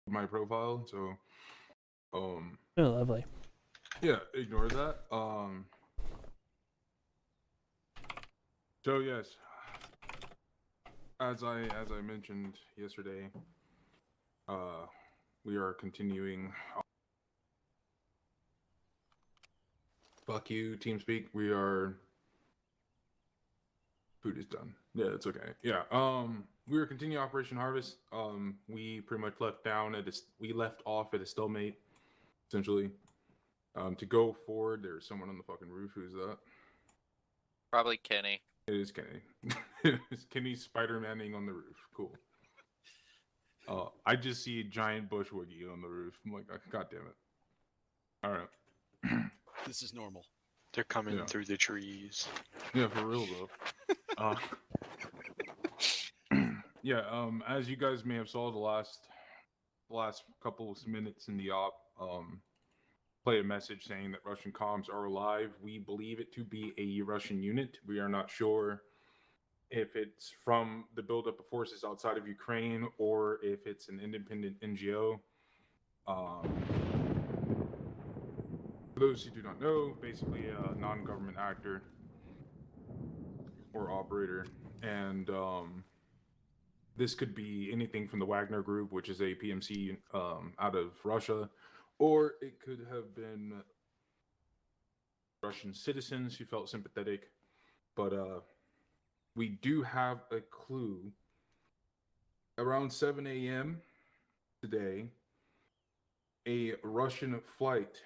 my profile, so Oh, lovely. yeah, ignore that. So yes, as I mentioned yesterday, we are continuing. Fuck you, TeamSpeak. We are. Food is done. Yeah, it's okay. Yeah. We were continuing Operation Harvest. We pretty much we left off at a stalemate, essentially. To go forward, there's someone on the fucking roof. Who's that? Probably Kenny. It is Kenny. It's Kenny Spider-Maning on the roof. Cool. I just see a giant bush wiggy on the roof. I'm like, God damn it. All right. This is normal. They're coming through the trees. Yeah, for real though. Yeah. As you guys may have saw the last couple of minutes in the op, play a message saying that Russian comms are alive. We believe it to be a Russian unit. We are not sure if it's from the buildup of forces outside of Ukraine or if it's an independent NGO. For those who do not know, basically a non-government actor or operator, and this could be anything from the Wagner Group, which is a PMC out of Russia, or it could have been Russian citizens who felt sympathetic. But we do have a clue. Around 7 a.m. today, a Russian flight,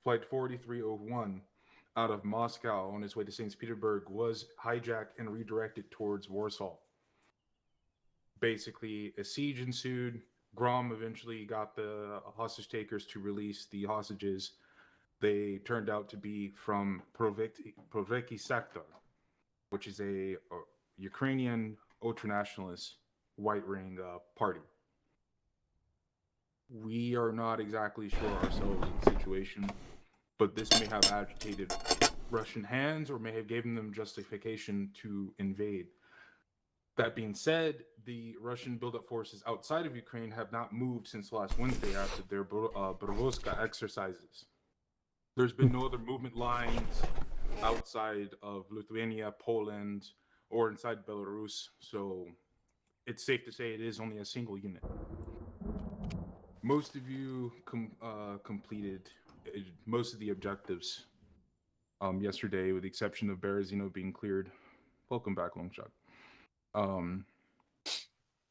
Flight 4301, out of Moscow on its way to St. Petersburg was hijacked and redirected towards Warsaw. Basically, a siege ensued. Grom eventually got the hostage takers to release the hostages. They turned out to be from Proveki sector, which is a Ukrainian ultranationalist white ring party. We are not exactly sure ourselves of the situation, but this may have agitated Russian hands or may have given them justification to invade. That being said, the Russian buildup forces outside of Ukraine have not moved since last Wednesday after their Borovska exercises. There's been no other movement lines outside of Lithuania, Poland, or inside Belarus, so it's safe to say it is only a single unit. Most of you completed most of the objectives yesterday, with the exception of Berezino being cleared. Welcome back, Longshot.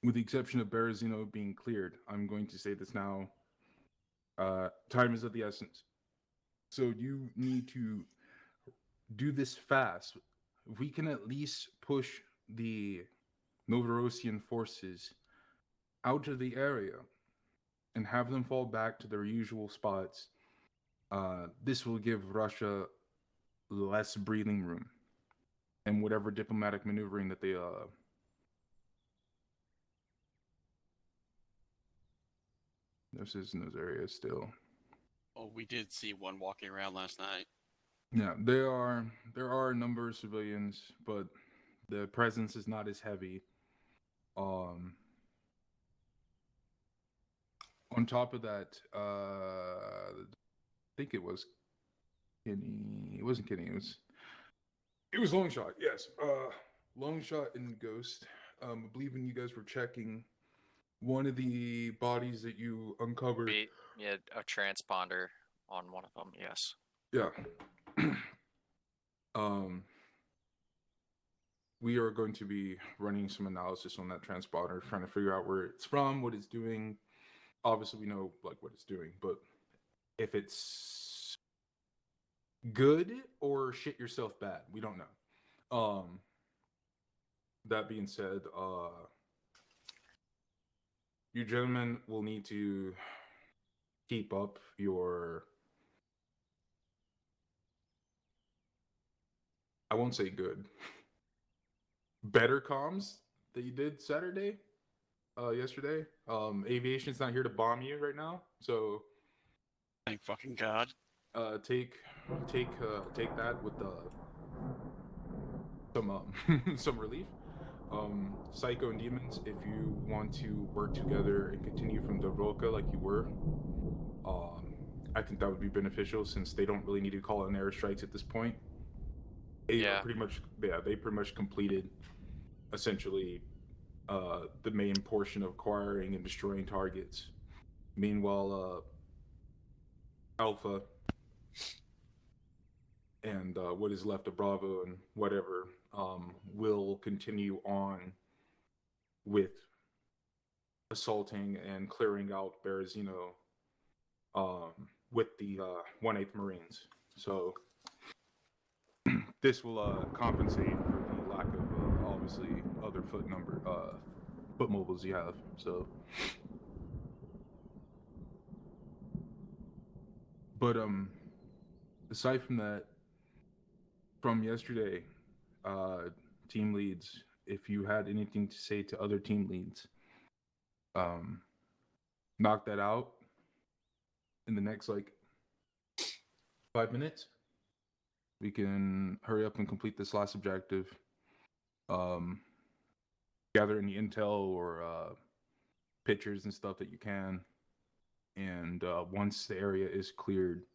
With the exception of Berezino being cleared, I'm going to say this now. Time is of the essence. So you need to do this fast. If we can at least push the Novorossian forces out of the area and have them fall back to their usual spots, this will give Russia less breathing room and whatever diplomatic maneuvering that they this is in those areas still. Oh, we did see one walking around last night. Yeah, there are a number of civilians, but the presence is not as heavy. On top of that, I think it was Kenny. It wasn't Kenny. It was Longshot. Yes, Longshot and Ghost. I believe when you guys were checking one of the bodies that you uncovered. Yeah, a transponder on one of them. Yes. Yeah. We are going to be running some analysis on that transponder, trying to figure out where it's from, what it's doing. Obviously, we know like what it's doing, but if it's good or shit yourself bad, we don't know. That being said, you gentlemen will need to keep up your, I won't say good, better comms that you did yesterday. Aviation's not here to bomb you right now, so Thank fucking God. take that with some some relief. Psycho and Demons, if you want to work together and continue from the Roca like you were, I think that would be beneficial since they don't really need to call in airstrikes at this point. They pretty much completed essentially the main portion of acquiring and destroying targets. Meanwhile, Alpha and what is left of Bravo and whatever will continue on with assaulting and clearing out Berezino with the 1/8 Marines. So this will compensate for the lack of obviously other foot mobiles you have. So, but aside from that, from yesterday, team leads, if you had anything to say to other team leads, knock that out in the next 5 minutes. We can hurry up and complete this last objective. Gather any intel or pictures and stuff that you can. And once the area is cleared,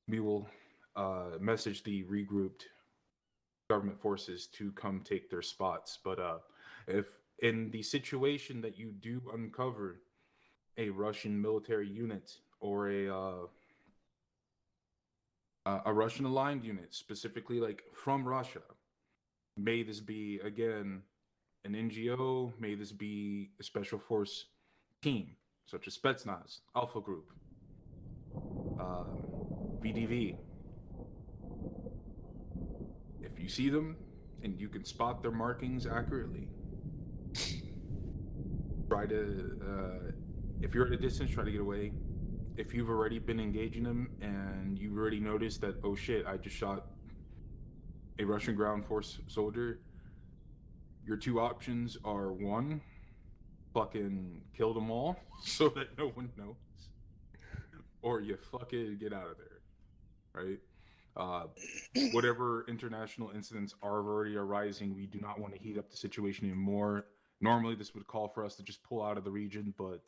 we will message the regrouped government forces to come take their spots. But if in the situation that you do uncover a Russian military unit or a Russian aligned unit, specifically from Russia, may this be again an NGO, may this be a special force team such as Spetsnaz, Alpha Group, VDV. If you see them and you can spot their markings accurately, try to, if you're at a distance, try to get away. If you've already been engaging them and you've already noticed that, oh shit, I just shot a Russian ground force soldier, your two options are one, fucking kill them all so that no one knows, or you fucking get out of there, right? Whatever international incidents are already arising, we do not want to heat up the situation anymore. Normally this would call for us to just pull out of the region, but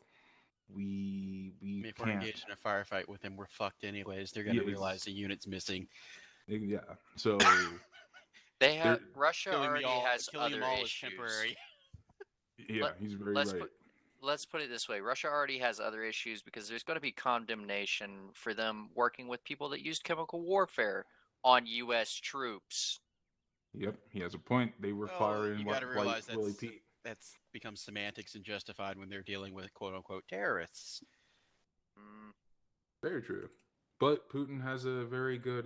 we if we're engaged in a firefight with them, we're fucked anyways. They're gonna realize the unit's missing. Yeah, so Russia already has other issues. Temporary. Yeah, he's very right. Let's put it this way. Russia already has other issues because there's going to be condemnation for them working with people that used chemical warfare on U.S. troops. Yep, he has a point. They were firing you gotta realize Willie Pete. That's become semantics and justified when they're dealing with quote-unquote terrorists. Very true. But Putin has a very good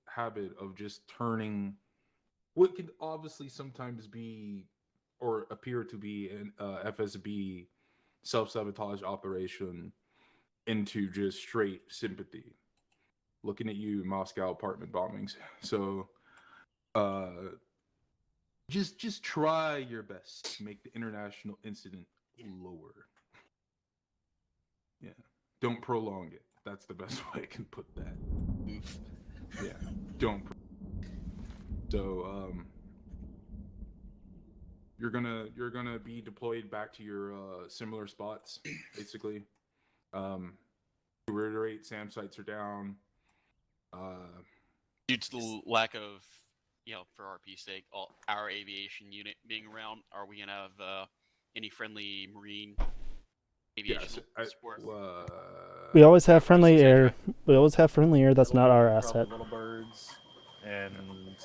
habit of just turning what could obviously sometimes be or appear to be an FSB self-sabotage operation into just straight sympathy. Looking at you, Moscow apartment bombings. So just try your best to make the international incident lower. Yeah. Don't prolong it. That's the best way I can put that. Yeah. Don't. So you're gonna be deployed back to your similar spots, basically. To reiterate, SAM sites are down. Due to the lack of, for RP's sake, our aviation unit being around, are we gonna have any friendly Marine aviation support? We always have friendly air. We always have friendly air. That's not our asset. Little birds, and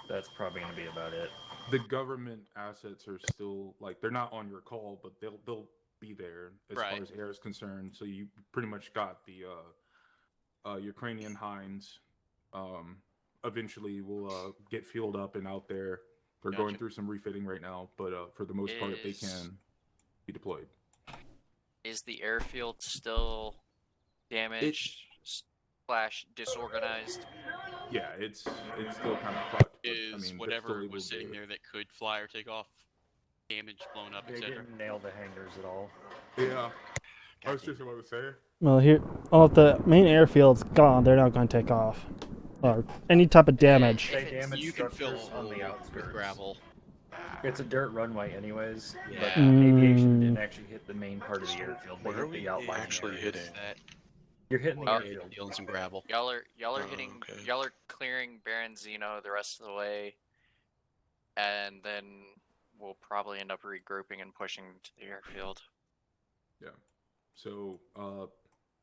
that's probably gonna be about it. The government assets are still they're not on your call, but they'll be there as far as air is concerned. So you pretty much got the Ukrainian Hinds. Eventually will get fueled up and out there. They're going through some refitting right now, but for the most part, they can be deployed. Is the airfield still damaged / disorganized? Yeah, it's still kind of fucked. Is whatever was sitting there that could fly or take off damaged, blown up, They etc.? didn't nail the hangars at all. Yeah, I was just about to say. Well, if the main airfield's gone, they're not going to take off. Or any type of damage. They damaged You can fill structures on the with outskirts. gravel. It's a dirt runway, anyways. But Yeah. aviation didn't actually hit the main part of the So airfield. They where are hit we the outlying actually areas. hitting? That You're hitting the Well, airfield. dealing some gravel. Y'all are Oh, hitting. okay. Y'all are clearing Baron Zeno the rest of the way, and then we'll probably end up regrouping and pushing to the airfield. Yeah. So,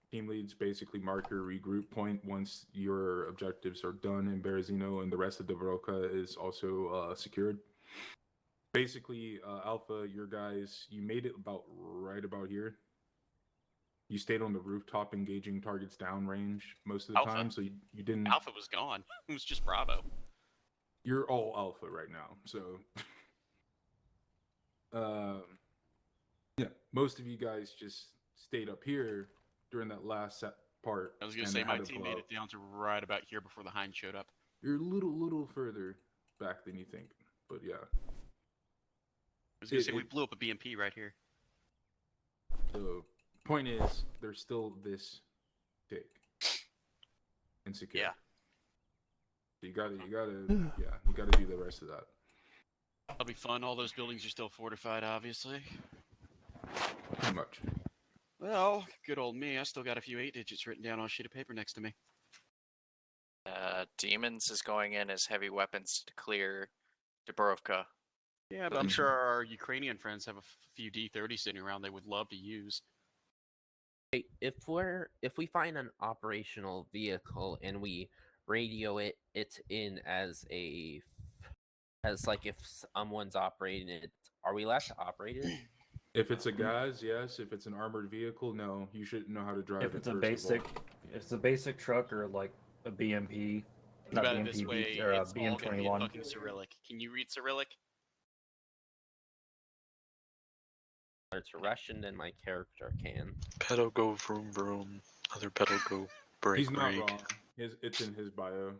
team leads basically mark your regroup point once your objectives are done in Berezino and the rest of Dubrovka is also secured. Basically, Alpha, your guys, you made it right about here. You stayed on the rooftop engaging targets downrange most of the Alpha. time, so you didn't. Alpha was gone. It was just Bravo. You're all Alpha right now, so. Yeah, most of you guys just stayed up here during that last set part. I was gonna and say had my to team blow made up. it down to right about here before the Hind showed up. You're a little further back than you think, but yeah. I was gonna say we blew up a BMP right here. So, point is, there's still this take and secure. Yeah. So you gotta do the rest of that. That'll be fun. All those buildings are still fortified, obviously. Pretty much. Well, good old me. I still got a few 8 digits written down on a sheet of paper next to me. Demons is going in as heavy weapons to clear Dubrovka. Yeah, but I'm sure our Ukrainian friends have a few D-30 sitting around they would love to use. Hey, if we find an operational vehicle and we radio it in as like if someone's operating it, are we allowed to operate it? If it's a gas, yes. If it's an armored vehicle, no. You shouldn't know how to drive If it. it's a first of all. it's a basic truck or like a BMP, Think not about it BMP, this way, or a it's all gonna be in BM21. fucking Cyrillic. Can you read Cyrillic? It's Russian, then my character can. Pedal go vroom vroom. Other pedal go break He's not break. wrong. It's in his bio,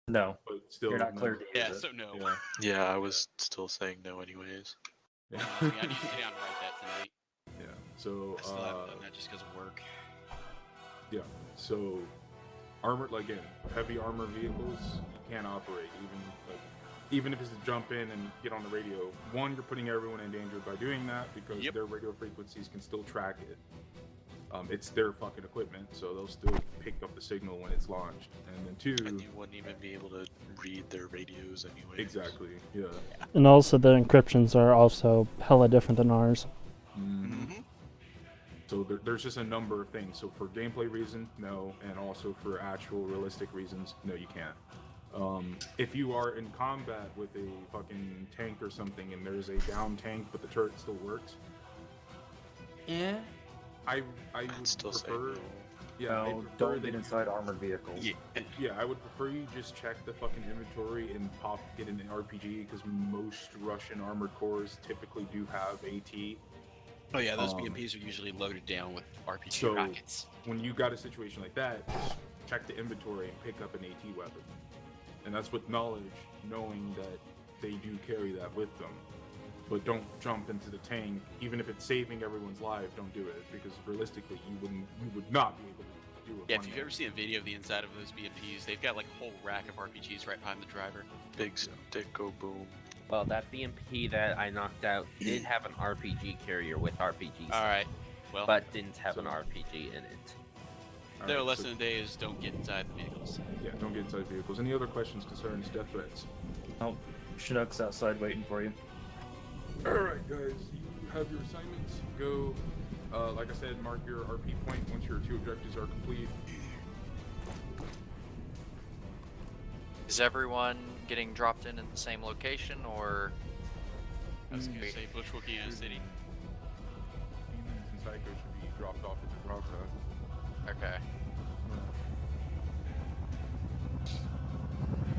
No, but still, you're not no. cleared to use Yeah, it. so no. Yeah. Yeah, I was still saying no anyways. Yeah. I need to sit down and write that tonight. Yeah. So, I still haven't done that just because of work. yeah. So, armored, again, heavy armor vehicles you can't operate. Even if it's to jump in and get on the radio. One, you're putting everyone in danger by doing that because Yep. their radio frequencies can still track it. It's their fucking equipment, so they'll still pick up the signal when it's launched. And then two, And you wouldn't even be able to read their radios anyway. exactly, yeah. And also the encryptions are also hella different than ours. Mm-hmm. So there's just a number of things. So for gameplay reasons, no, and also for actual realistic reasons, no, you can't. If you are in combat with a fucking tank or something, and there's a down tank but the turret still works, I would Still say prefer. no. Yeah, I No, prefer don't that get you- inside armored vehicles. Yeah, I would prefer you just check the fucking inventory and get an RPG because most Russian armored cores typically do have AT. Oh yeah, those Um, BMPs are usually loaded down with RPG so- rockets. When you got a situation like that, just check the inventory and pick up an AT weapon. And that's with knowledge, knowing that they do carry that with them. But don't jump into the tank, even if it's saving everyone's life. Don't do it because realistically, you would not be able to do it. Yeah, if you've ever seen a video of the inside of those BMPs, they've got like a whole rack of RPGs right behind the driver. Big stick go boom. Well, that BMP that I knocked out did have an RPG carrier with RPGs, All right, well, but didn't have an So- RPG in it. their lesson today is don't get inside the vehicles. Yeah, don't get inside vehicles. Any other questions, concerns, death threats? Oh, Chinook's outside waiting for you. All right, guys, you have your assignments. Go. Like I said, mark your RP point once your 2 objectives are complete. Is everyone getting dropped in at the same location, or I was gonna say Bushwookie in a city. Demons and Psycho should be dropped off at the Dubrovka. okay?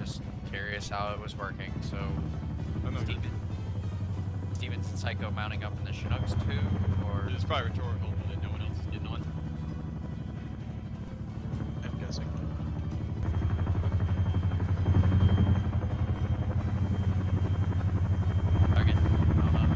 Just curious how it was working. So, Oh, no, Stevens and Psycho mounting up in the Chinooks too, or It's probably rhetorical that no one else is getting on. I'm guessing. okay? I don't know.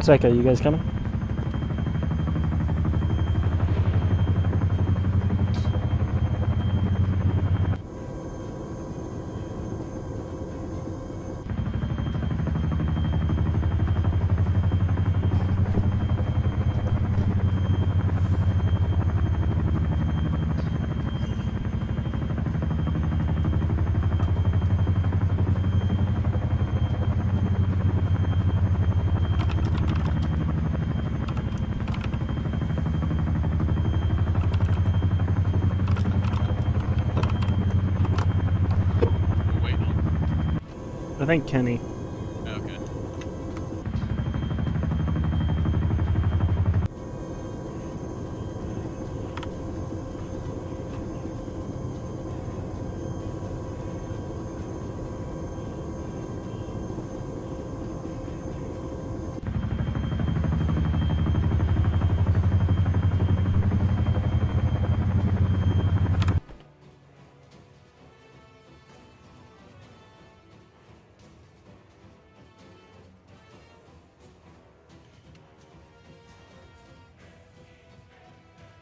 Psycho, you guys coming? We're waiting on. I think Kenny. Okay.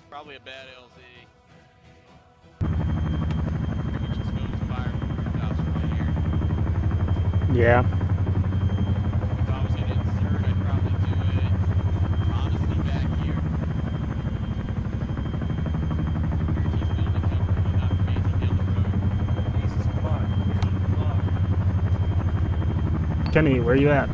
Probably a bad LZ. Pretty much exposed to fire from the rooftops right here. Yeah. If I was gonna insert, I'd probably do it honestly back here. Guarantees building cover, but not from anything down the road. Jesus, come on. Kenny, where you at?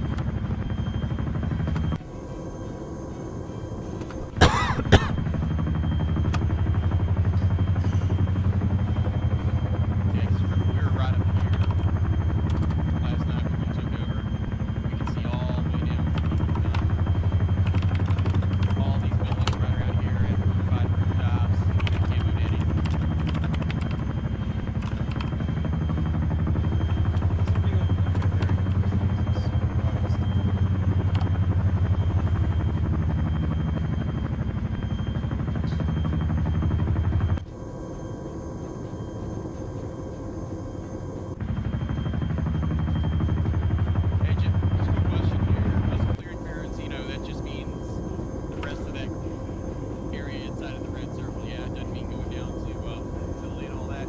Yeah, 'cause remember we were right up here last night when you took over. We could see all the way down. All these buildings right around here have fortified rooftops. Camo netting. Somebody go. Okay, there he goes. Jesus Christ. Hey, just a quick question here. Us clearing Ferentino, that just means the rest of that area inside of the red circle. Yeah, it doesn't mean going down to facility and all that.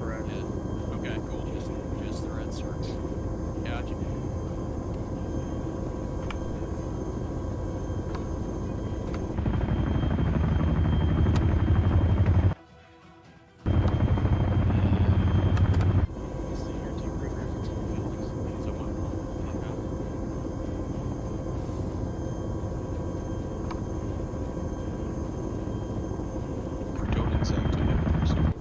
Correct. Yeah, Okay, cool. just the red circle. Gotcha. Let's see here, two great reference on the buildings. So much fuck up. Bretonnians active in personal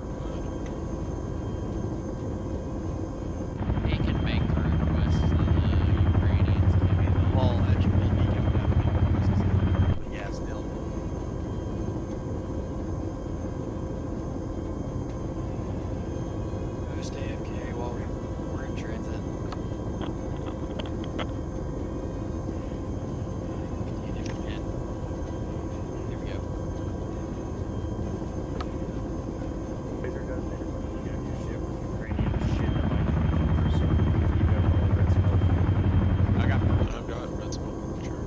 He can make the request to the Ukrainians. Maybe the whole actual Nico would have to make the request, but yeah, still. Who's AFK while we're in transit? If you can. Here we go. Laser gun there. You got your ship with Ukrainian shit that might be for some. You got all red smoke. I got I've got red smoke. Sure.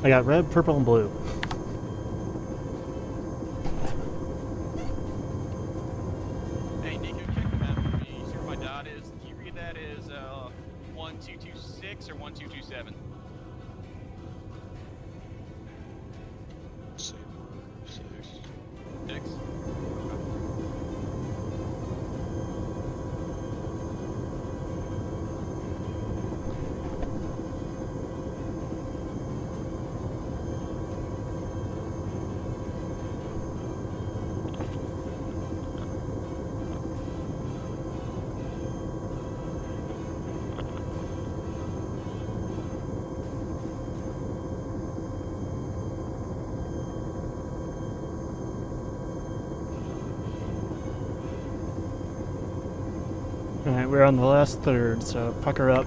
I got red, purple, and blue. Hey, Nico, check the map for me. You see where my dot is? Can you read that as 1226 or 1227? Same word, 6. 6? Alright, we're on the last third, so pucker up.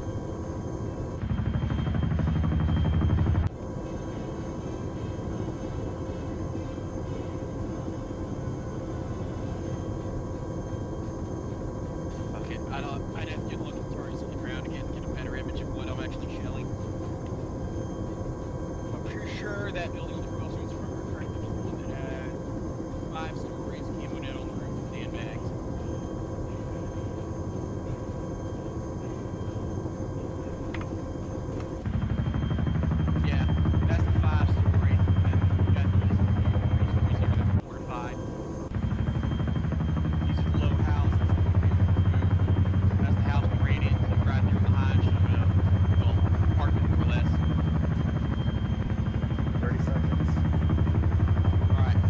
Fuck it. I I'd have to get looking targets on the ground again to get a better image of what I'm actually shelling. I'm pretty sure that building on the crossroads from our current was the one that had 5 stories, camo net on the roof, and sandbags. Yeah, that's the 5-story, and we got these 3 stories here that are fortified. These are the low houses that we removed. That's the house we ran into right there behind you, well, apartment more or less. 30 seconds. Alright.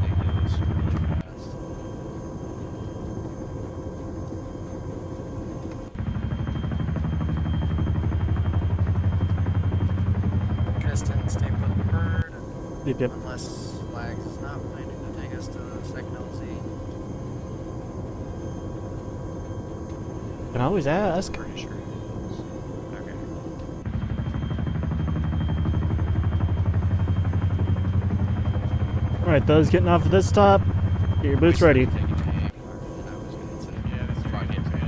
Ridiculous, really fast. Kristen, stay put bird. Yep. Unless Flags is not planning to take us to the second LZ. Can always ask. Pretty sure it is. Okay. Alright, those getting off of this stop. Get your boots ready. Taking A farther than I was gonna say. Yeah, this is Fuck right it. into it.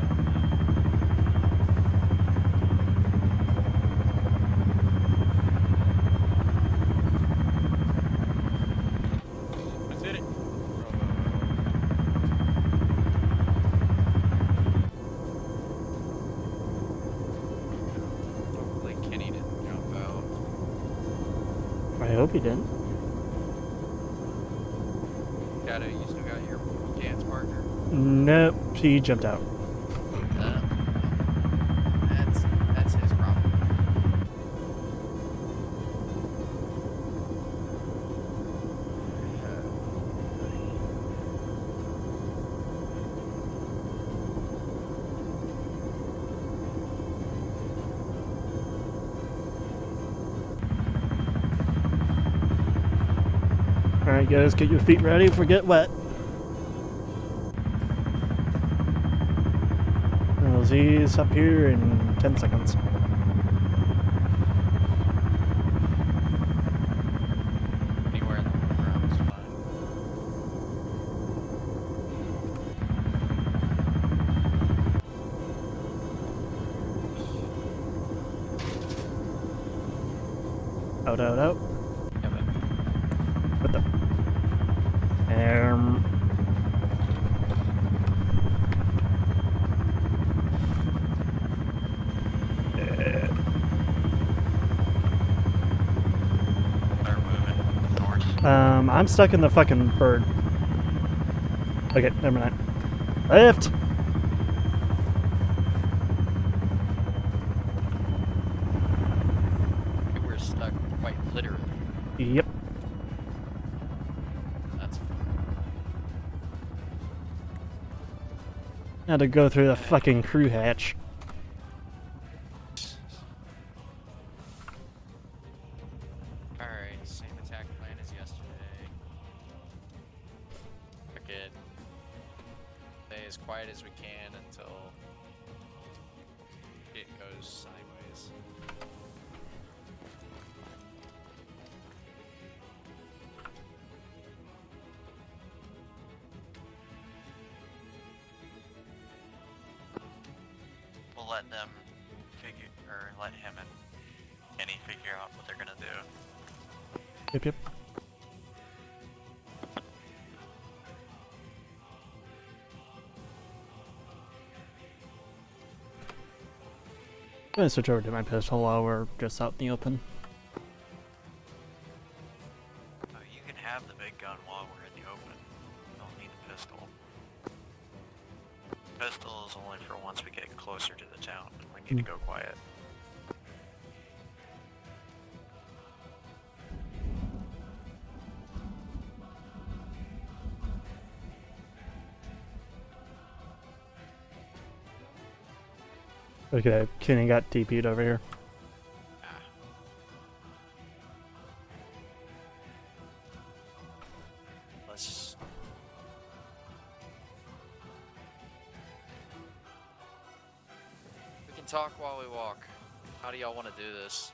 That's it. Hopefully Kenny didn't jump out. I hope he didn't. Shadow, you still got your dance partner? Nope, he jumped out. That's his problem. Alright, guys, get your feet ready for get wet. LZ's up here in 10 seconds. Anywhere in the lower ground is fine. Out, out, out. Yeah, but What the? They're moving north. I'm stuck in the fucking bird. Okay, never mind. Left! we're stuck quite literally. Yep. That's Had to go through the fucking crew hatch. alright. Same attack plan as yesterday. Again, stay as quiet as we can until it goes sideways. We'll let them figure, or let him and Kenny figure out what they're gonna do. Yep, yep. I'm gonna switch over to my pistol while we're just out in the open. You can have the big gun while we're in the open. You don't need the pistol. Pistol is only for once we get closer to the town and we need to go quiet. Okay, Kenny got TP'd over here. Let's. We can talk while we walk. How do y'all want to do this?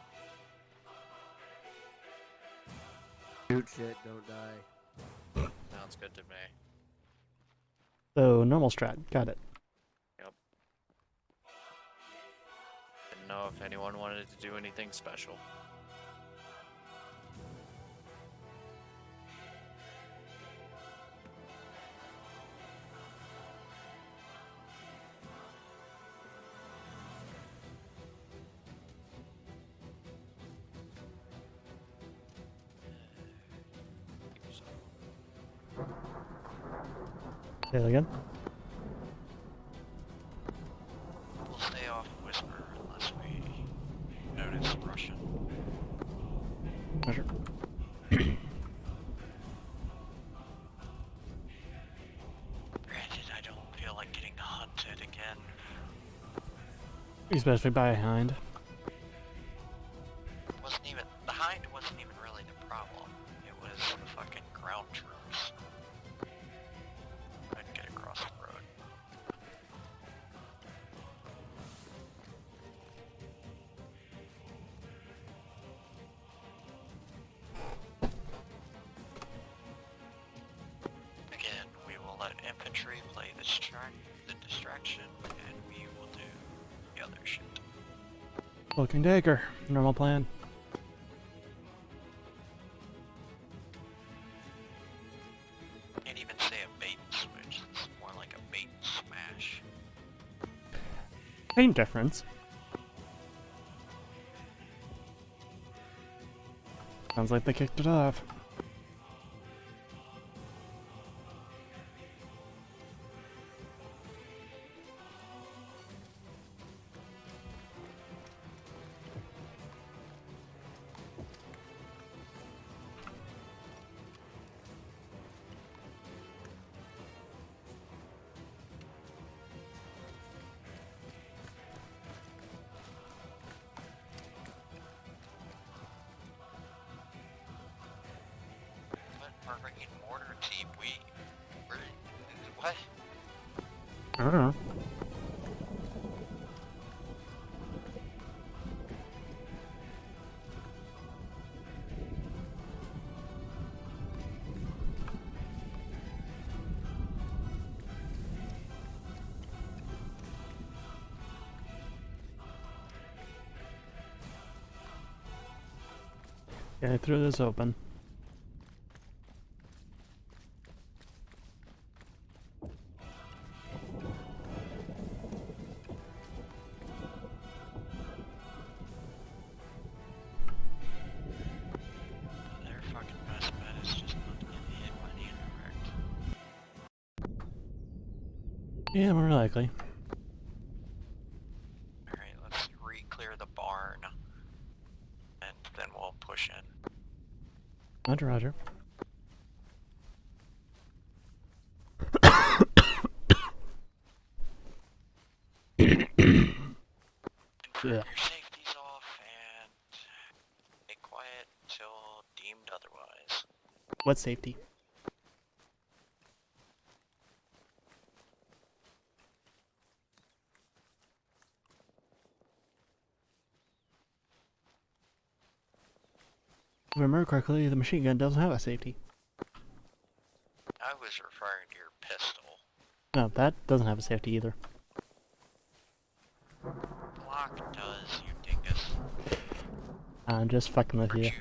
Shoot shit, don't die. Sounds good to me. So, normal strat. Got it. Didn't know if anyone wanted to do anything special. Say that again. We'll stay off Whisper unless we notice Russian. Measure. Granted, I don't feel like getting hunted again. Especially behind. Wasn't even the hind wasn't even really the problem. It was the fucking ground troops. Couldn't get across the road. Again, we will let infantry play the distraction, and we will do the other shit. Looking dagger. Normal plan. Can't even say a bait and switch. It's more like a bait and smash. Same difference. Sounds like they kicked it off. But we're bringing mortar team. We're what? I don't know. Yeah, I threw this open. Their fucking best bet is just not to get hit by the indirect. Yeah, more likely. Alright, let's re-clear the barn. And then we'll push in. Roger, roger. Confirm Yeah. your safeties off and stay quiet until deemed otherwise. What safety? If I remember correctly, the machine gun doesn't have a safety. I was referring to your pistol. No, that doesn't have a safety either. Glock does, you dingus. I'm just fucking with Or you. did you,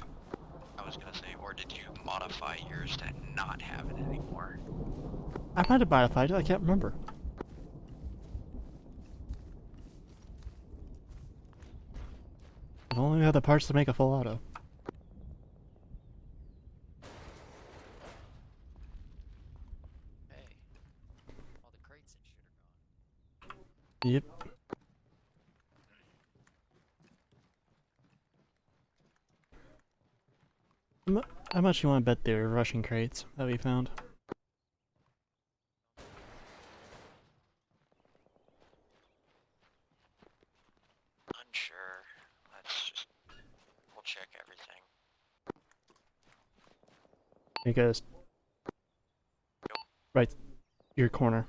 I was gonna say, or did you modify yours to not have it anymore? I might have modified it, I can't remember. I've only had the parts to make a full auto. Hey, all the crates and shit are gone. Yep. How much you want to bet they're Russian crates that we found? Unsure. Let's just, we'll check everything. Because right, your corner.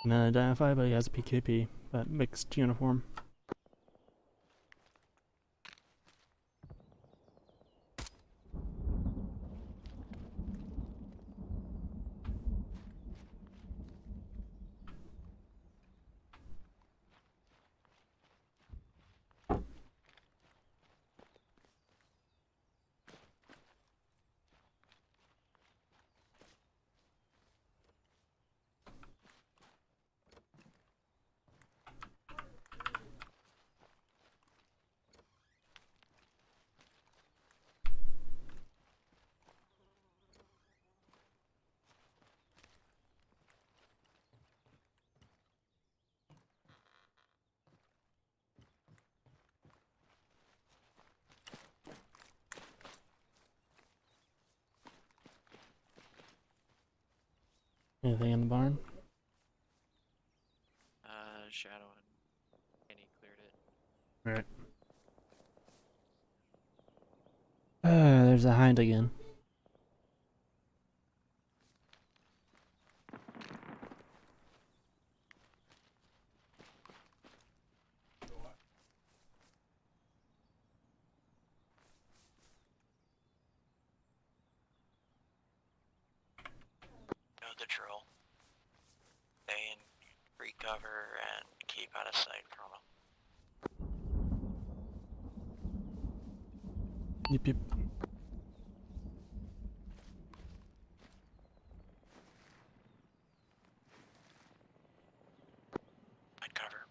Not identified, but he has a PKP, but mixed uniform. Anything in the barn? Shadow and Kenny cleared it. Alright. There's a hind again. Know the drill. Stay in free cover and keep out of sight from them. Yep, yep. Find cover.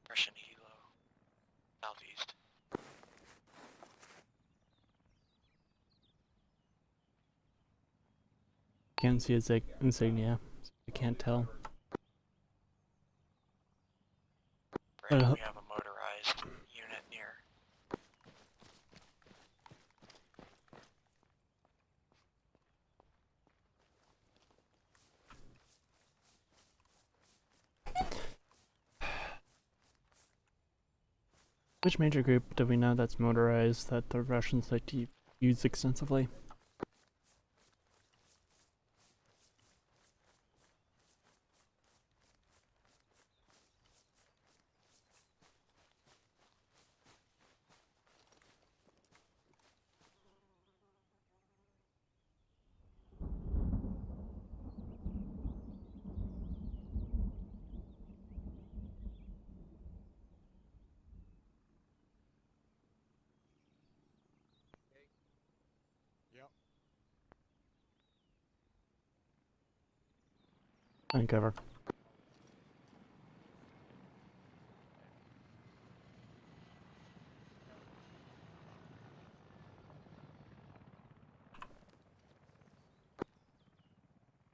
Russian helo. Southeast. Can't see his insignia, so I can't tell. Brandon, we have a motorized unit near. Which major group do we know that's motorized that the Russians like to use extensively? Uncover.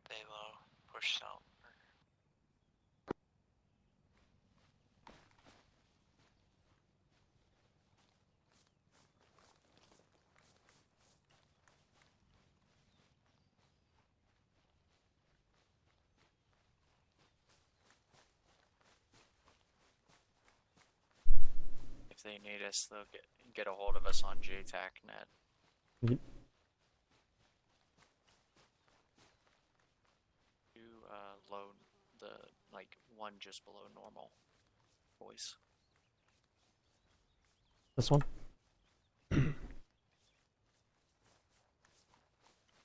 Stay low. Push south. If they need us, they'll get a hold of us on JTACnet. Yep. Do low the like one just below normal voice. This one?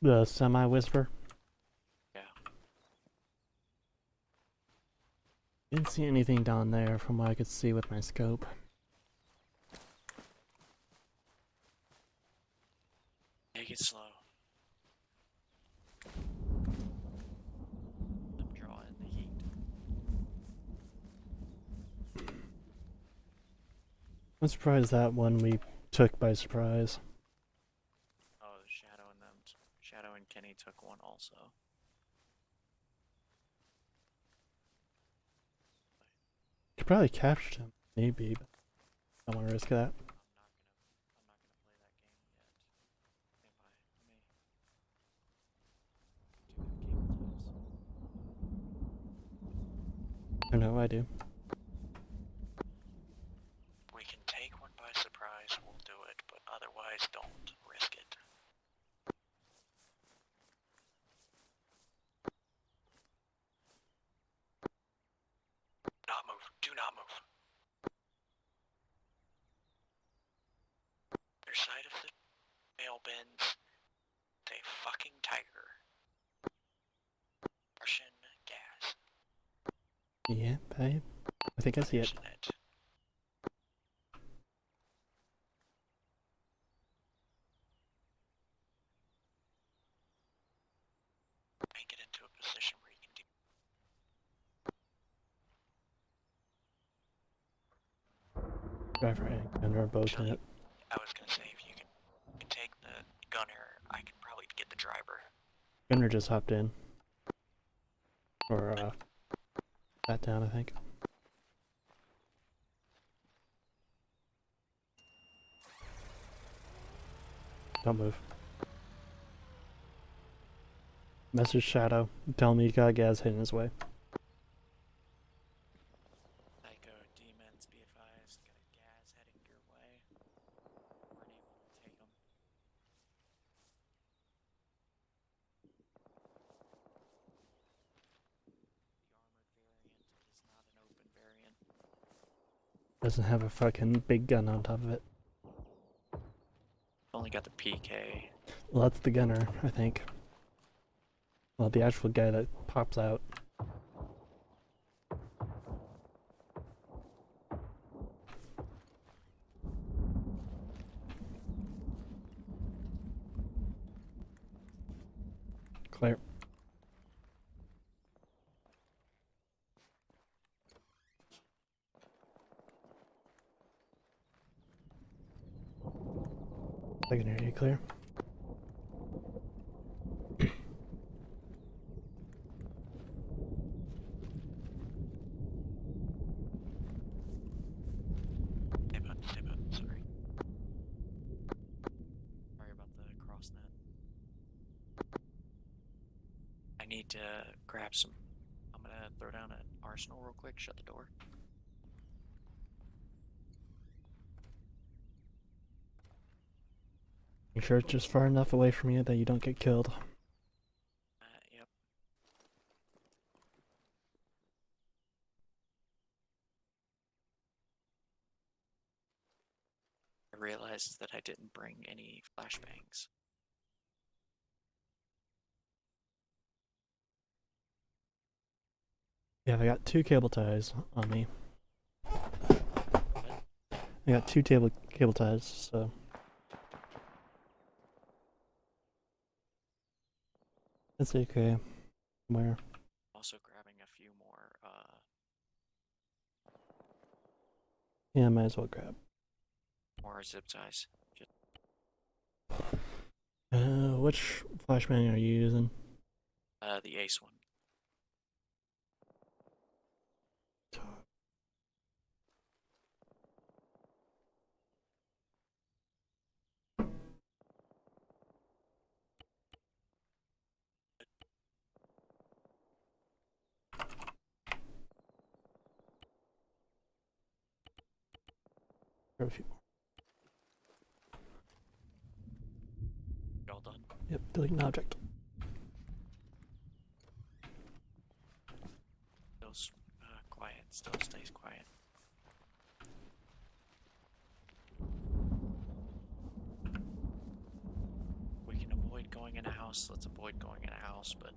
The semi-whisper? Yeah. Didn't see anything down there from what I could see with my scope. Take it slow. I'm drawing the heat. I'm surprised that one we took by surprise. Oh, Shadow and them. Shadow and Kenny took one also. Could probably capture him, maybe, but I don't want to risk that. I'm not gonna play that game yet. Stand by. Let me. Do have cable ties. I know I do. We can take one by surprise, we'll do it, but otherwise don't risk it. Not move. Do not move. Their side of the mail bins. It's a fucking tiger. Russian gas. Yeah, I think I see it. Using it. Make it into a position where you can do. Driver and gunner are both in it. I was gonna say, if you can take the gunner, I can probably get the driver. Gunner just hopped in. Or, That down, I think. Don't move. Message Shadow. Tell me you got gas hitting his way. Psycho demons, be advised. Got a gas heading your way. We're unable to take them. The armored variant is not an open variant. Doesn't have a fucking big gun on top of it. Only got the PK. Well, that's the gunner, I think. Well, the actual guy that pops out. Clear. Secondary clear. Stay put, sorry. Sorry about the crossnet. I need to grab some. I'm gonna throw down an arsenal real quick, shut the door. Make sure it's just far enough away from you that you don't get killed. Yep. I realized that I didn't bring any flashbangs. Yeah, I got 2 cable ties on me. I got 2 cable ties, so. That's okay. Where? Also grabbing a few more, Yeah, might as well grab. more zip ties. Just Which flashbang are you using? the ace one. Grab a few more. You all done? Yep, delete an object. Still quiet. Still stays quiet. We can avoid going in a house. Let's avoid going in a house, but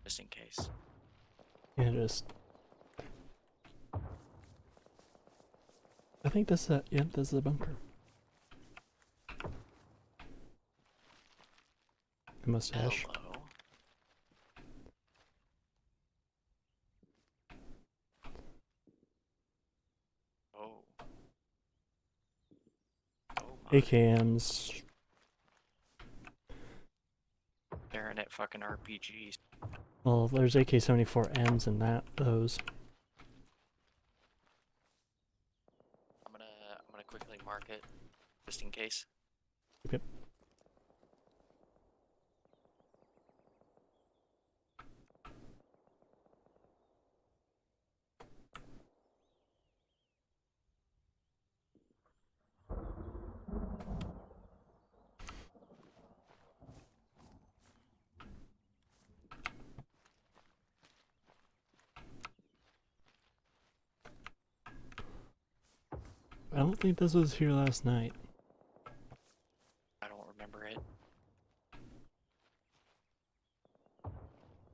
just in case. Yeah, just. I think this is a, yep, this is a bunker. A mustache. Hello. Oh. Oh my. AKMs. Staring at fucking RPGs. Well, there's AK-74Ms and those. I'm gonna quickly mark it just in case. Yep. I don't think this was here last night. I don't remember it.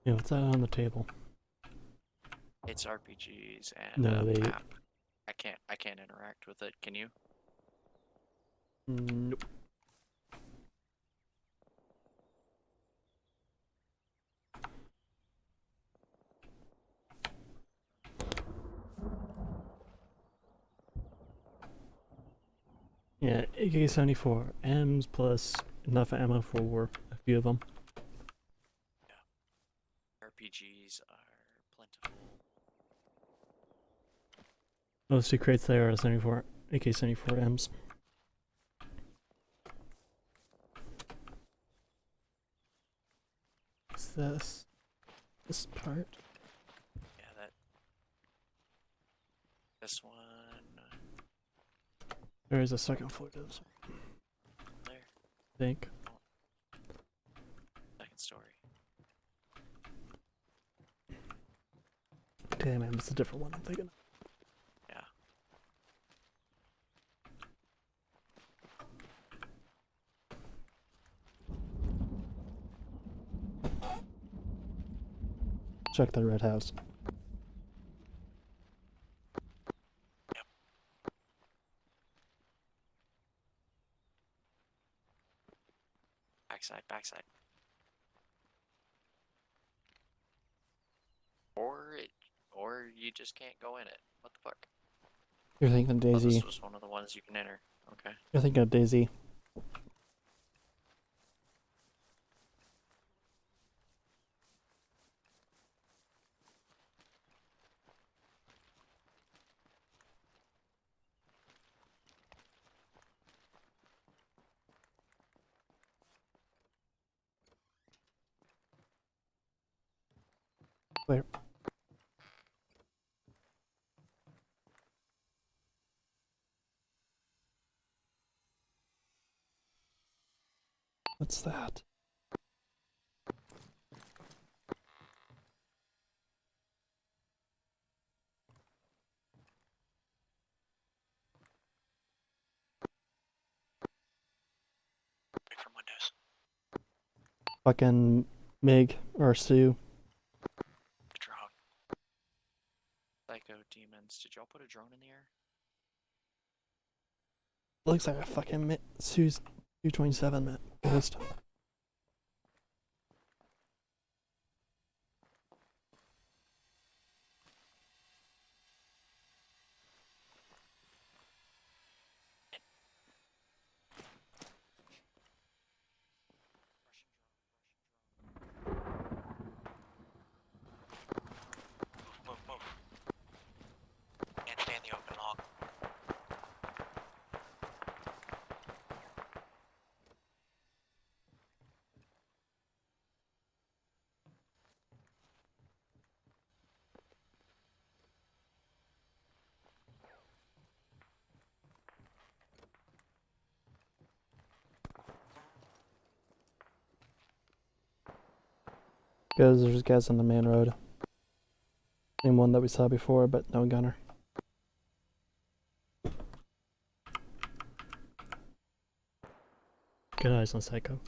Yeah, what's that on the table? It's RPGs and No, they. map. I can't interact with it. Can you? Nope. Yeah, AK-74Ms plus enough ammo for a few of them. RPGs are plentiful Those two crates there are 74 AK-74Ms. What's this? This part? Yeah, that. This one. There is a second floor to this one, There. I think. Second story. Damn, man, it's a different one I'm thinking of. Yeah. Check the red house. Backside, backside. Or you just can't go in it. What the fuck? You're thinking Oh, Daisy. this was one of the ones you can enter. Okay. You're thinking of Daisy. Clear. What's that? Wait from windows. Fucking Mig or Sue. Drone. Psycho demons. Did y'all put a drone in the air? Looks like a fucking Sue's 227 minute ghost. Move, move, move. Can't stay in the open long. Because there's guys on the main road. Same one that we saw before, but no gunner. Good eyes on Psycho.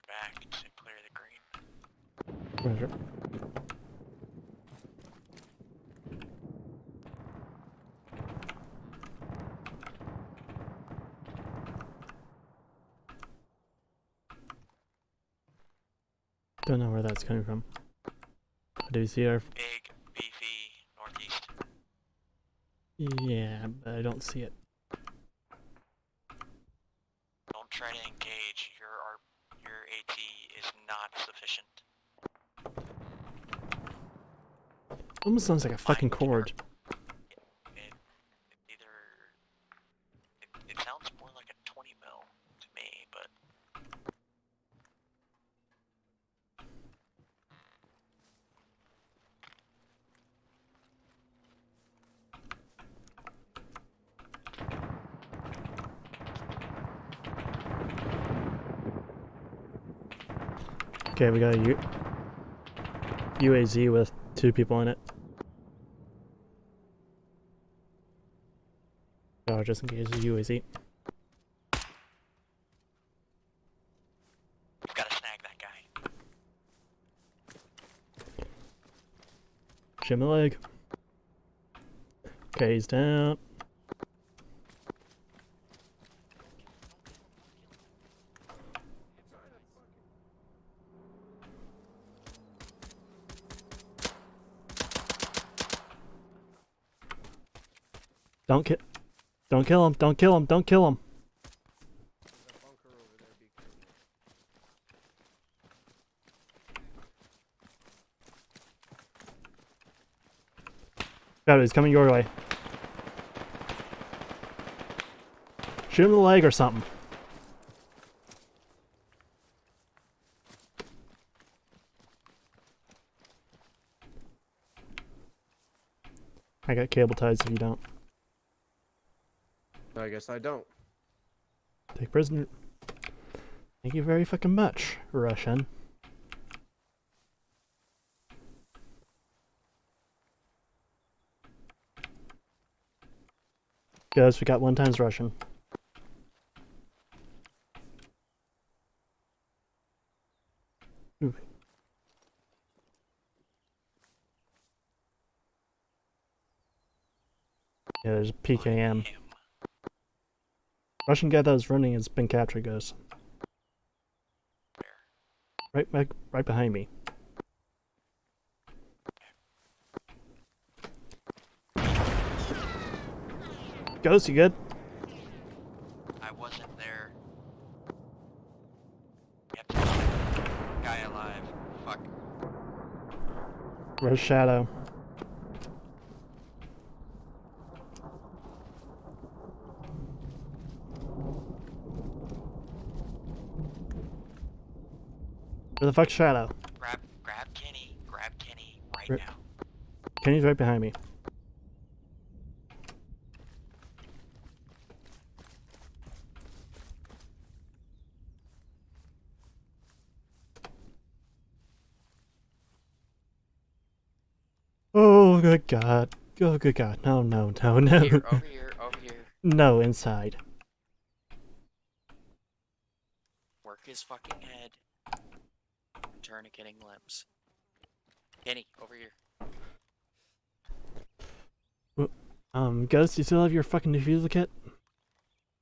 Back to clear the green. Roger. Don't know where that's coming from. Do you see our... Big, beefy, northeast. Yeah, but I don't see it. Don't try to engage. Your AT is not sufficient. Almost sounds like a fucking Find cord. It either it sounds more like a 20 mil to me, but Okay, we got a UAZ with 2 people in it. Oh, just in case it's a UAZ. we've got to snag that guy. Shoot him in the leg. Okay, he's down. Don't kill him, don't kill him, don't kill him. There's a bunker over there, be careful. God, he's coming your way. Shoot him in the leg or something. I got cable ties if you don't. I guess I don't. Take prisoner. Thank you very fucking much, Russian. Guys, we got 1 times Russian. Ooh. Yeah, there's a PKM. Russian guy that was running has been captured, guys. Right behind me. Ghost, you good? I wasn't there. Yep. Guy alive. Fuck. Where's Shadow? Where the fuck's Shadow? Grab Kenny. Grab Kenny right Right. now. Kenny's right behind me. Oh, good God. Oh, good God. No, no, no, no. Here, over here, over here. No, inside. Work his fucking head. Tourniqueting limbs. Kenny, over here. Ghost, you still have your fucking defusal kit?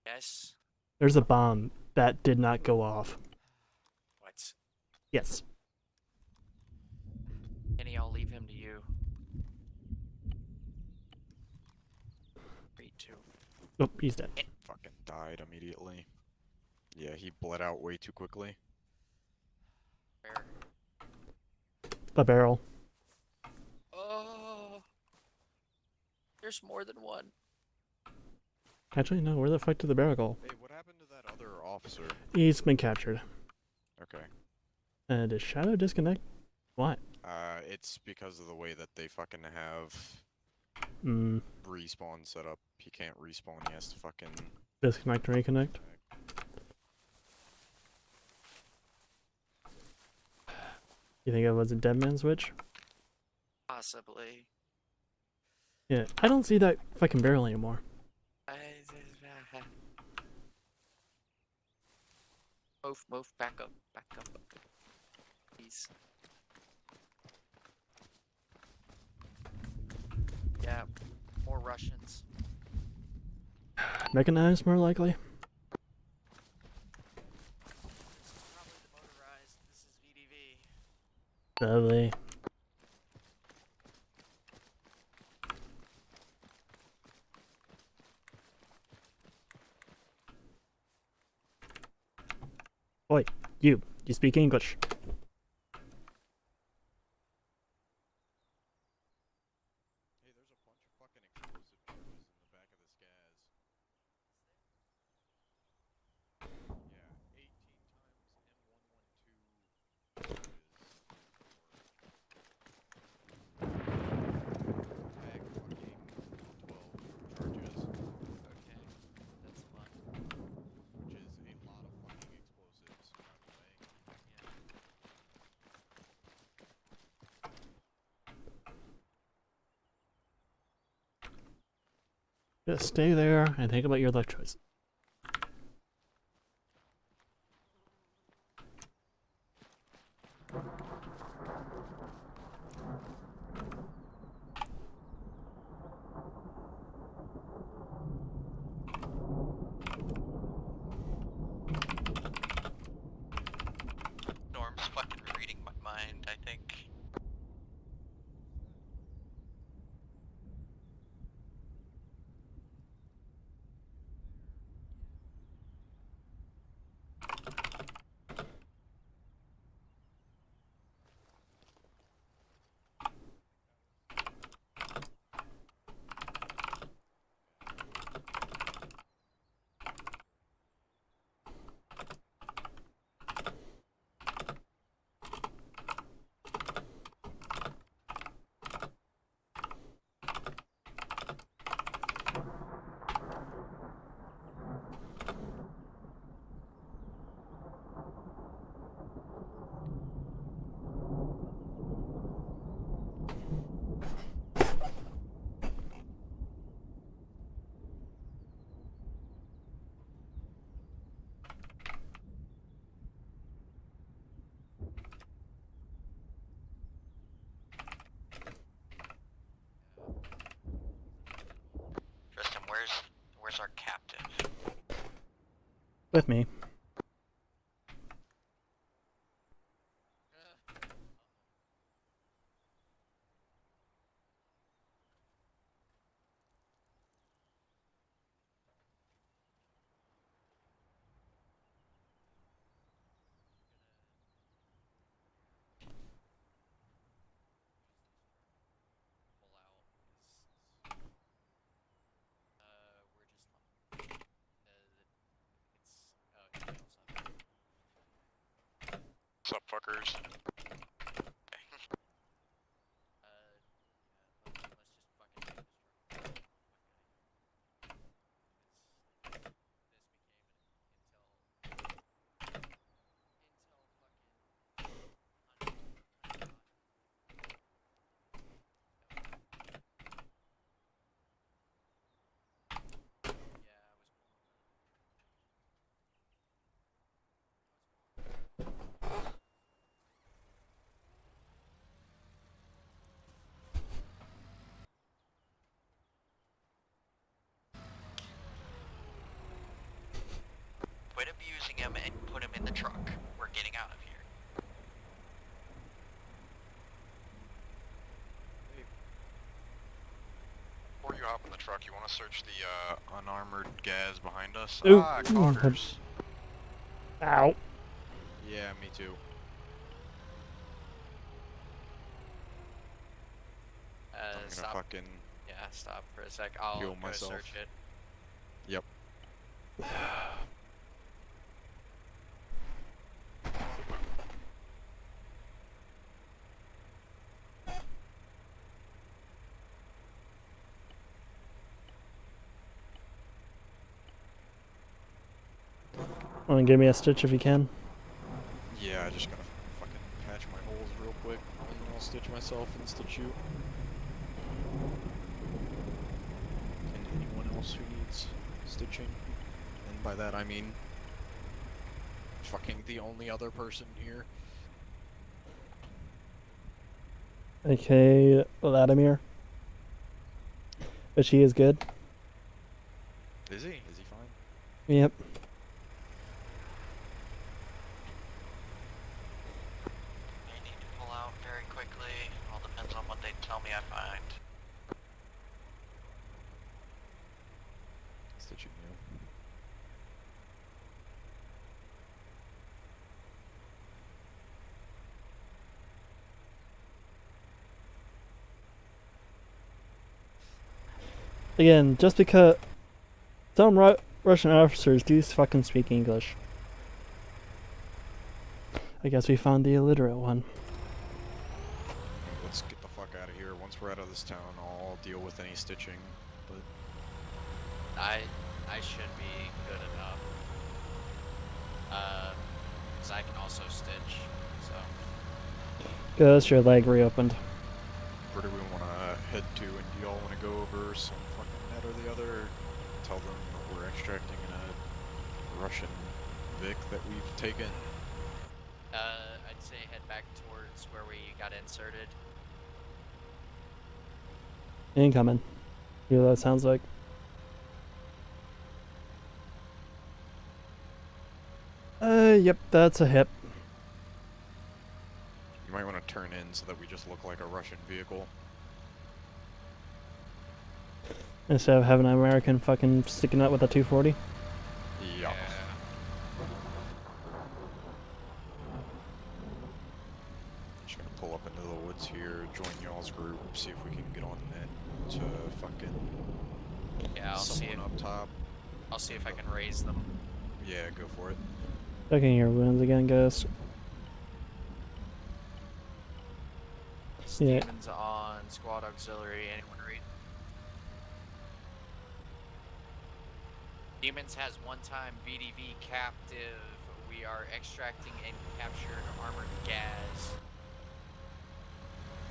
Yes. There's a bomb that did not go off. What? Yes. Kenny, I'll leave him to you. 3, 2. Oh, he's dead. Fucking died immediately. Yeah, he bled out way too quickly. Where? The barrel. Oh. There's more than one. Actually, no, where the fuck did the barrel go? Hey, what happened to that other officer? He's been captured. Okay. Does Shadow disconnect? What? It's because of the way that they fucking have Hmm. respawn set up. He can't respawn, he has to fucking... Disconnect and reconnect? You think it was a dead man switch? Possibly. Yeah, I don't see that fucking barrel anymore. Move, back up, please. Yeah, more Russians. Mechanized, more likely. This is probably the motorized. This is VDV. Lovely. Oi, you speak English. Hey, there's a bunch of fucking explosive charges in the back of this gas. Yeah, 18 times M112 bag fucking 12 charges, Okay, that's fun. which is a lot of fucking explosives, by the way. Just stay there and think about your life choices. With me. What's up, fuckers? Quit abusing him and put him in the truck. We're getting out of here. Before you hop in the truck, you want to search the unarmored gas behind us? Ooh. Ah, coggers. Ow. Yeah, me too. I'm gonna Stop. fucking Yeah, stop for a sec. I'll heal go myself. search it. Yep. Want to give me a stitch if you can? Yeah, I just gotta fucking patch my holes real quick, and then I'll stitch myself and stitch you. And anyone else who needs stitching. And by that I mean fucking the only other person here. Okay, Vladimir. But she is good. Is he? Is he fine? Yep. May need to pull out very quickly. All depends on what they tell me I find. Stitching you. Again, just because some Russian officers do fucking speak English. I guess we found the illiterate one. Let's get the fuck out of here. Once we're out of this town, I'll deal with any stitching. But I should be good enough. 'Cause I can also stitch. So Ghost, your leg reopened. where do we want to head to? And do y'all want to go over some fucking net or the other? Or tell them that we're extracting in a Russian Vic that we've taken. I'd say head back towards where we got inserted. Incoming. You know what that sounds like? Yep, that's a hip. You might want to turn in so that we just look like a Russian vehicle. Instead of having an American fucking sticking out with a 240. Yeah. Just gonna pull up into the woods here, join y'all's group, see if we can get on net to fucking Yeah, I'll see. someone up top. I'll see if I can raise them. Yeah, go for it. Checking your wounds again, Ghost. Yeah. Demons on squad auxiliary. Anyone read? Demons has one-time VDV captive. We are extracting and captured armored gas.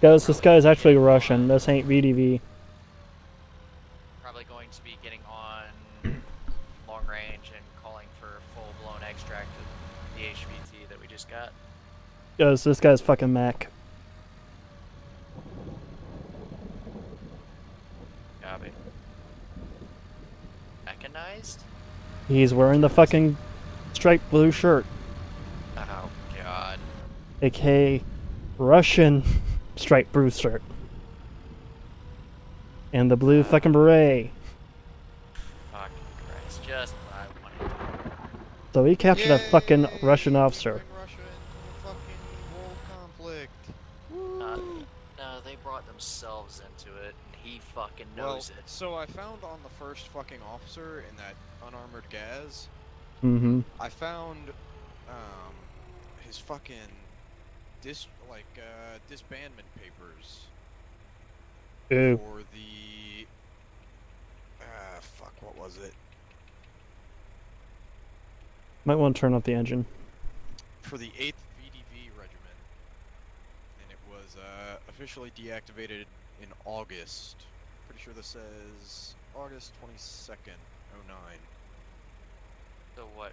Ghost, this guy's actually Russian. This ain't VDV. Probably going to be getting on long range and calling for full-blown extract of the HVT that we just got. Ghost, this guy's fucking Mac. Copy. Mechanized? He's wearing the fucking striped blue shirt, Oh God. aka Russian striped blue shirt, and the blue fucking beret. Fucking Christ! Just what I wanted. So he captured a fucking Yay! Russian We officer. bring Russia into a fucking world conflict. No, they brought themselves into it, and he fucking Well, knows it. so I found on the first fucking officer in that unarmored gas, Mm-hmm. I found his fucking disbandment papers Ooh. for the fuck, what was it? Might want to turn off the engine. For the 8th VDV regiment, and it was officially deactivated in August. Pretty sure this says August 22nd, 09. So what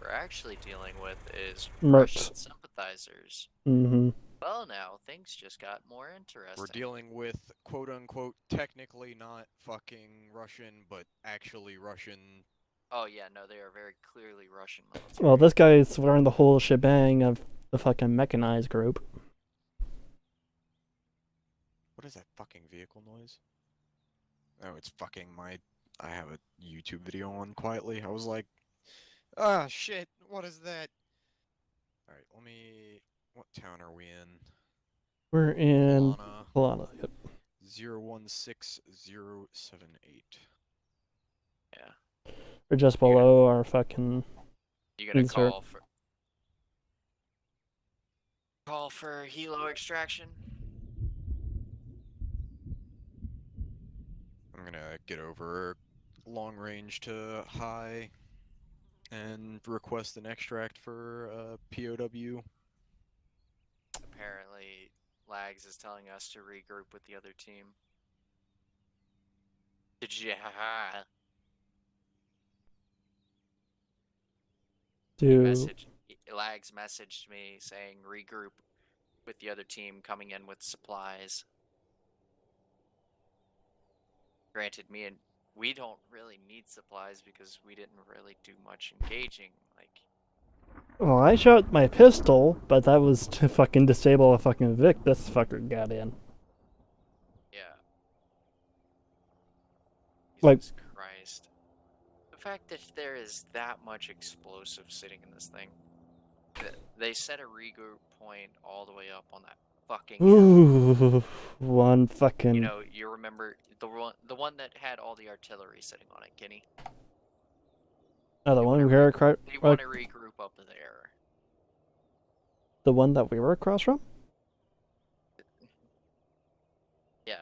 we're actually dealing with is Mercs. Russian sympathizers. Mm-hmm. Well, now things just got more interesting. We're dealing with quote-unquote technically not fucking Russian, but actually Russian. Oh yeah, no, they are very clearly Russian military. Well, this guy's wearing the whole shebang of the fucking mechanized group. What is that fucking vehicle noise? Oh, it's fucking I have a YouTube video on quietly. I was like, ah, shit, what is that? Alright, what town are we in? We're in Polana. Polana. Yep. 016078. Yeah. We're just below our fucking. You gonna insert. call for helo extraction? I'm gonna get over long range to high and request an extract for POW. Apparently, Lags is telling us to regroup with the other team. Lags messaged me saying regroup with the other team coming in with supplies. Granted, we don't really need supplies because we didn't really do much engaging. Well, I shot my pistol, but that was to fucking disable a fucking Vic. This fucker got in. Yeah. Like, Jesus Christ. The fact that there is that much explosive sitting in this thing. They set a regroup point all the way up on that fucking hill. ooh, one fucking. You know, you remember the one that had all the artillery sitting on it, Kenny. Oh, the one we were across. They want to regroup up there. The one that we were across from? Yeah.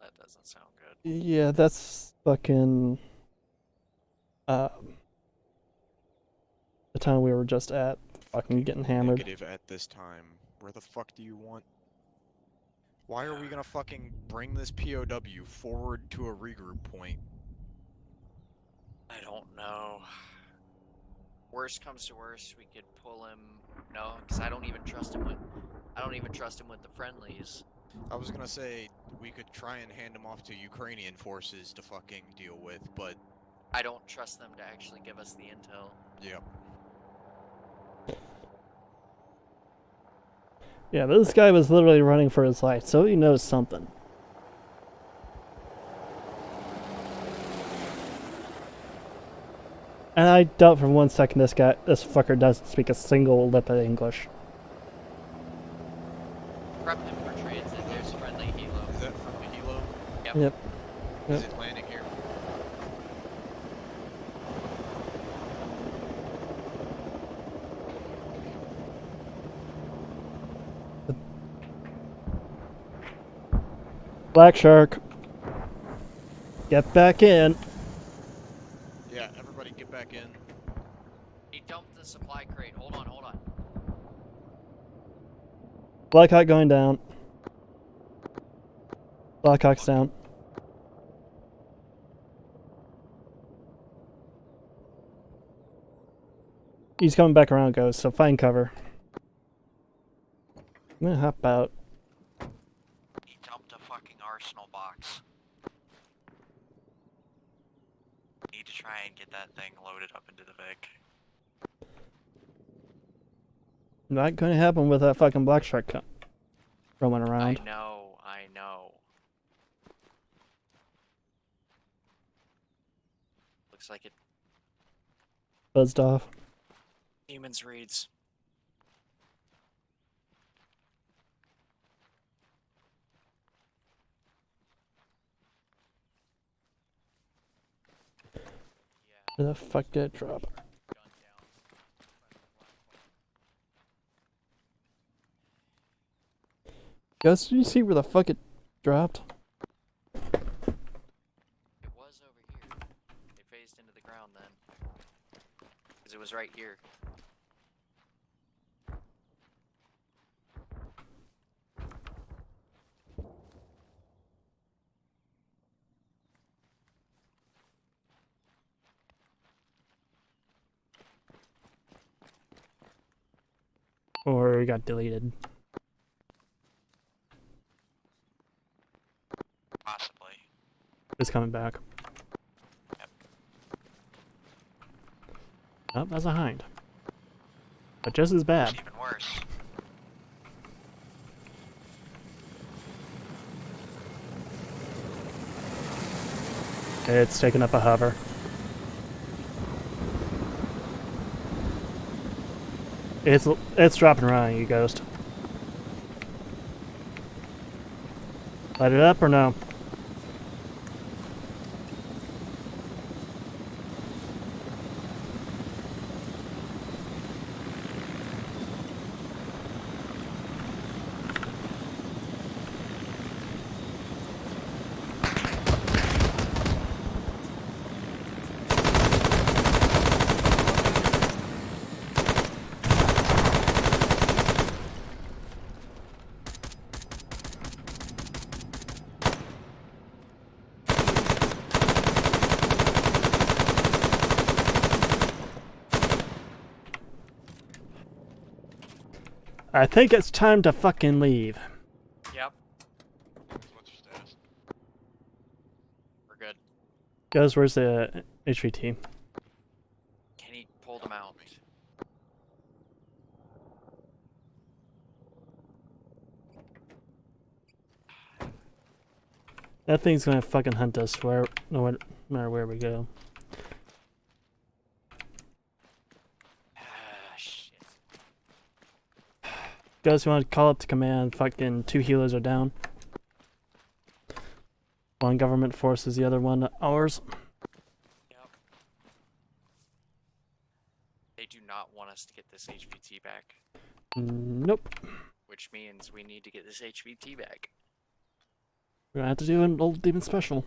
That doesn't sound good. Yeah, that's fucking. The time we were just at, fucking getting hammered. Negative at this time. Where the fuck do you want? Why are we gonna fucking bring this POW forward to a regroup point? I don't know. Worst comes to worst, we could pull him. No, because I don't even trust him with the friendlies. I was gonna say we could try and hand him off to Ukrainian forces to fucking deal with, but I don't trust them to actually give us the intel. Yep. Yeah, but this guy was literally running for his life, so he knows something. And I doubt for 1 second this fucker doesn't speak a single lip of English. Prep him for transit. There's friendly helo. Is that from the helo? Yep. Yep. Is it landing here? Black Shark. Get back in. Yeah, everybody get back in. He dumped the supply crate. Hold on. Blackhawk going down. Blackhawk's down. He's coming back around, Ghost, so find cover. I'm gonna hop out. He dumped a fucking arsenal box. Need to try and get that thing loaded up into the Vic. Not gonna happen with that fucking black shark roaming around. I know. Looks like it. Buzzed off. Demons reads. Where the fuck did it drop? Gus, did you see where the fuck it dropped? It was over here. It phased into the ground then. Because it was right here. Or it got deleted. Possibly. It's coming back. Yep. Oh, that's a hind. But just as bad. It's even worse. It's taking up a hover. It's dropping around you, Ghost. Light it up or no? I think it's time to fucking leave. Yep. What's your status? We're good. Guys, where's the HVT? Can he pull them out? That thing's gonna fucking hunt us no matter where we go. Shit. Guys, you want to call up to command? Fucking 2 healers are down. One government forces, the other one ours. Yep. They do not want us to get this HVT back. Nope. Which means we need to get this HVT back. We're gonna have to do an old demon special.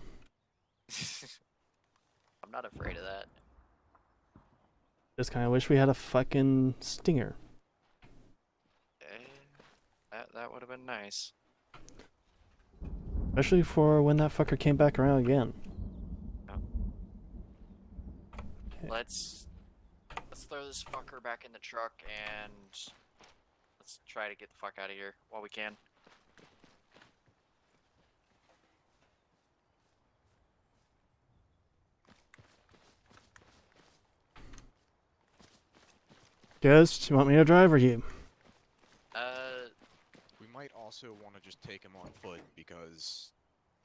I'm not afraid of that. Just kinda wish we had a fucking stinger. That would have been nice. Especially for when that fucker came back around again. Let's throw this fucker back in the truck and let's try to get the fuck out of here while we can. Ghost, you want me to drive or you? We might also want to just take him on foot because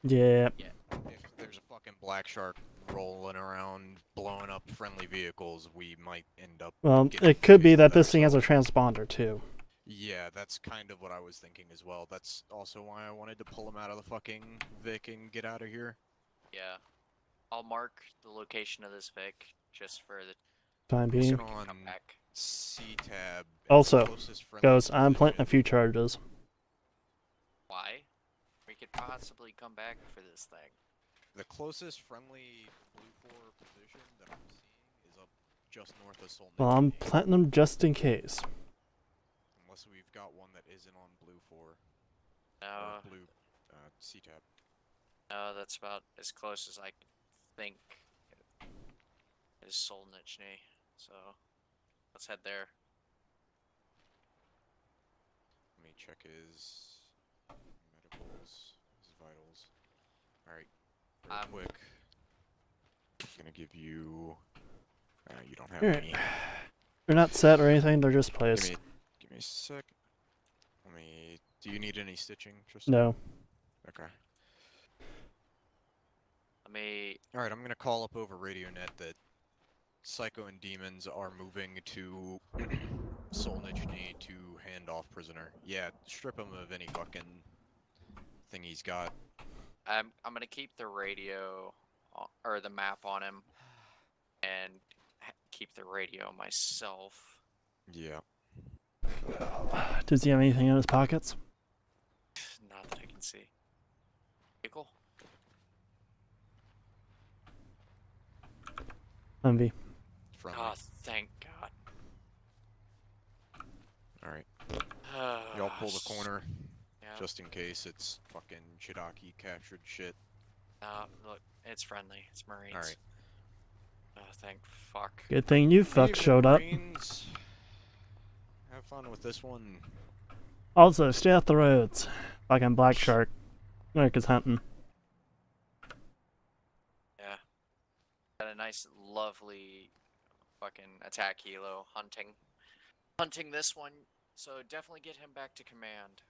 Yeah. if there's a fucking black shark rolling around blowing up friendly vehicles, we might end up. Well, getting it could be faced that with this thing has a ourselves. transponder too. Yeah, that's kind of what I was thinking as well. That's also why I wanted to pull him out of the fucking Vic and get out of here. Yeah. I'll mark the location of this Vic just for the Time being. Sit on come back. C-tab. Also, closest friendly Ghost, I'm planting a position. few charges. Why? We could possibly come back for this thing. The closest friendly Blue 4 position that I'm seeing is up just north of Solnit. Well, I'm planting them just in case. Unless unless we've got one that isn't on blue 4 No, or blue C-tab. no, that's about as close as I think is Solnichny. So let's head there. Let me check his medicals, his vitals. Alright, real quick. I'm gonna give you... you don't have Alright. any. They're not set or anything, they're just placed. Give me a sec. Let me... Do you need any stitching, Tristan? No. Okay. Let me. Alright, I'm gonna call up over RadioNet that Psycho and Demons are moving to Solnichny to hand off prisoner. Yeah, strip him of any fucking thing he's got. I'm gonna keep the radio or the map on him, and keep the radio myself. Yeah. Does he have anything in his pockets? Not that I can see. Vehicle? Envy. Friendly. Oh, thank God. Alright. Y'all pull the corner, just in case it's fucking Chidaki captured shit. Look, it's friendly. It's Marines. Alright. Oh, thank fuck. Good thing you fucks showed up. Marines. Have fun with this one. Also, stay off the roads. Fucking black shark. Like is hunting. Yeah. Got a nice, lovely fucking attack helo hunting this one. So definitely get him back to command.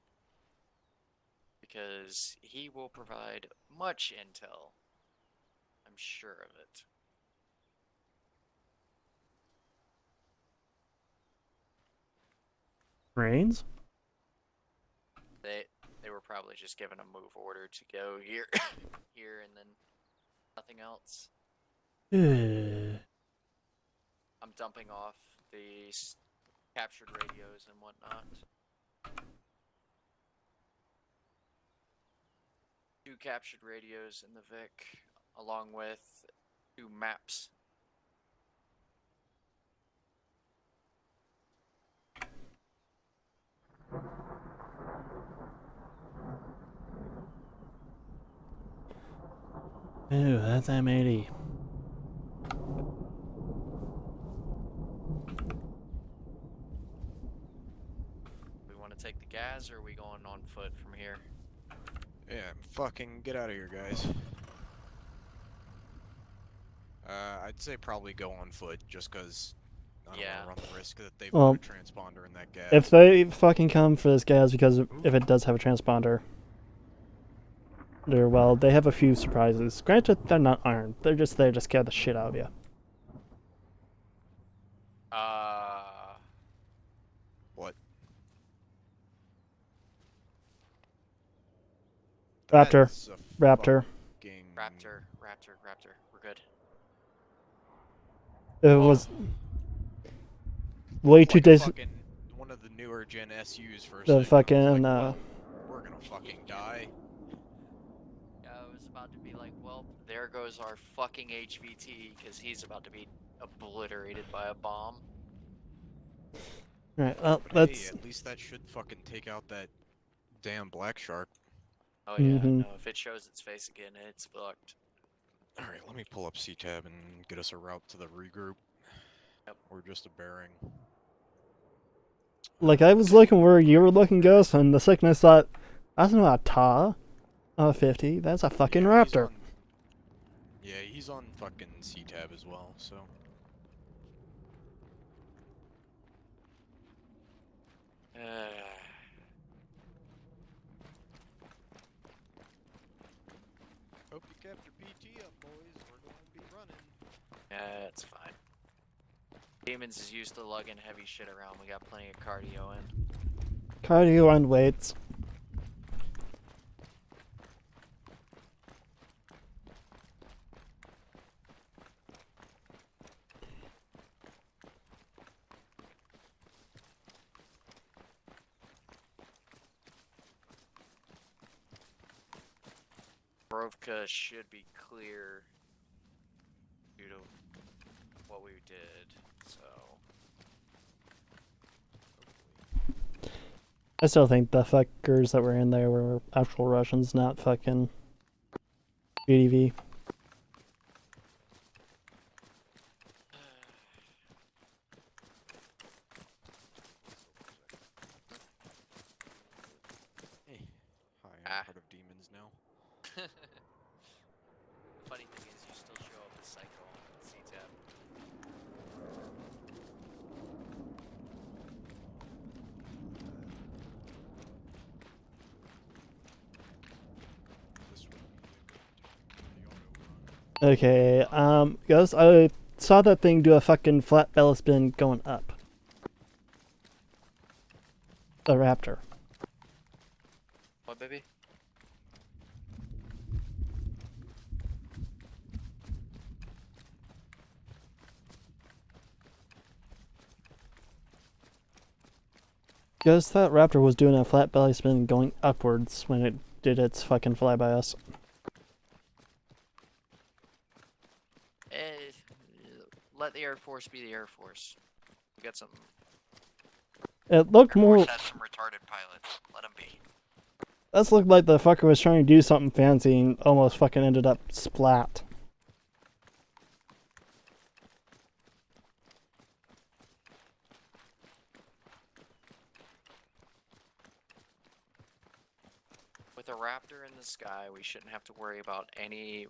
Because he will provide much intel. I'm sure of it. Marines? They were probably just given a move order to go here, here, and then nothing else. I'm dumping off the captured radios and whatnot. 2 captured radios in the Vic, along with 2 maps. Ooh, that's M80. We want to take the gas, or are we going on foot from here? Yeah, fucking get out of here, guys. I'd say probably go on foot, just because I don't want to run the risk that they've got a transponder in that gas. If they fucking come for this gas, because if it does have a transponder, they have a few surprises. Granted, they're not armed. They're just there to scare the shit out of you. What? Raptor. Raptor. Raptor. We're good. It was way too One of the newer Gen SUs for a the second. fucking We're gonna fucking die. Yeah, I was about to be like, well, there goes our fucking HVT, because he's about to be obliterated by a bomb. Right, well, But let's... hey, at least that should fucking take out that damn black shark. Oh yeah, no, if it shows its face again, it's fucked. Alright, let me pull up C-Tab and get us a route to the regroup. Yep. Or just a bearing. Like, I was looking where you were looking, Ghost, and the second I thought, that's not a TA. 50, that's a fucking Raptor. Yeah, he's on fucking C-Tab as well, so... Hope you kept your PT up, boys. We're going to be running. Yeah, it's fine. Demons is used to lugging heavy shit around. We got plenty of cardio in. Cardio and weights. Brovka should be clear due to what we did, so... I still think the fuckers that were in there were actual Russians, not fucking GDV. Hey, hi, I'm Ah. part of demons now. Funny thing is, you still show up as Psycho on C-Tab. This would be a good time for the auto run. Okay, guys, I saw that thing do a fucking flat belly spin going up. The raptor. What, baby? Guys, that raptor was doing a flat belly spin going upwards when it did its fucking fly by us. Let the Air Force be the Air Force. We got some. It looked Air more. Force has some retarded pilots. Let them be. That looked like the fucker was trying to do something fancy and almost fucking ended up splat. With a Raptor in the sky, we shouldn't have to worry about any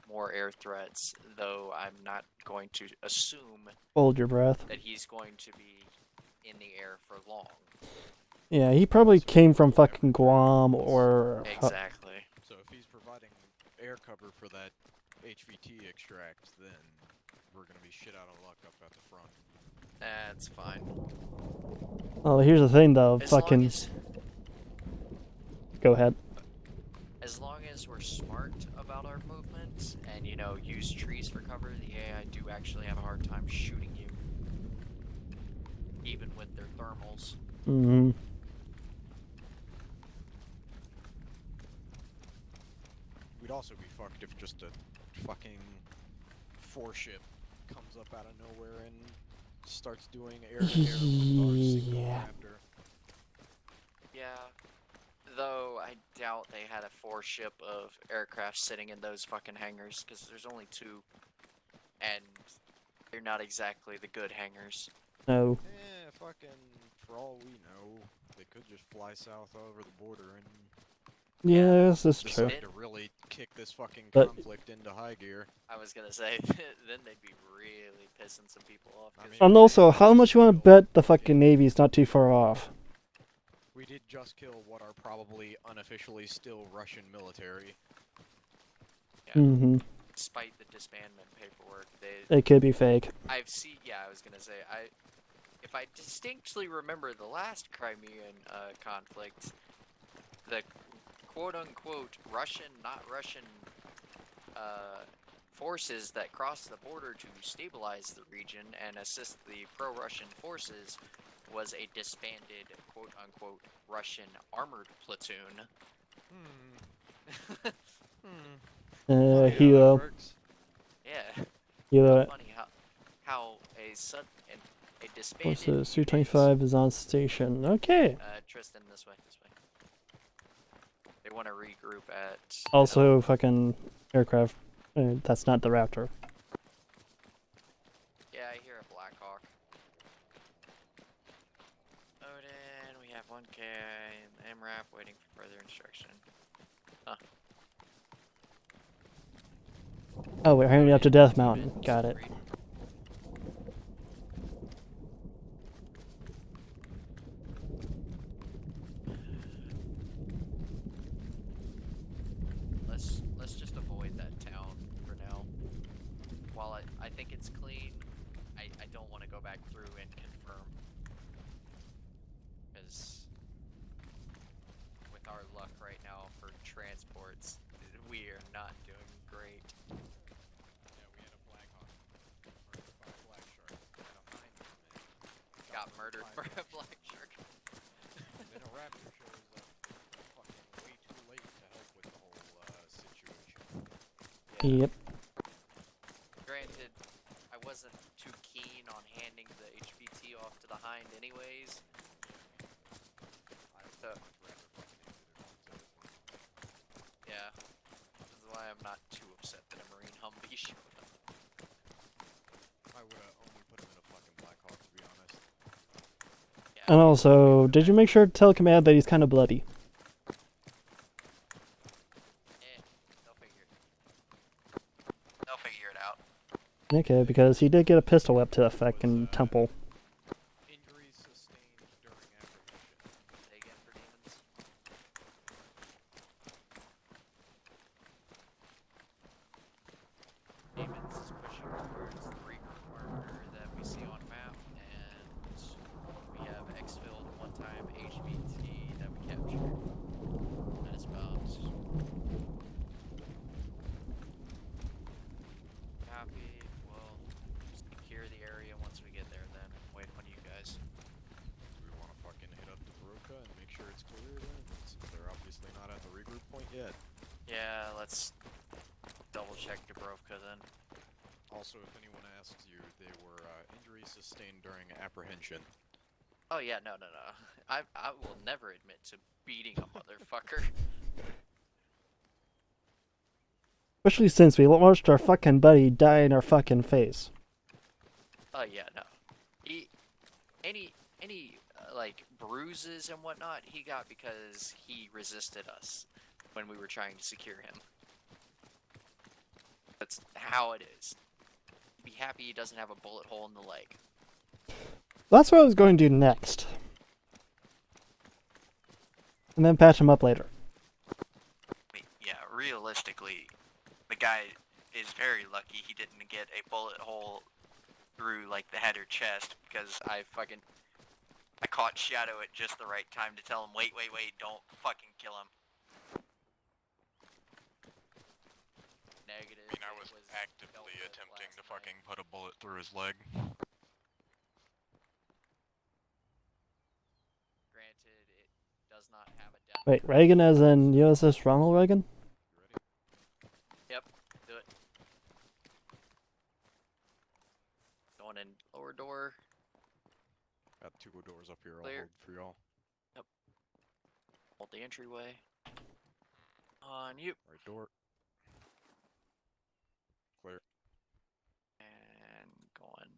more air threats, though I'm not going to assume Hold your breath. that he's going to be in the air for long. Yeah, he probably came from fucking Guam or... Exactly. So if he's providing air cover for that HVT extract, then we're gonna be shit out of luck up at the front. That's fine. Oh, here's the thing though, As fucking... long as, Go ahead. as long as we're smart about our movement and, you know, use trees for cover, the AI do actually have a hard time shooting you. Even with their thermals. Mm-hmm. We'd also be fucked if just a fucking 4-ship comes up out of nowhere and starts doing air-to-air with our single Yeah. Raptor. Yeah. Though I doubt they had a 4-ship of aircraft sitting in those fucking hangars, because there's only 2. And they're not exactly the good hangars. No. Fucking, for all we know, they could just fly south over the border and Yes, that's true. decide to really kick this fucking But- conflict into high gear. I was gonna say, then they'd be really pissing some people off. I 'cause mean, And also, how much you want to bet the fucking Navy's not too far off? We did just kill what are probably unofficially still Russian military. yeah, Mm-hmm. despite the disbandment paperwork, they It could be fake. I've seen. Yeah, I was gonna say if I distinctly remember the last Crimean conflict, the quote-unquote Russian, not Russian, forces that crossed the border to stabilize the region and assist the pro-Russian forces was a disbanded quote-unquote Russian armored platoon. Hilo. Yeah. Hilo. Funny how a disbanded. What's this? 225 is on station. Okay. Tristan, this way. They want to regroup at. Also, fucking aircraft. That's not the Raptor. Yeah, I hear a Blackhawk. Odin, we have 1K, MRAP waiting for further instruction. Huh. Oh, we're heading up to Death Mountain. Got it. Let's just avoid that town for now. While I think it's clean, I don't want to go back through and confirm. Because with our luck right now for transports, we are not doing great. Yeah, we had a Black Hawk murdered by a Black Shark. We had a Hyman that Got murdered by for a black shark. And then a Raptor shows up fucking way too late to help with the whole situation. Yep. Granted, I wasn't too keen on handing the HVT off to the Hind anyways. he showed up. I would have only put him in a fucking Blackhawk, to be honest. Yeah, And also, did you make sure to tell Command that he's kind of bloody? They'll figure it out. Okay, because he did get a pistol whip to the fucking temple. Injuries sustained during apprehension. Say again for demons. Demons is pushing towards the regroup marker that we see on map, and we have exfilled one-time HVT that we captured. That is about. Copy. We'll secure the area once we get there, then, and wait on you guys. Do we want to fucking hit up Dubrovka and make sure it's clear then? Since they're obviously not at the regroup point yet. Yeah, let's double check Dubrovka then. Also, if anyone asks you, they were injuries sustained during apprehension. Oh yeah, no. I will never admit to beating a motherfucker. Especially since we watched our fucking buddy die in our fucking face. Oh yeah, no. Any like bruises and whatnot he got because he resisted us when we were trying to secure him. That's how it is. Be happy he doesn't have a bullet hole in the leg. That's what I was going to do next. And then patch him up later. Yeah, realistically, the guy is very lucky he didn't get a bullet hole through like the head or chest, because I caught Shadow at just the right time to tell him, wait, don't fucking kill him. Negative. I mean, I was actively attempting to fucking put a bullet through his leg. Granted, it does not have a death. Wait, Reagan as in USS Ronald Reagan? Yep, do it. Going in lower door. Got 2 doors up here, I'll Clear. hold for y'all. Yep. Hold the entryway. On you. Right door. Clear. And going.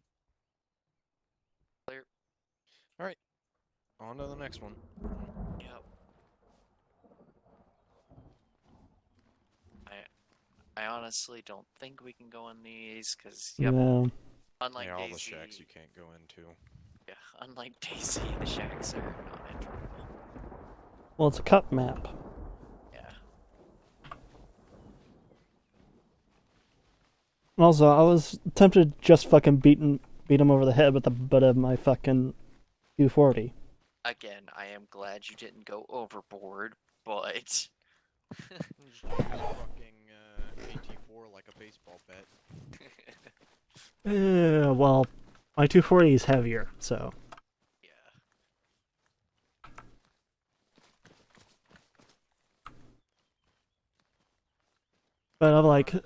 Clear. Alright. On to the next one. Yep. I honestly don't think we can go in these, because, yep, No. unlike Yeah, all Daisy, the shacks you can't go into. yeah, unlike Daisy, the shacks are not enterable. Well, it's a cup map. Yeah. Also, I was tempted to just fucking beat him over the head with the butt of my fucking 240. Again, I am glad you didn't go overboard, but... Just use fucking AT4 like a baseball bat. Well, my 240 is heavier, so. Yeah. But I'm like, If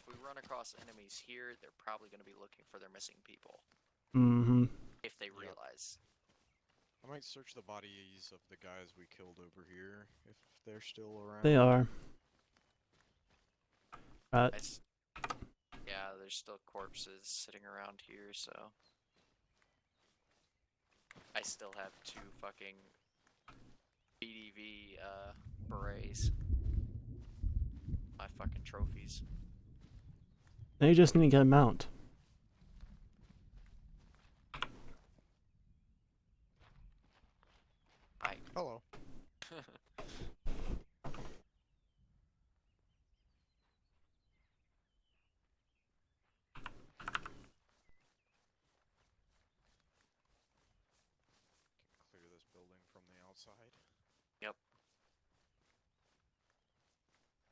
we run across enemies here, they're probably going to be looking for their missing people. mm-hmm. If they realize. I might search the bodies of the guys we killed over here, if they're still around. They are. Yeah, there's still corpses sitting around here, so... I still have 2 fucking BDV, berets. My fucking trophies. They just need to get a mount. Hi. Hello. Clear this building from the outside. Yep.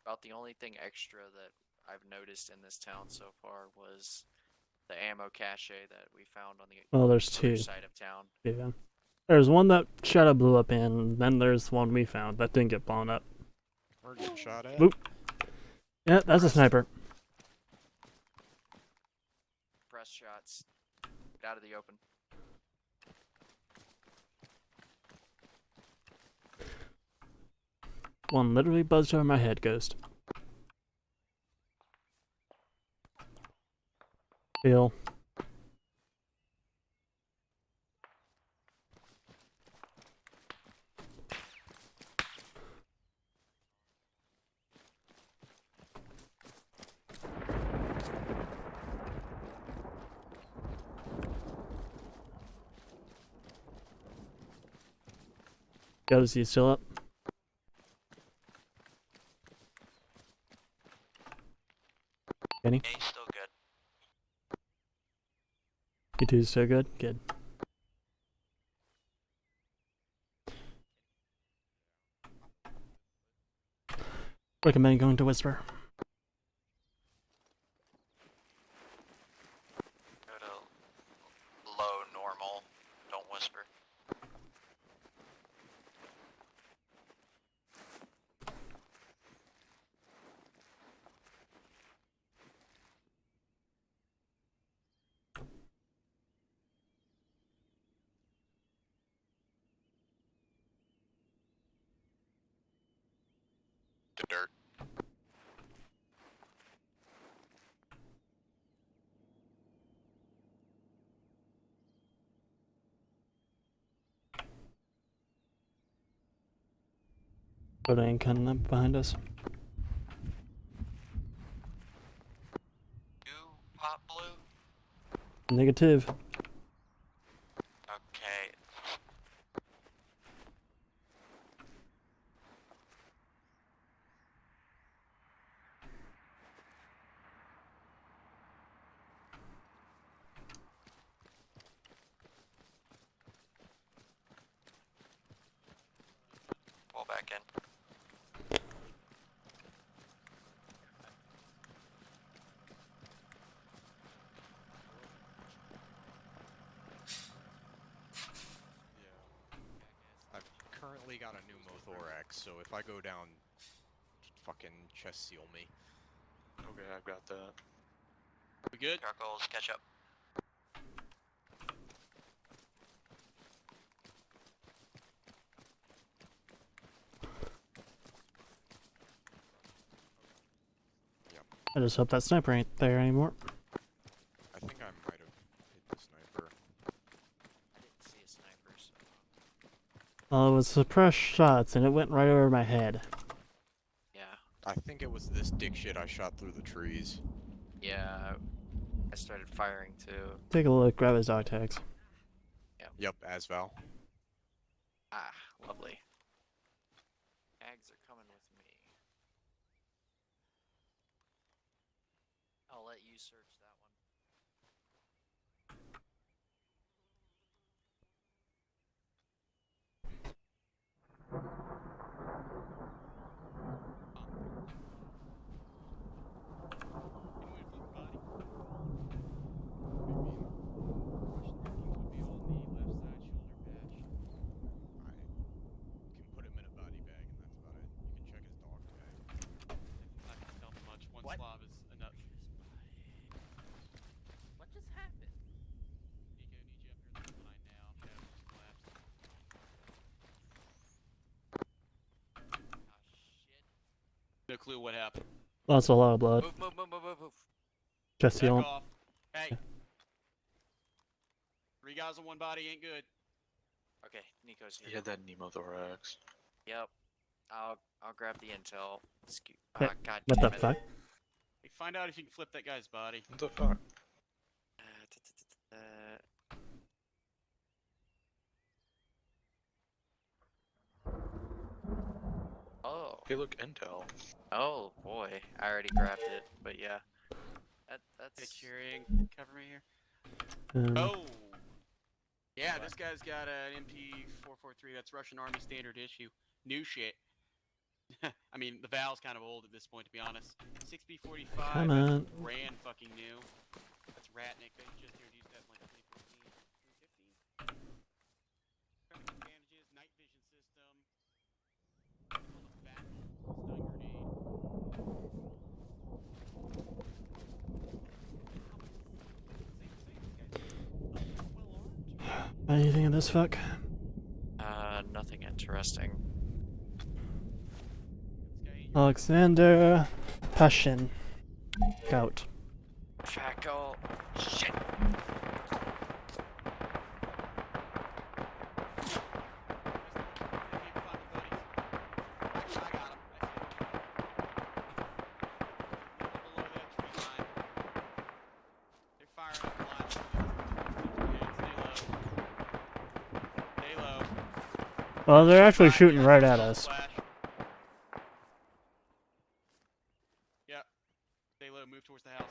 About the only thing extra that I've noticed in this town so far was the ammo cache that we found on the Well, there's other 2. side of town. Yeah. There's one that Shadow blew up in, then there's one we found that didn't get blown up. We're getting shot at. Boop. Yeah, that's a sniper. Press shots. Get out of the open. One literally buzzed over my head, Ghost. Deal. Goes, you still up? Kenny? Yeah, he's still good. You two still good? Good. Recommend going to Whisper. Go to low normal. Don't whisper. To dirt. But I ain't cutting up behind us. You pop blue? Negative. Okay. Pull back in. I've currently got a pneumothorax, so if I go down, fucking chest seal me. Okay, I've got that. We good? Charcoals, catch up. I just hope that sniper ain't there anymore. I think I might have hit the sniper. I didn't see a sniper, so. Well, it was suppressed shots and it went right over my head. Yeah. I think it was this dipshit I shot through the trees. Yeah. I started firing too. Take a look, grab his dog tags. Yep, Asval. Ah, lovely. Tags are coming with me. I'll let you search that one. I can put him in a body bag and that's about it. You can check his dog tag. It's not gonna tell me much. One What? slob is enough. What just happened? Nico, need you up here in the line now. Shadow just collapsed. Ah, shit. No clue what happened. Lost a lot of blood. Move, move, move, move, move, move. Chest Back seal. off. Hey. 3 guys on one body ain't good. Okay, Nico's He here. had that pneumothorax. Yep. I'll grab the intel. Excuse. Hey, Ah, God What damn the it. fuck? Hey, find out if you can flip that guy's body. What the fuck? Oh. Hey, look, intel. Oh boy. I already grabbed it, but yeah. That's. Hey, cheering. Cover me here. Um, Oh. Yeah, this guy's got an MP443. That's Russian Army standard issue. New shit. I mean, the Val's kind of old at this point, to be honest. 6B45. Come that's on. brand fucking new. That's Ratnik. They just introduced that in like 2014, 2015. Coverage bandages, night vision system. Called a back stun grenade. Anything in this fuck? Nothing interesting. Alexander Pashin. Gout. Fackle. Shit. Well, they're actually shooting right at us. Yep. Stay low, move towards the house.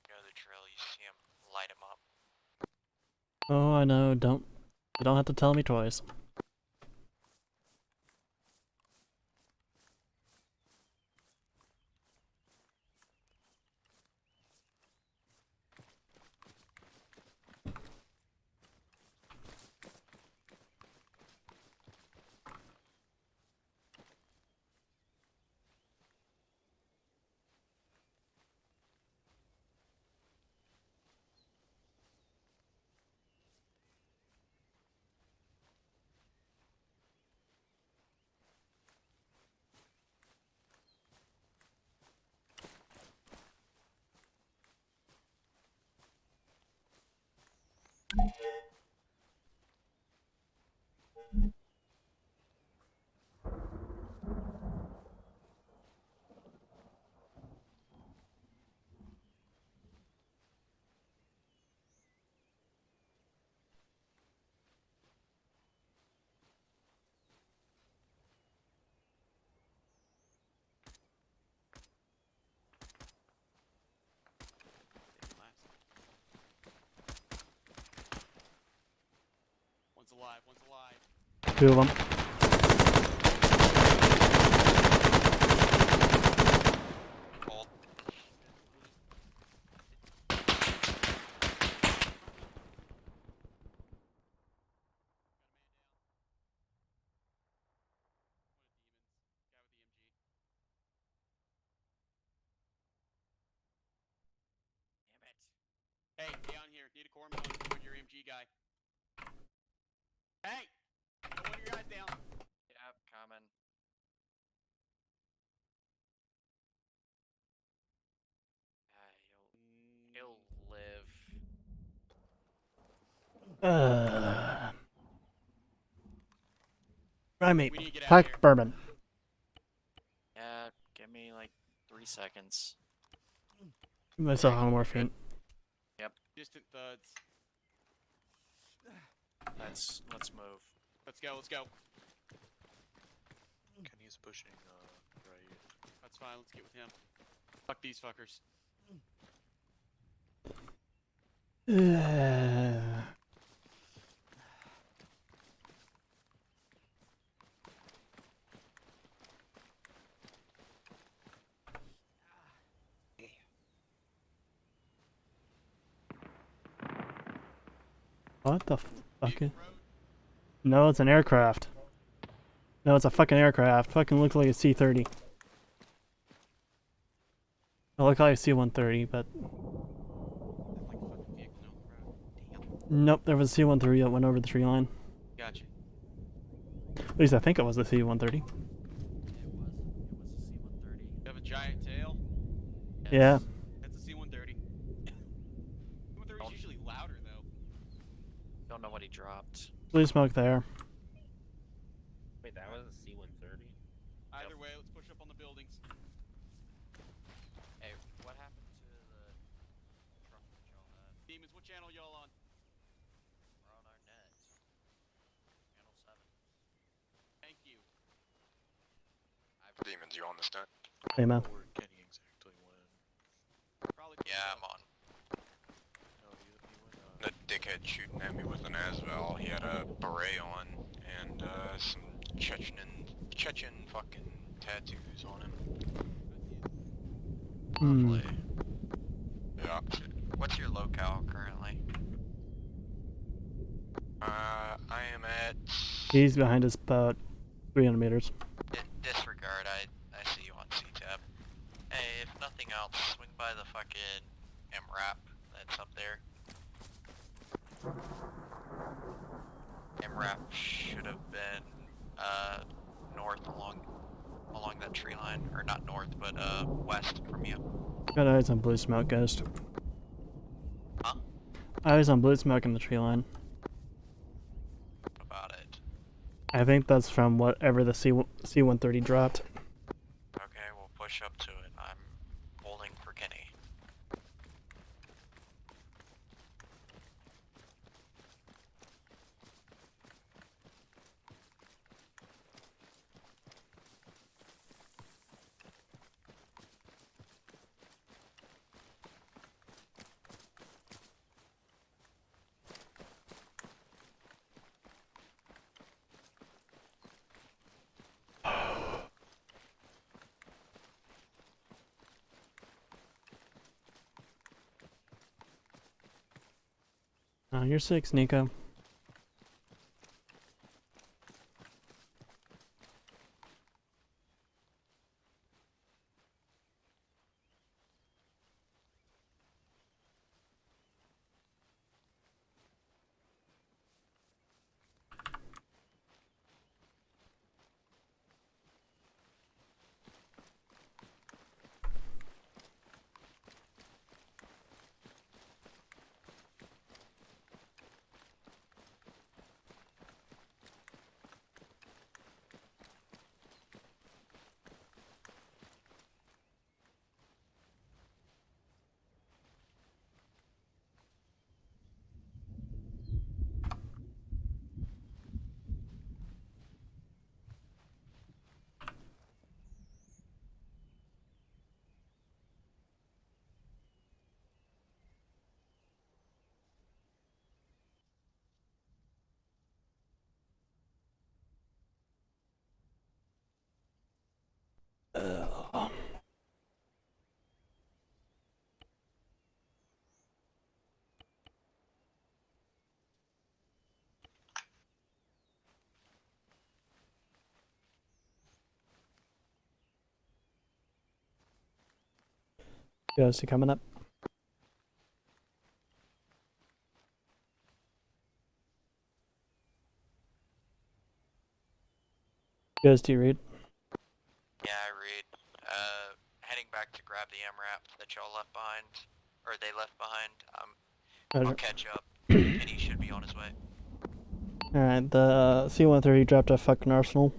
You know the drill. You see him, light him up. Oh, I know. You don't have to tell me twice. One's alive, one's alive. 2 of them. Hold. Hey, down here. Need a corpsman on your MG guy. Hey! Put one of your guys down. Yep, coming. He'll live. Primate. We need to get out of Pack here. bourbon. Yeah, give me like 3 seconds. I still have morphine. Distant thuds. Let's move. Let's go, let's go. Kenny's pushing right. That's fine, let's get with him. Fuck these fuckers. What the fuck? Vehicle road. No, it's an aircraft. No, it's a fucking aircraft. Fucking looks like a C-30. It looked like a C-130, but Like a fucking vehicle down the road. Damn. nope, there was a C-130 that went over the tree line. Gotcha. At least I think it was a C-130. It was a C-130. You have a giant tail? Yeah. That's a C-130. C-130 is usually louder, though. Don't know what he dropped. Blue smoke there. Wait, that was a C-130? Either way, let's push up on the buildings. Hey, what happened to the truck that y'all had? Demons, what channel y'all on? We're on our net. Channel 7. Thank you. Demons, you on this net? Hey, man. Where Kenny exactly went. Probably Yeah, I'm on. No, he went. The dickhead shooting at me with an Asvel. He had a beret on, and and some Chechen fucking tattoos on him. Hmm. Lovely. Yeah. What's your locale currently? I am at. He's behind us about 300 meters. Disregard, I see you on CTAP. Hey, if nothing else, swing by the fucking MRAP that's up there. MRAP should have been, north along that tree line. Or not north, but, west from you. Got eyes on blue smoke, Ghost. Huh? Eyes on blue smoke in the tree line. What about it? I think that's from whatever the C-130 dropped. Okay, we'll push up to it. I'm holding for Kenny. Oh, you're 6, Nico. Ghost, you coming up? Ghost, do you read? Yeah, I read. Heading back to grab the MRAP that y'all left behind. Or they left behind. I'll catch up. Kenny should be on his way. Alright, the C-130 dropped a fucking arsenal.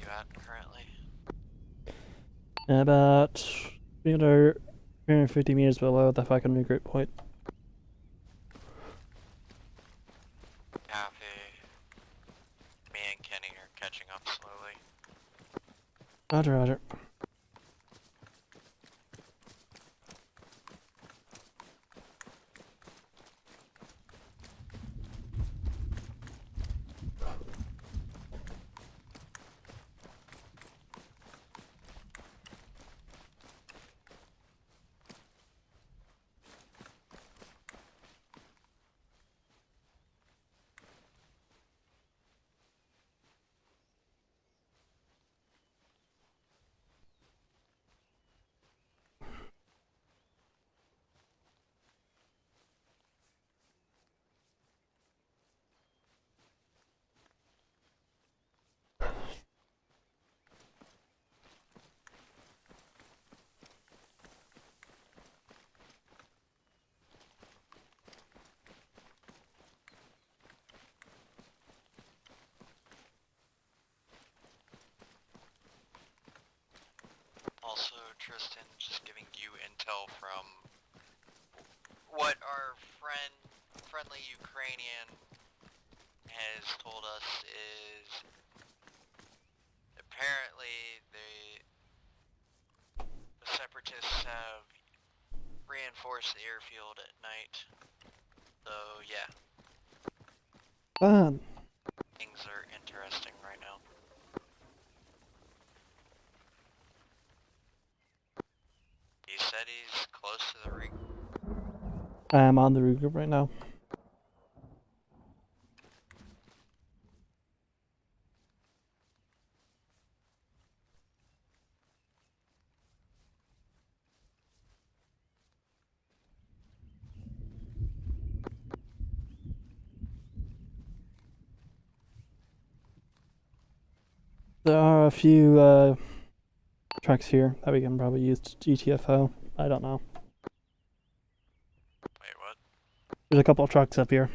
at currently? About 350 meters below the fucking regroup point. Copy. Me and Kenny are catching up slowly. Roger, roger. Also, Tristan, just giving you intel from what our friendly Ukrainian has told us is apparently the separatists have reinforced the airfield at night. So yeah, Fun. things are interesting right now. He said he's close to the ring. I am on the regroup right now. There are a few trucks here that we can probably use to GTFO. I don't know. Wait, what? There's a couple of trucks up here.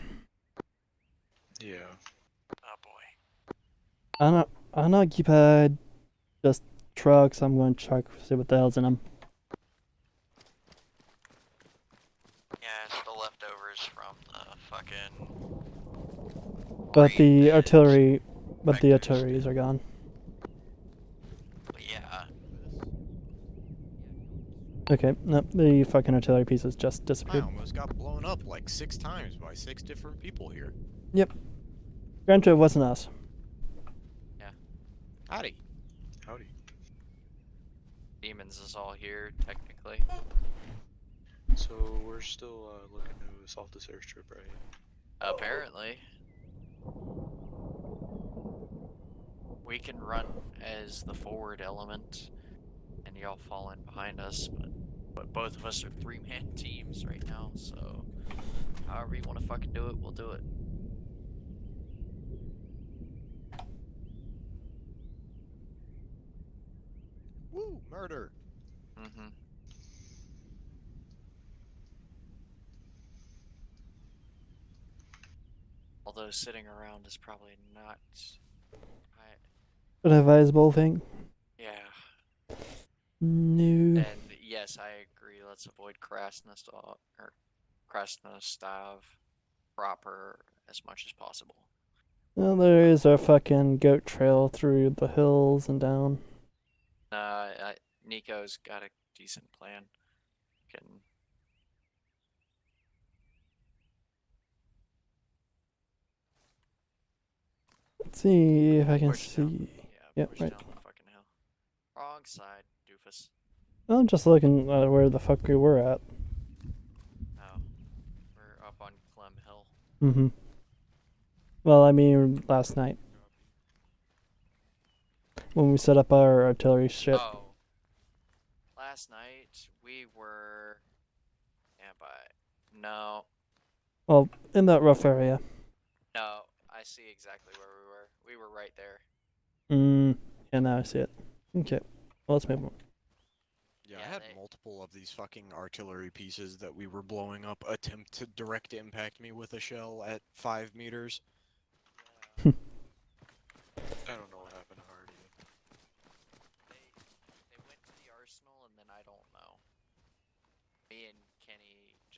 Yeah. Oh boy. I'm not occupied. Just trucks. I'm going to check, see what the hell's in them. Yeah, it's the leftovers from the fucking. But the raid artillery, but the vectors. artilleries are gone. But yeah, Okay, nope, the fucking artillery pieces just I disappeared. almost got blown up like 6 times by 6 different people here. Granted, it wasn't us. Howdy. Howdy. Demons is all here, technically. So we're still looking to assault this airstrip, right? Apparently. We can run as the forward element, and y'all fall in behind us, but both of us are 3-man teams right now, so however you want to fucking do it, we'll do it. Woo! Murder! Mm-hmm. Although sitting around is probably not... An advisable thing. Yeah. No. And yes, I agree, let's avoid Krasnostov proper as much as possible. Well, there is a fucking goat trail through the hills and down. Nico's got a decent plan. Can Let's see if I can push down. see. Yeah, Yep, push right. down the fucking hill. Wrong side, doofus. I'm just looking at where the fuck we were at. Oh, we're up on Clem Hill. Mm-hmm. Well, I mean, last night. When we set up our artillery shit. Oh, last night we were. No, Well, in that rough area. no, I see exactly where we were. We were right there. Yeah, now I see it. Okay, well, let's move on. Yeah, Yeah, I had they- multiple of these fucking artillery pieces that we were blowing up attempt to direct impact me with a shell at 5 meters. I don't know what happened to Hardy.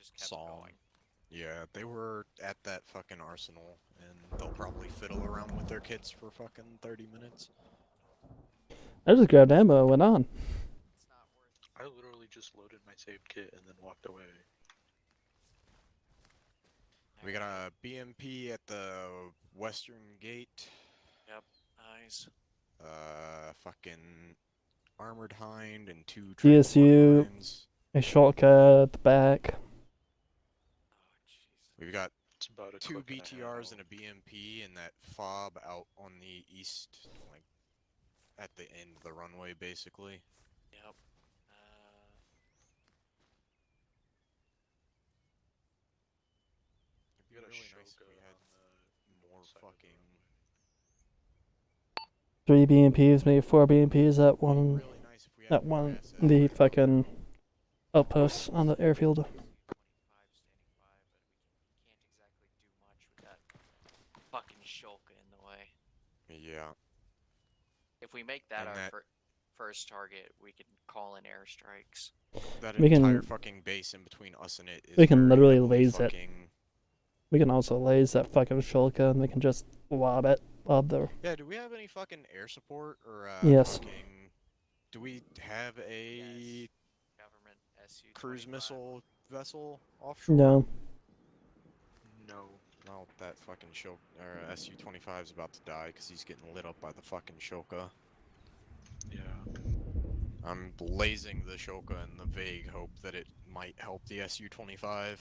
just kept Saw 'em. going. Yeah, they were at that fucking arsenal, and they'll probably fiddle around with their kids for fucking 30 minutes. I just grabbed ammo and went on. It's not worth. I literally just loaded my saved kit and then walked away. We got a BMP at the western gate. Yep. Nice. Fucking armored hind and 2 DSU. transport hinds. A shortcut at the back. Oh Jesus. We've got It's about a 2 click and a BTRs half. and a BMP and that fob out on the east, like at the end of the runway, basically. Yep. It'd be You got a really nice if Shoka we had on the more side of the fucking. Three BMPs, maybe 4 BMPs at It'd be one. really nice if we had At more one. assets The right now. fucking outposts on the airfield. SU-25 standing by, but we can't exactly do much with that fucking shulker in the way. Yeah. If we make that And our that- first target, we can call in airstrikes. That We entire can- fucking base in between us and it is we can very literally heavily laze it. fucking... We can also laze that fucking shulker and they can just lob it. Lob the. Yeah, do we have any fucking air support or Yes. fucking... Do we have a Yes. Government SU-25. cruise missile vessel offshore? No. No. Well, that fucking SU-25 is about to die because he's getting lit up by the fucking Shoka. Yeah. I'm blazing the Shoka in the vague hope that it might help the SU-25.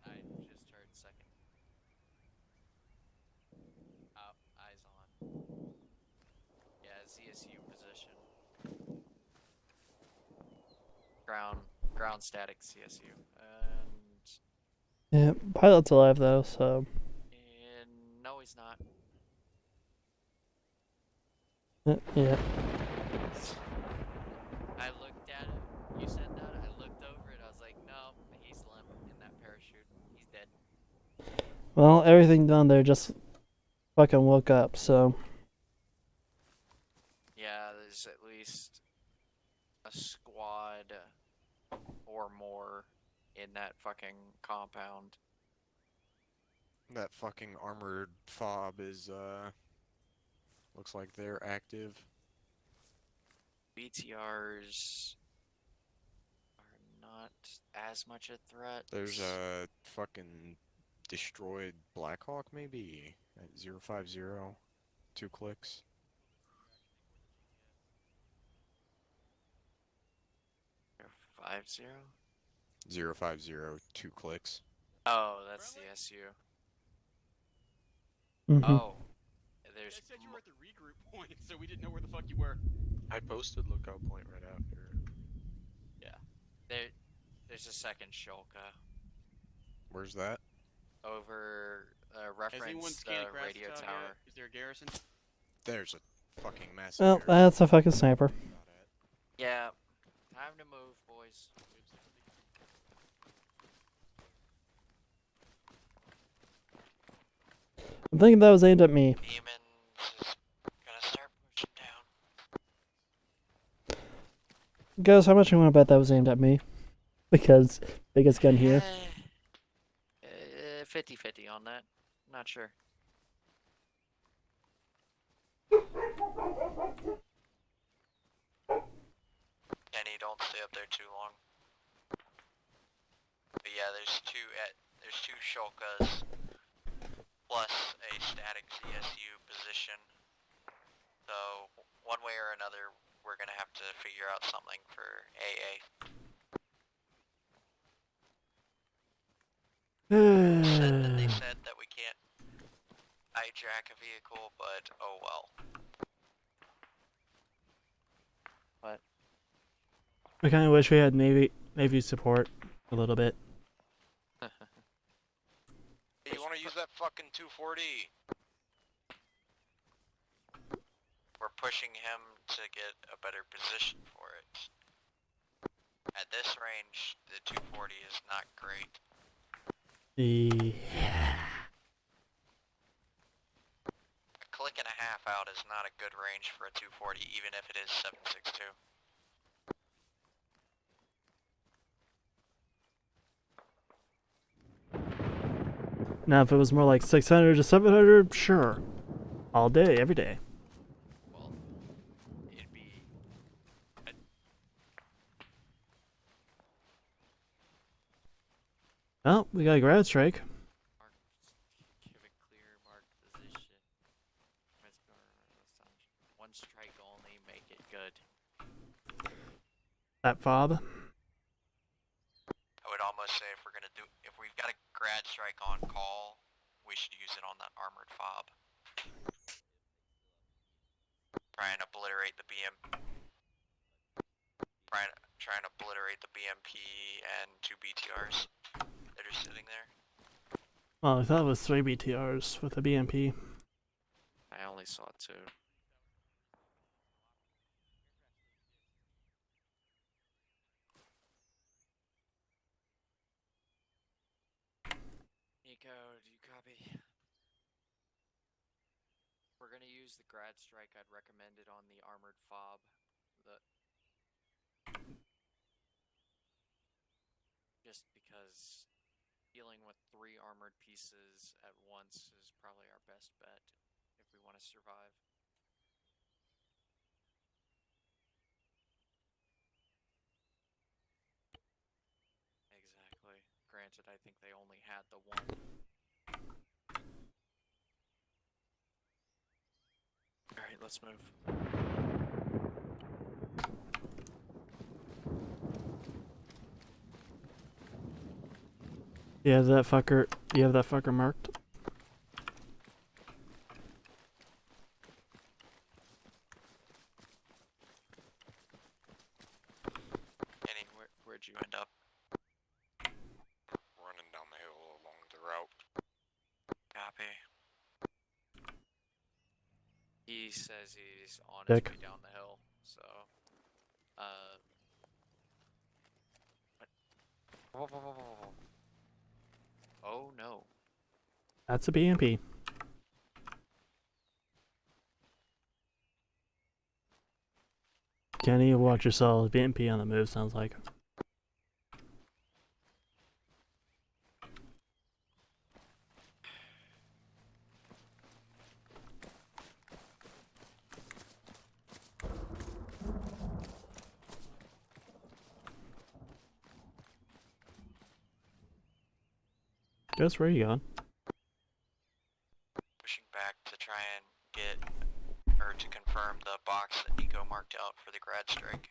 I just heard second. Oh, eyes on. Yeah, ZSU position. Ground static CSU. And Yeah, pilot's alive though, so. no, he's not. Yeah. I looked at it. You said that. I looked over it. I was like, no, he's limp in that parachute. He's dead. Well, everything down there just fucking woke up, so. Yeah, there's at least a squad or more in that fucking compound. That fucking armored fob is, looks like they're active. BTRs are not as much a threat. There's a fucking destroyed Blackhawk, maybe? At 050. 2 clicks. 50? 050, 2 clicks. Oh, that's the SU. Mhm. Oh, They there's. said you were at the regroup point, so we didn't know where the fuck you were. I posted lookout point right after. There's a second Shulka Where's that? over Has anyone reference scanned the across radio the tower tower. yet? Is there a garrison? There's a fucking massive Well, garrison. that's a fucking sniper. Yeah, time to move, boys. I'm thinking that was aimed at me. Demons is gonna start pushing down. Guys, how much you want to bet that was aimed at me? Because biggest gun here. 50-50 on that. Not sure. Kenny, don't stay up there too long. But yeah, there's two Shulkas plus a static CSU position. So one way or another, we're gonna have to figure out something for AA. They said that we can't hijack a vehicle, but oh well. What? I kind of wish we had Navy support a little bit. Hey, you wanna use that fucking 240? We're pushing him to get a better position for it. At this range, the 240 is not great. Yeah. A click and a half out is not a good range for a 240, even if it is 7.62. Now, if it was more like 600 to 700, sure. All day, every day. Well, it'd be. Oh, we got a grad strike. Mark, give it clear, mark position. One strike only, make it good. That fob. I would almost say if we've got a grad strike on call, we should use it on that armored fob. Try and obliterate the BMP and 2 BTRs that are sitting there. Well, I thought it was 3 BTRs with a BMP. I only saw 2. Nico, do you copy? If we're gonna use the grad strike, I'd recommend it on the armored fob. Just because dealing with 3 armored pieces at once is probably our best bet if we want to survive. Exactly. Granted, I think they only had the 1. Alright, let's move. You have that fucker marked? Any, where'd you end up? Running down the hill along the route. Copy. He says he's on Dick. his way down the hill, so what? Whoa. Oh no. That's a BMP. Kenny, watch yourself. BMP on the move, sounds like. Just where you going? Pushing back to try and to confirm the box that Nico marked out for the grad strike.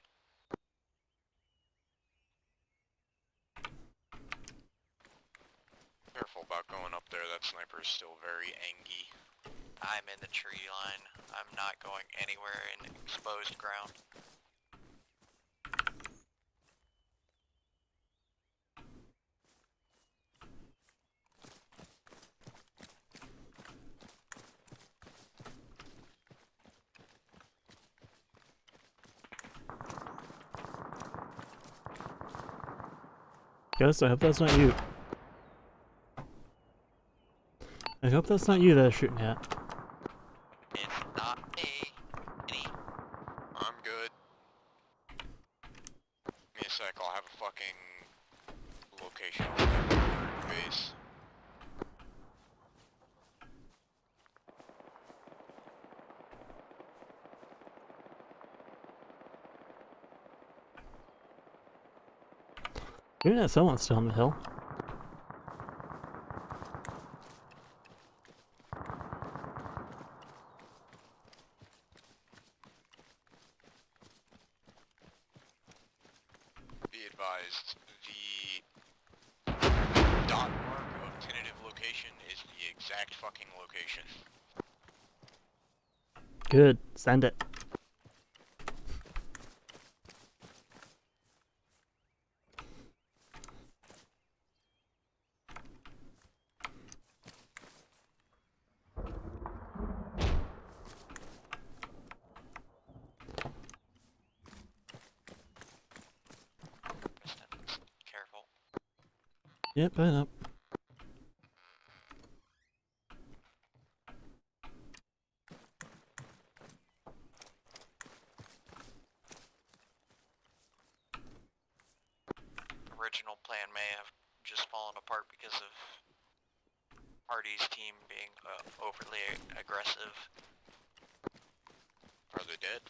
Careful about going up there, that sniper is still very angy. I'm in the tree line. I'm not going anywhere in exposed ground. Ghost, I hope that's not you. I hope that's not you that is shooting at. It's not me. I'm good. Give me a sec, I'll have a fucking location on my base. Shooting at someone still on the hill. Be advised, the dot mark of tentative location is the exact fucking location. Good, send it. Careful. Yep, I know. Original plan may have just fallen apart because of party's team being overly aggressive. Are they dead?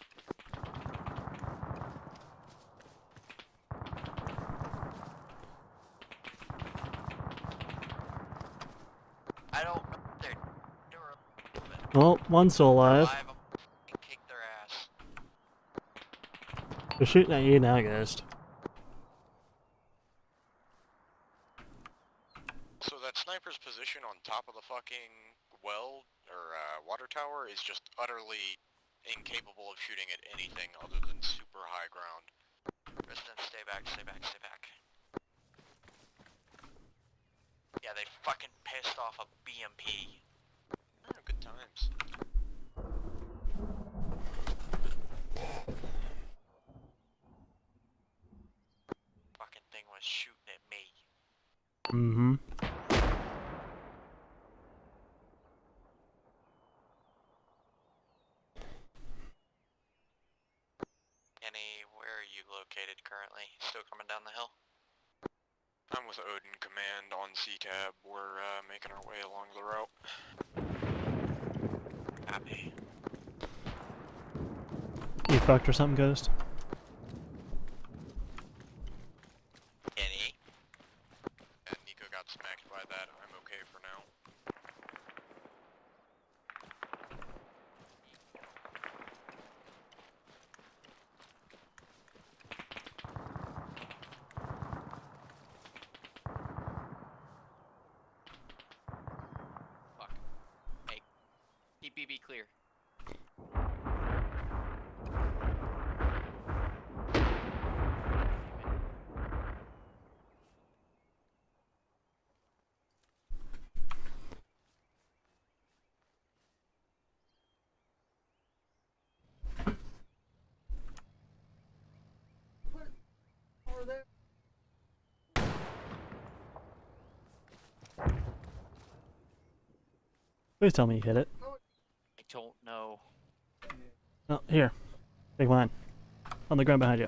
I don't know. They were Well, one's still alive. alive. And kick their ass. They're shooting at you now, Ghost. So that sniper's position on top of the fucking well or water tower is just utterly incapable of shooting at anything other than super high ground. Residents, stay back, stay back, stay back. Yeah, they fucking pissed off a BMP. Oh, good times. Fucking thing was shooting at me. Mm-hmm. Kenny, where are you located currently? Still coming down the hill? I'm with Odin Command on C-Tab. We're making our way along the route. Copy. You fucked or something, Ghost? Kenny? And Nico got smacked by that. I'm okay for now. Fuck. Hey. Keep BB clear. Please tell me you hit it. I don't know. Oh, here. Big line. On the ground behind you.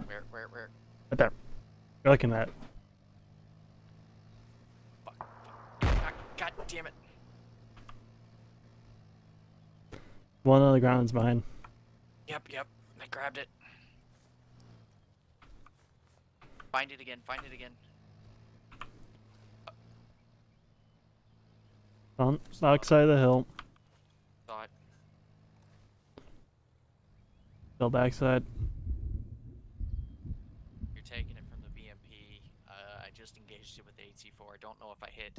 Where? Right there. You're looking at it. Fuck. Ah, God damn it. One on the ground's behind. Yep. I grabbed it. Find it again. On backside of the hill. Saw it. Hill backside. You're taking it from the BMP. I just engaged it with the 8C4. I don't know if I hit.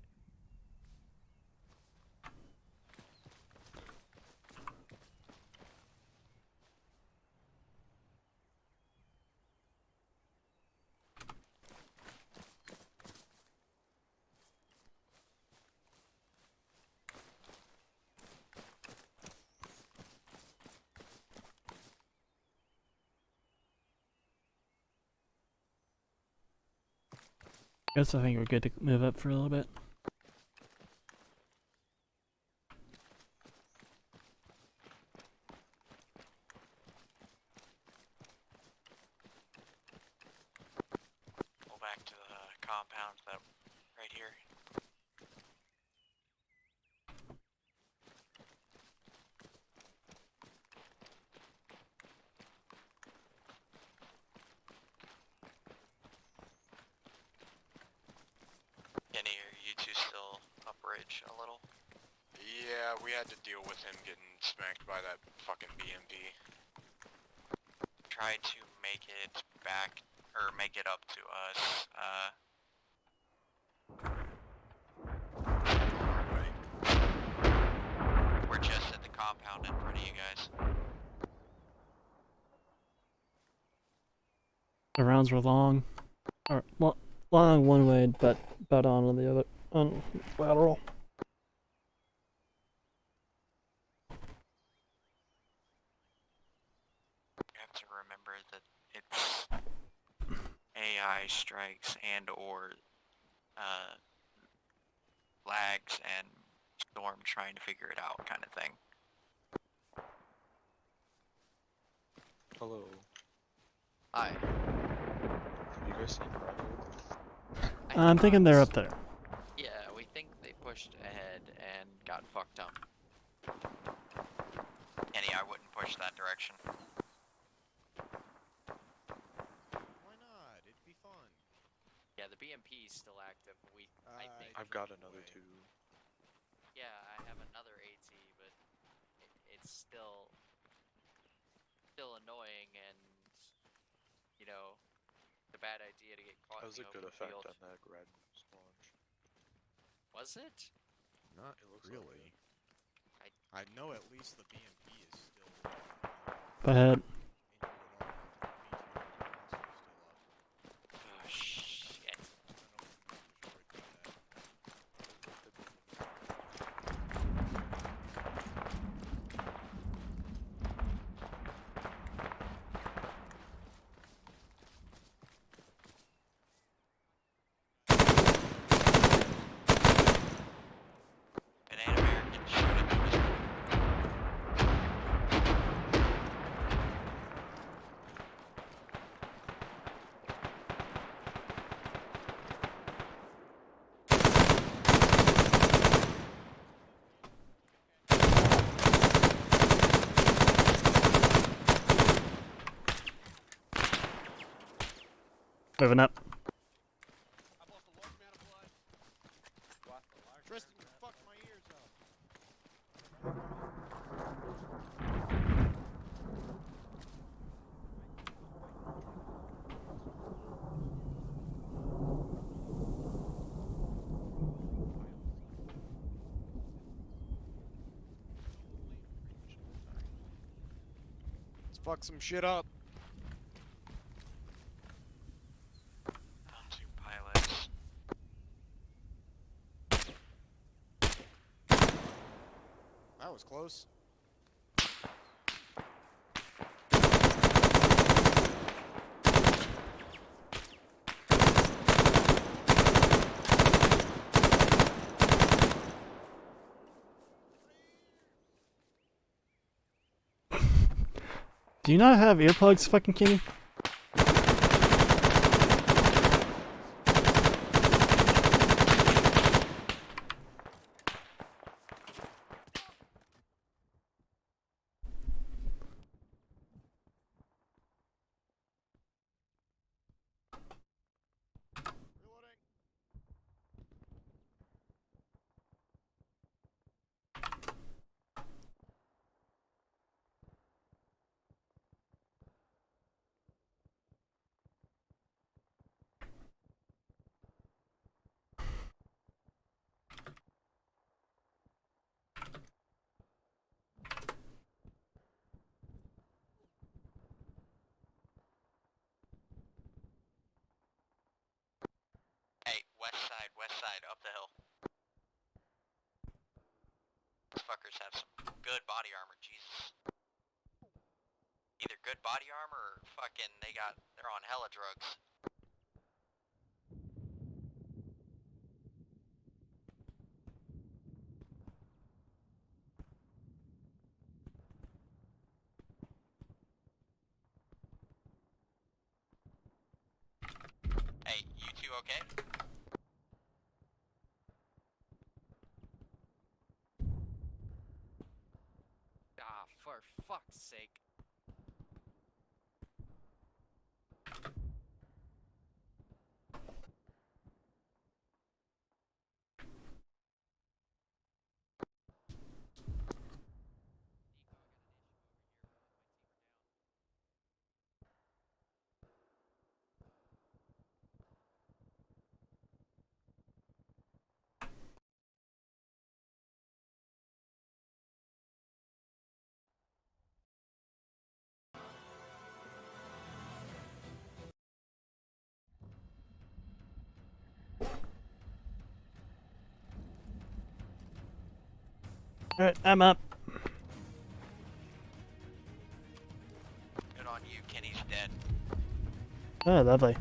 Guess I think we're good to move up for a little bit. Go back to the compound that right here. Kenny, are you two still upridge a little? Yeah, we had to deal with him getting smacked by that fucking BMP. Try to make it back, or make it up to us. We're just at the compound in front of you guys. The rounds were long. Or long one way, but on the other. On lateral. You have to remember that it's AI strikes and or lags and Storm trying to figure it out kind of thing. Hello. Hi. Have you guys seen Bravo? I'm thinking they're up there. pushed ahead and got fucked up. Kenny, I wouldn't push that direction. Why not? It'd be fun. Yeah, the BMP is still active. I think. I've got another two. Yeah, I have another AT, but it's still annoying, and you know, it's a bad idea to get caught. That was in a the good open effect field. on that grad launch. Was it? Not It looks like really. I know at least the BMP is still Go ahead. Oh shit. An American shooting was Moving up. I've lost a large amount of blood. Tristan, you fucked my ears up. Let's fuck some shit up. two pilots. That was close. Do you not have earplugs, fucking Kenny? Hey, west side, up the hill. These fuckers have some good body armor, Jesus. Either good body armor or fucking they're on hella drugs. Hey, you two okay? Ah, for fuck's sake. Alright, I'm up. Good on you, Kenny's dead. Oh, lovely.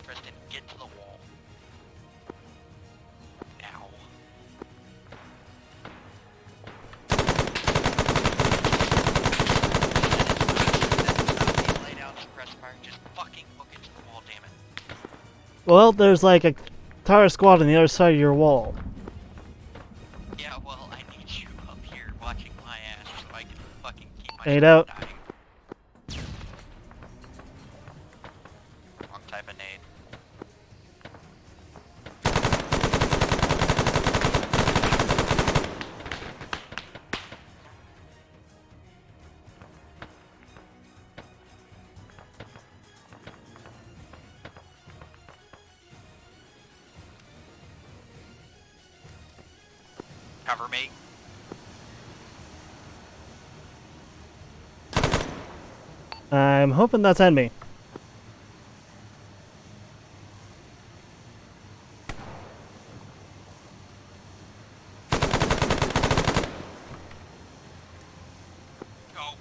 Preston, get to the wall. Now. Well, there's like a entire squad on the other side of your wall. Yeah, well, I need you up here watching my ass so I can fucking keep myself Fade out. from dying. Wrong type of nade. Cover me. I'm hoping that's enemy. Go.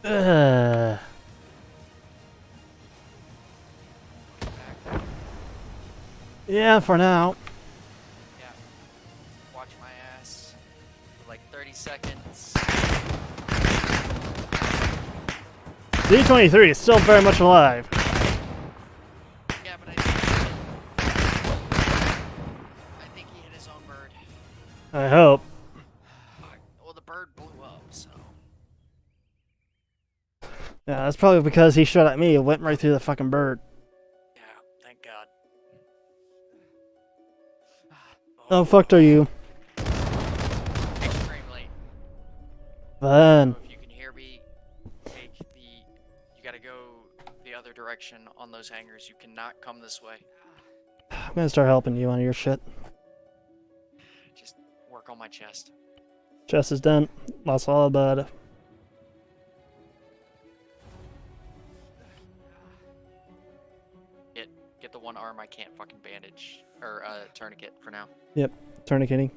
Ugh. Yeah, for now. Yeah. Watch my ass for like 30 seconds. D23 is still very much alive. Yeah, but I think he hit his own bird. I hope. Well, the bird blew up, so. Yeah, that's probably because he shot at me. It went right through the fucking bird. Yeah, thank God. How fucked are you? Extremely. Fun. So if you can hear me, you gotta go the other direction on those hangars. You cannot come this way. I'm gonna start helping you on your shit. Just work on my chest. Chest is done. Lost all about it. Get the one arm I can't fucking bandage or tourniquet for now. Yep, tourniqueting.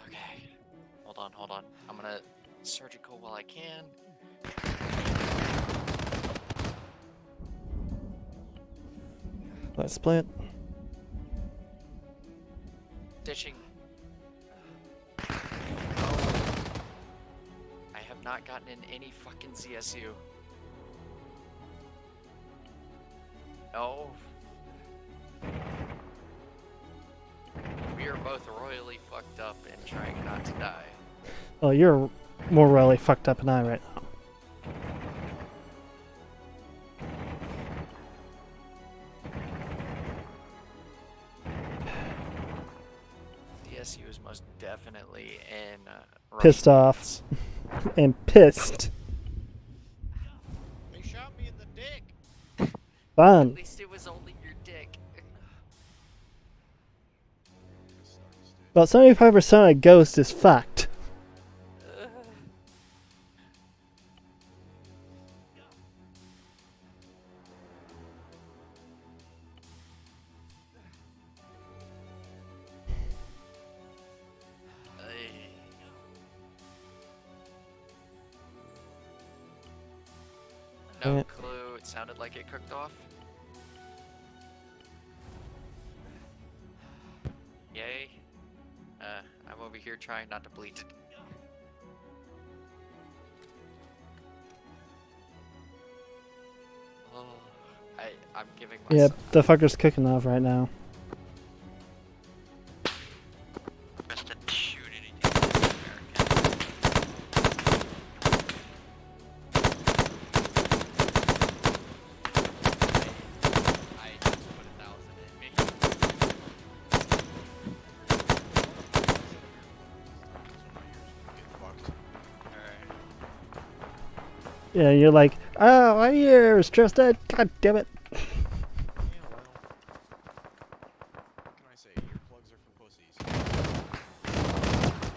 Okay. Hold on. I'm gonna surgical while I can. Let's split. Ditching. Oh. I have not gotten in any fucking ZSU. No. We are both royally fucked up and trying not to die. Oh, you're more really fucked up than I right now. DSU is most definitely in Pissed Russian off. hands. And pissed. They shot me in the dick. Fun. At least it was only your dick. About 75% of Ghost is fucked. No Yeah. clue. It sounded like it cooked off. Yay. I'm over here trying not to bleed. Oh, I'm giving myself. Yep, the fucker's cooking off right now. Best to shoot anything American. I just put 1,000 in me. Get fucked. Alright. Yeah, you're like, oh, my ears, Tristan. God damn it. Yeah, well. What can I say? Earplugs are for pussies.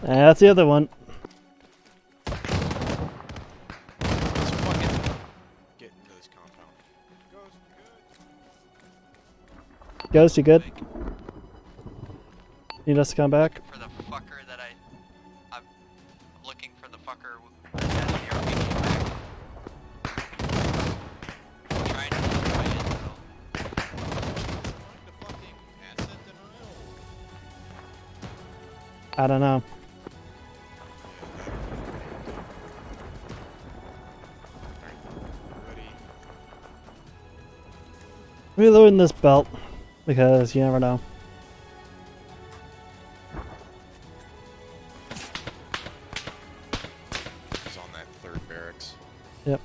That's the other one. Well, Ghost, you good? Need us to come back? For the fucker that I'm looking for the fucker who has the RPG back. I'm trying to destroy it though. Find the fucking asset denial. I don't know. Ready? Reloading this belt because you never know. He's on that third barracks. Yep.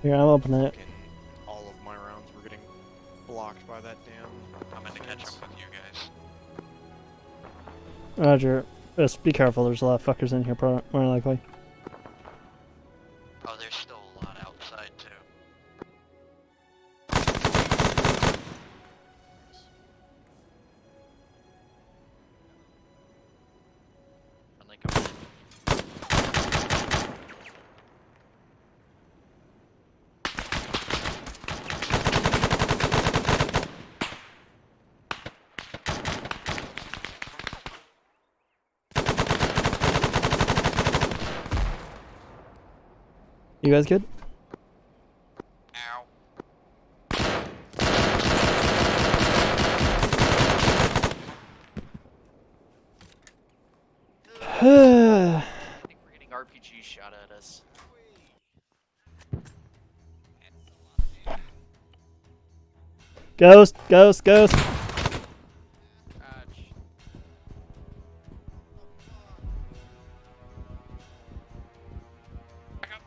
Here, I'm opening it. Fucking all of my rounds were getting blocked by that damn. I'm gonna catch up with you guys. Roger. Just be careful, there's a lot of fuckers in here, more than likely. Oh, there's still a lot outside too. And like You guys good? I think we're getting RPG shot at us. Ghost, ghost, ghost! Ouch. Back up.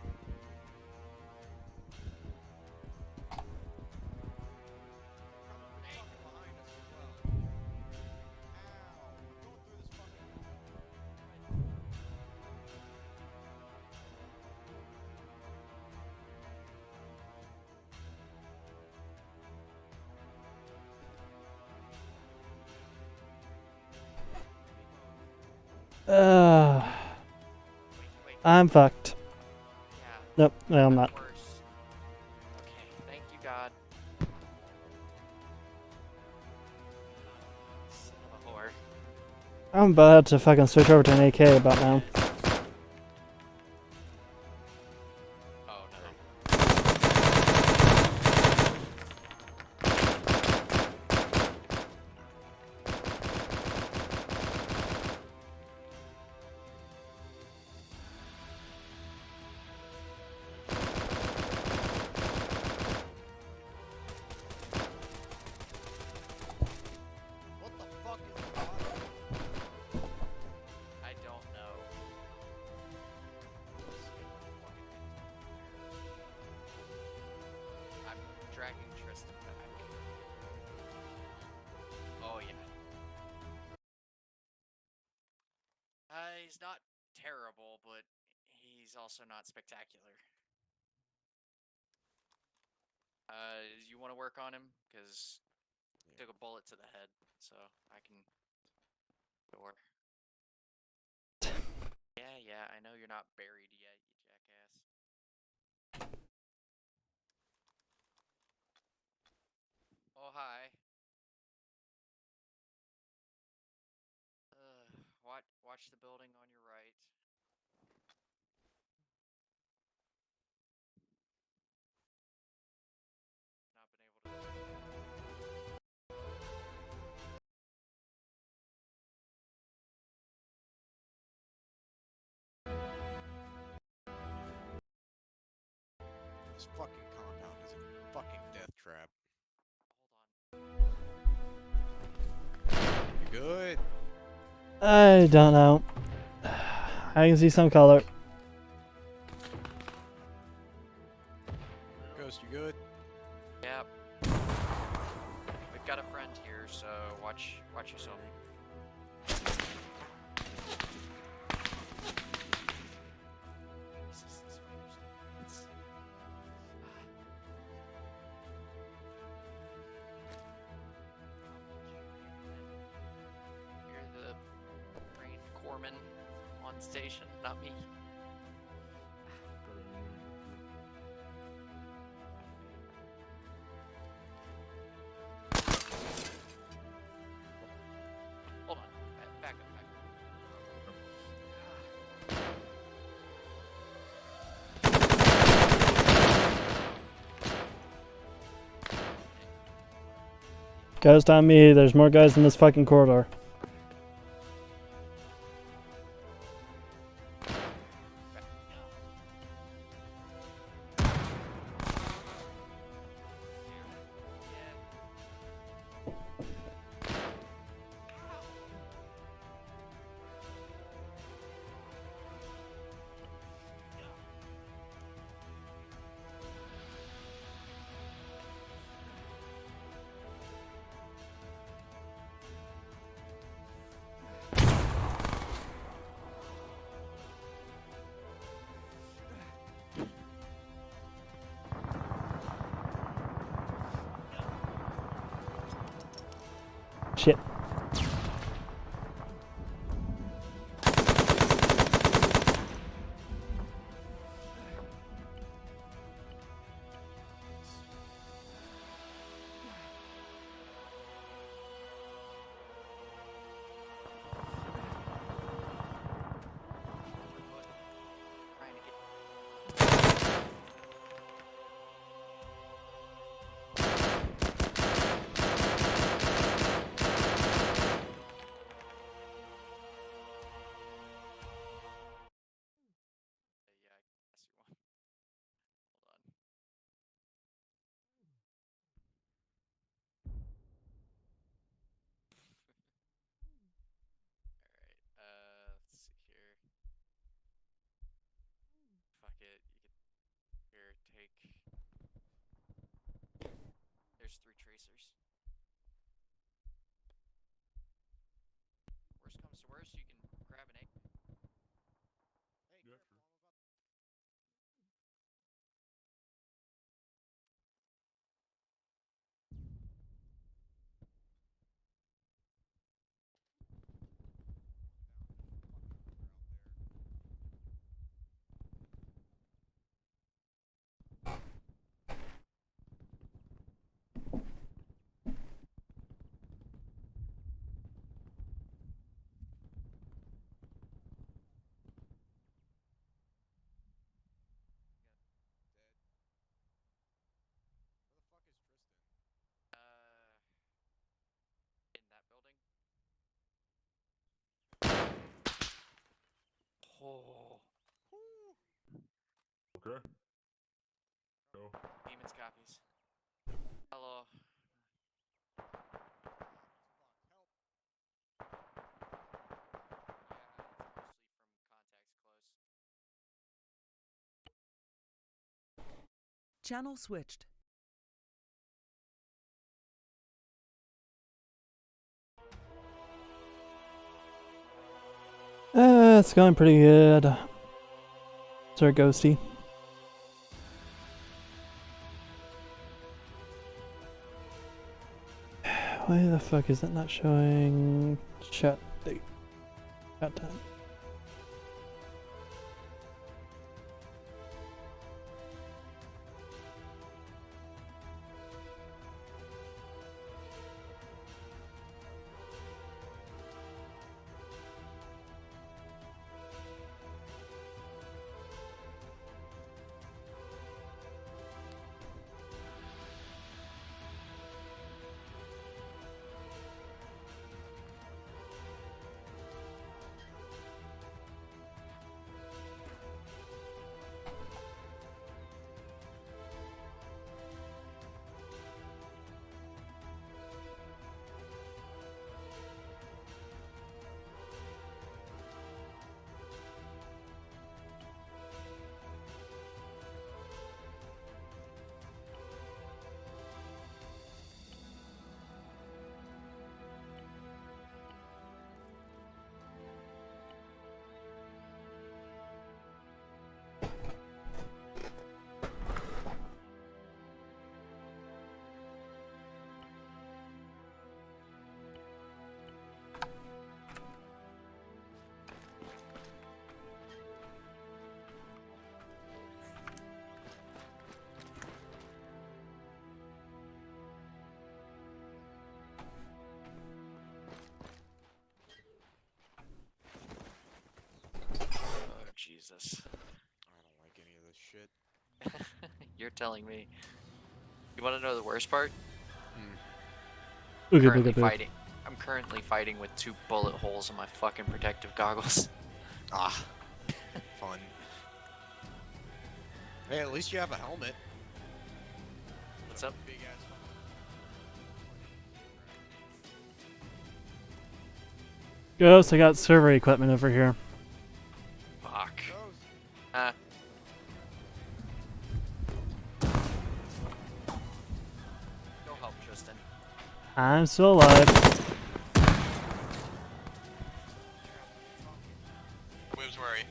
Uh, Wait. I'm fucked. Yeah. Nope, no, I'm not. Worse. Okay, thank you, God. Son of a whore. I'm about to fucking switch over to an AK about now. Oh no. What the fuck is the bottom? I don't know. I'm dragging Tristan back. Oh yeah. He's not terrible, but he's also not spectacular. You want to work on him? Because he took a bullet to the head, so I can. Door. Yeah, I know you're not buried yet, you jackass. Oh, hi. Watch the building on your right. Not been able to. This fucking compound is a fucking death trap. Hold on. You good? I don't know. I can see some color. Ghost, you good? Yep. We've got a friend here, so watch yourself. Jesus, this fucker's nuts. You're the trained corpsman on station, not me. Hold on. Back up, back Guys, not me. There's more guys in this fucking corridor. Shit. trying to get. Yeah, I guess you won. Hold on. Alright, let's see here. Fuck it, you could here take. There's 3 tracers. Worst comes to worst, you can grab an egg. Hey, careful, in that building. Oh. Okay. Go. Demons copies. Hello. Yeah, it's mostly from contacts close. Channel switched. It's going pretty good. Sir Ghosty. Why the fuck is it not showing chat date? Chat time. You're telling me. You want to know the worst part? Ooga Currently booga boo. fighting. I'm currently fighting with 2 bullet holes in my fucking protective goggles. Ah, fun. Hey, at least you have a helmet. What's up? Big ass helmet. Ghost, I got server equipment over here. Fuck. Ghost. Go help Tristan. I'm still alive. Wibbs, where are you?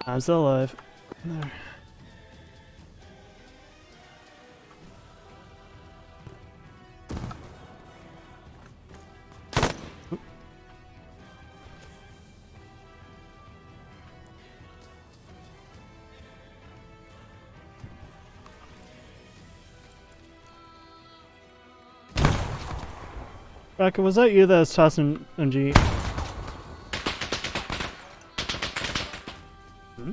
I'm still alive. There. Rocket, was that you that was tossing MG? Hmm?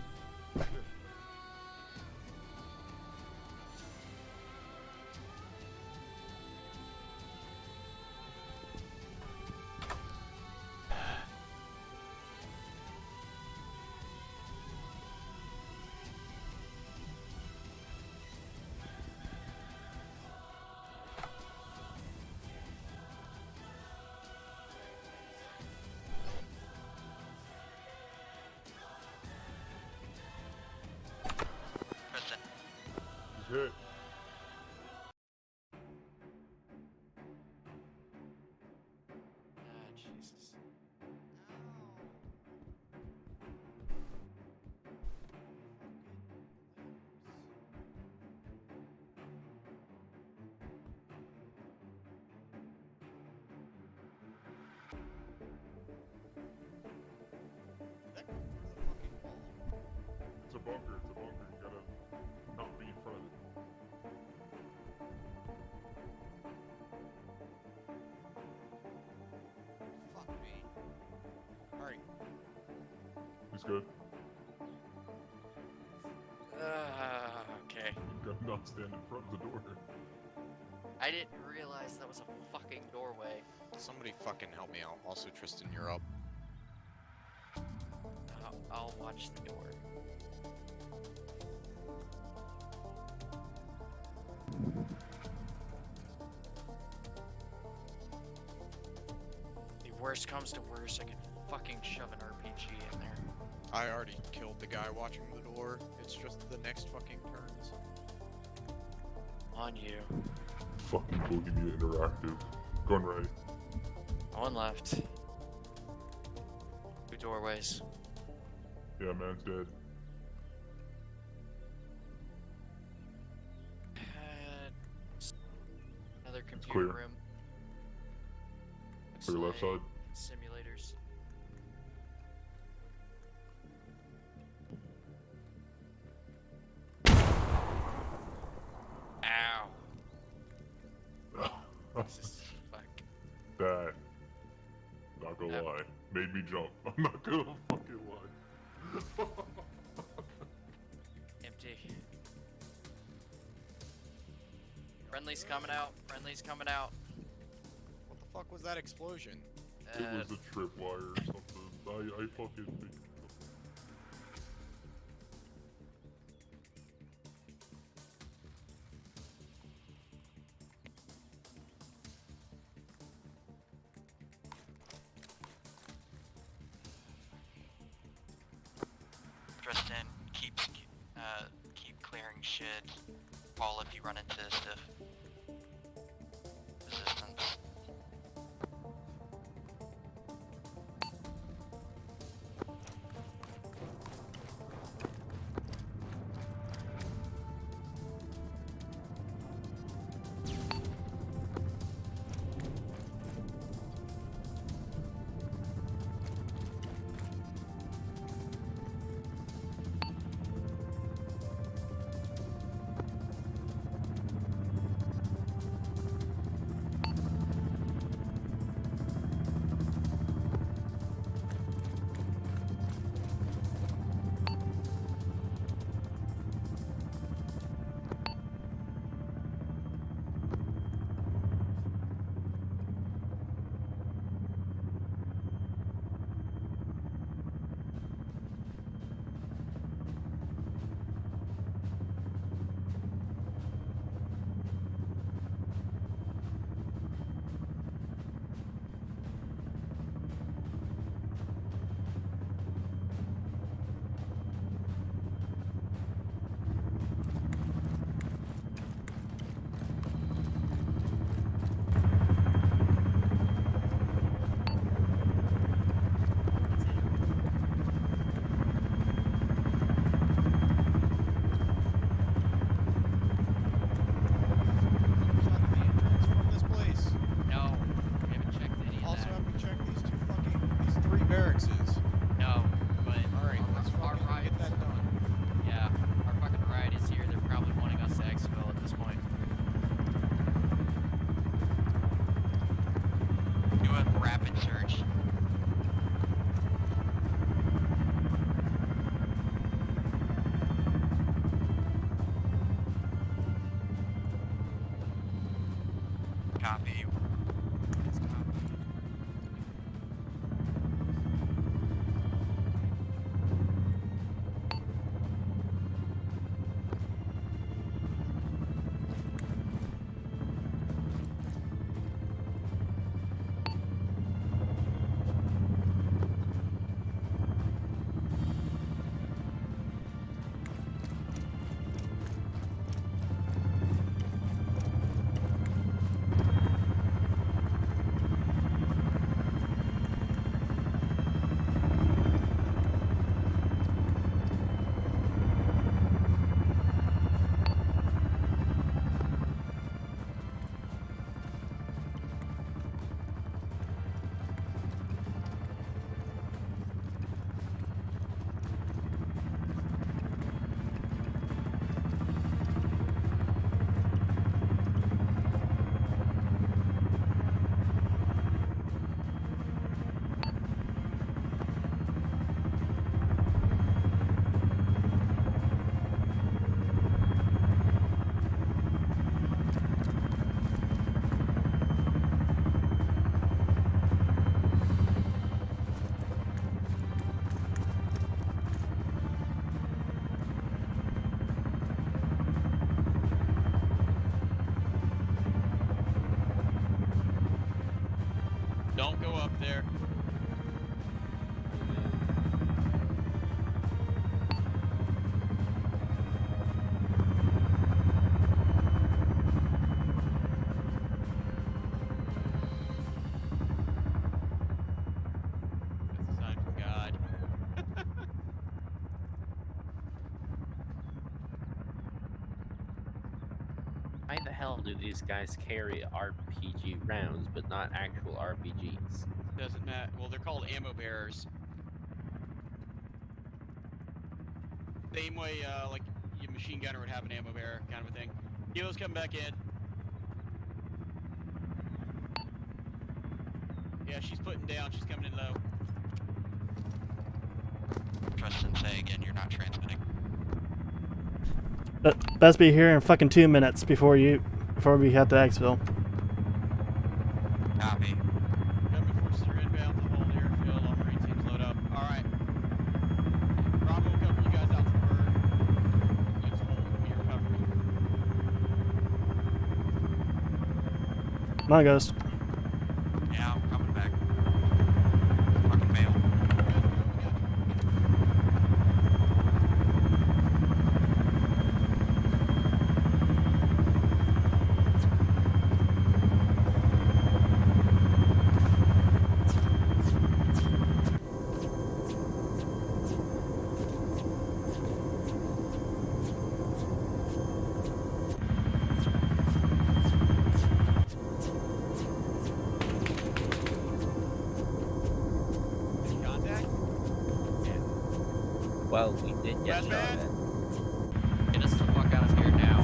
Tristan. He's hit. Ah, Jesus. It's a bunker. It's a bunker. You gotta not be in front of it. Fuck me. Alright. He's good. Okay. You gotta not stand in front of the door. I didn't realize that was a fucking doorway. Somebody fucking help me out. Also, Tristan, you're up. I'll watch the door. The worst comes to worst, I can fucking shove an RPG in there. I already killed the guy watching the door. It's just the next fucking turns. On you. Fucking Boogeyman Interactive. Going right. One left. 2 doorways. Yeah, man's dead. Another computer clear. room. To your left side. Simulators. Ow. Jesus, fuck. That, not gonna Yep. lie, made me jump. I'm not gonna fucking lie. Empty. Friendly's coming out. Friendly's coming out. What the fuck was that explosion? It was a tripwire or something. I fucking think. Tristan, keep clearing shit. Paul, if you run into stiff resistance. Do a rapid search. Copy. Don't go up there. That's a sign from God. Why the hell do these guys carry RPG rounds but not actual RPGs? Doesn't matter. Well, they're called ammo bearers. Same way, like your machine gunner would have an ammo bearer, kind of a thing. Kilo's coming back in. Yeah, she's putting down. She's coming in low. Tristan, say again, you're not transmitting. Best be here in fucking 2 minutes before we head to Exville. Copy. Government forces are inbound to hold airfield. All Marine teams load up. Alright. Bravo, a couple of you guys out to the bird. Let's hold your recovery. Come on, Ghost. Yeah, I'm coming back. Fucking fail. Contact? Well, we did get shot Batman? at. Get us the fuck out of here now.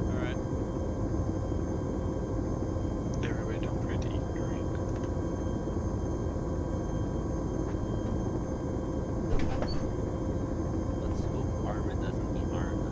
Alright. Everybody don't forget to eat and drink. Let's hope Arma doesn't be Arma.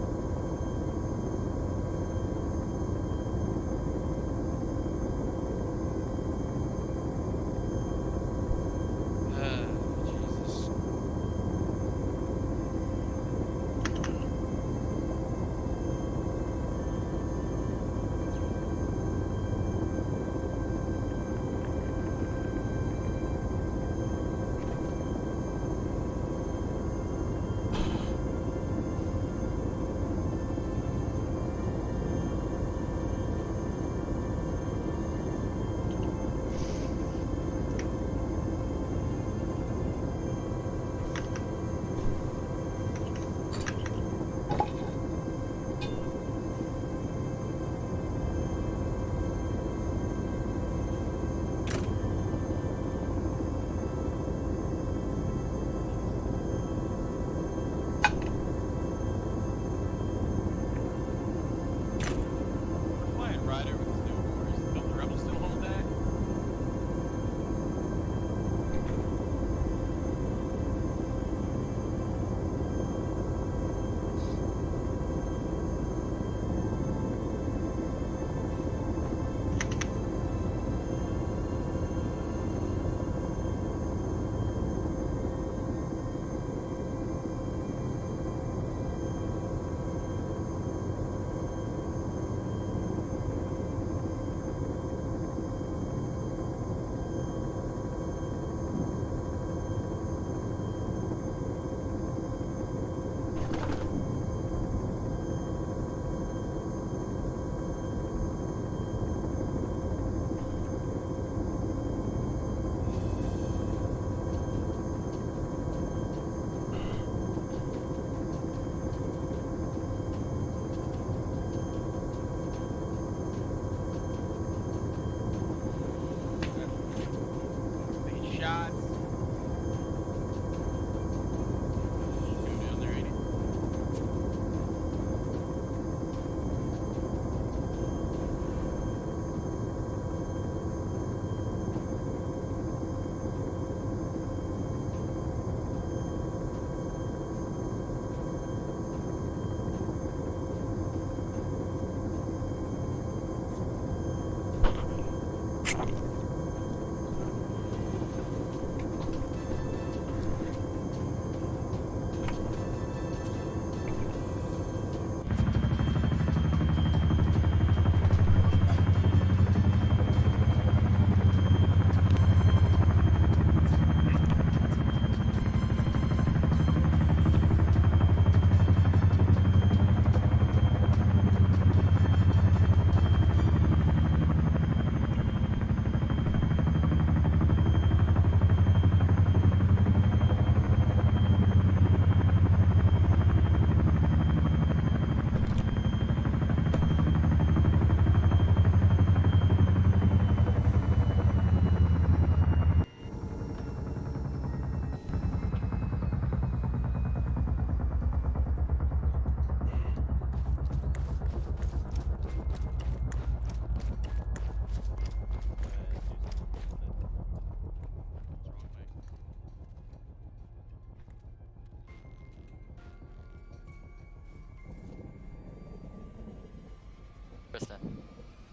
Kristen,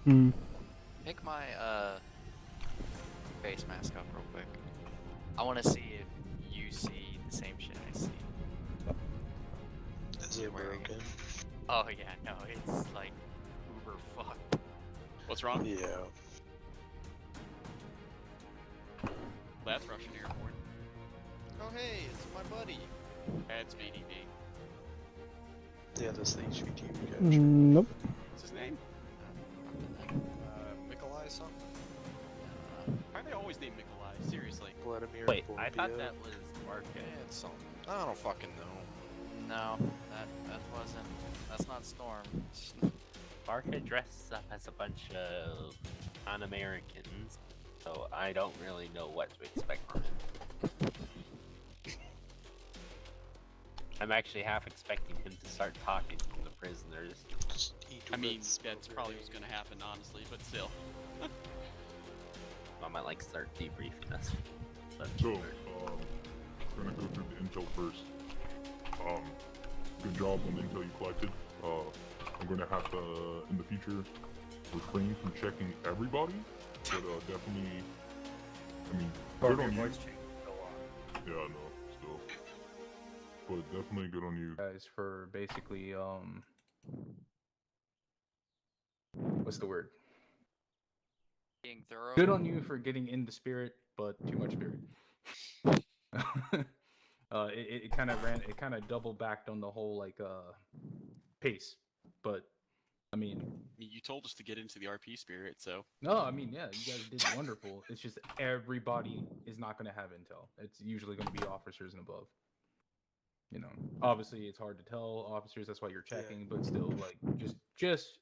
Hmm. pick my face mask up real quick. I want to see if you see the same shit I see. Is You're it wearing it. broken? Oh yeah, no, it's like uber fucked. What's wrong? Yeah. That's Russian airborne. Oh hey, it's my buddy. That's VDV. Yeah, that's the HVT we captured. Nope. What's his name? Nikolai something? Why are they always named Nikolai? Seriously. Vladimir Wait, I thought Voronkiev. that was Mark. Yeah, it's something. I don't fucking know. No, that wasn't. That's not Storm. Barca dressed up as a bunch of non-Americans, so I don't really know what to expect from him. I'm actually half expecting him to start talking to the prisoners. Just eat I mean, red that's smoke probably grenade. what's gonna happen, honestly, but still. I might like start debriefing us. But So, we're gonna go through the intel first. Good job on the intel you collected. I'm gonna have to, in the future, refrain from checking everybody, but definitely, I mean, Barb, good your on you. voice changed a lot. Yeah, I know, still. But definitely good on you. Guys, for basically what's the word? Being thorough. Good on you for getting in the spirit, but too much spirit. It kind of double backed on the whole like pace, but I mean, You told us to get into the RP spirit, so. no, I mean, yeah, you guys did wonderful. It's just everybody is not going to have intel. It's usually going to be officers and above. You know, obviously it's hard to tell officers. That's why you're Yeah. checking, but still, like, just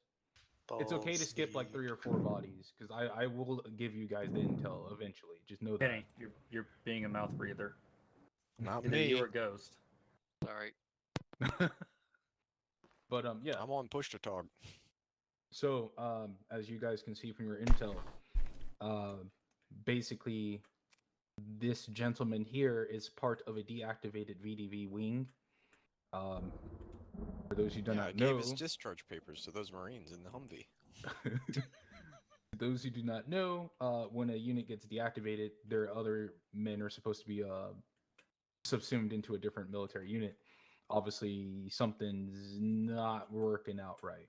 it's okay to Balls skip like 3 or 4 bodies because I will give you guys the intel eventually. Just know that. Kenny, you're being a mouth breather. Not Either me. you or Ghost. Sorry. But yeah. I'm on push to talk. So as you guys can see from your intel, basically, this gentleman here is part of a deactivated VDV wing. For those who do I not gave know, his discharge papers to those Marines in the Humvee. those who do not know, when a unit gets deactivated, their other men are supposed to be subsumed into a different military unit. Obviously, something's not working out right.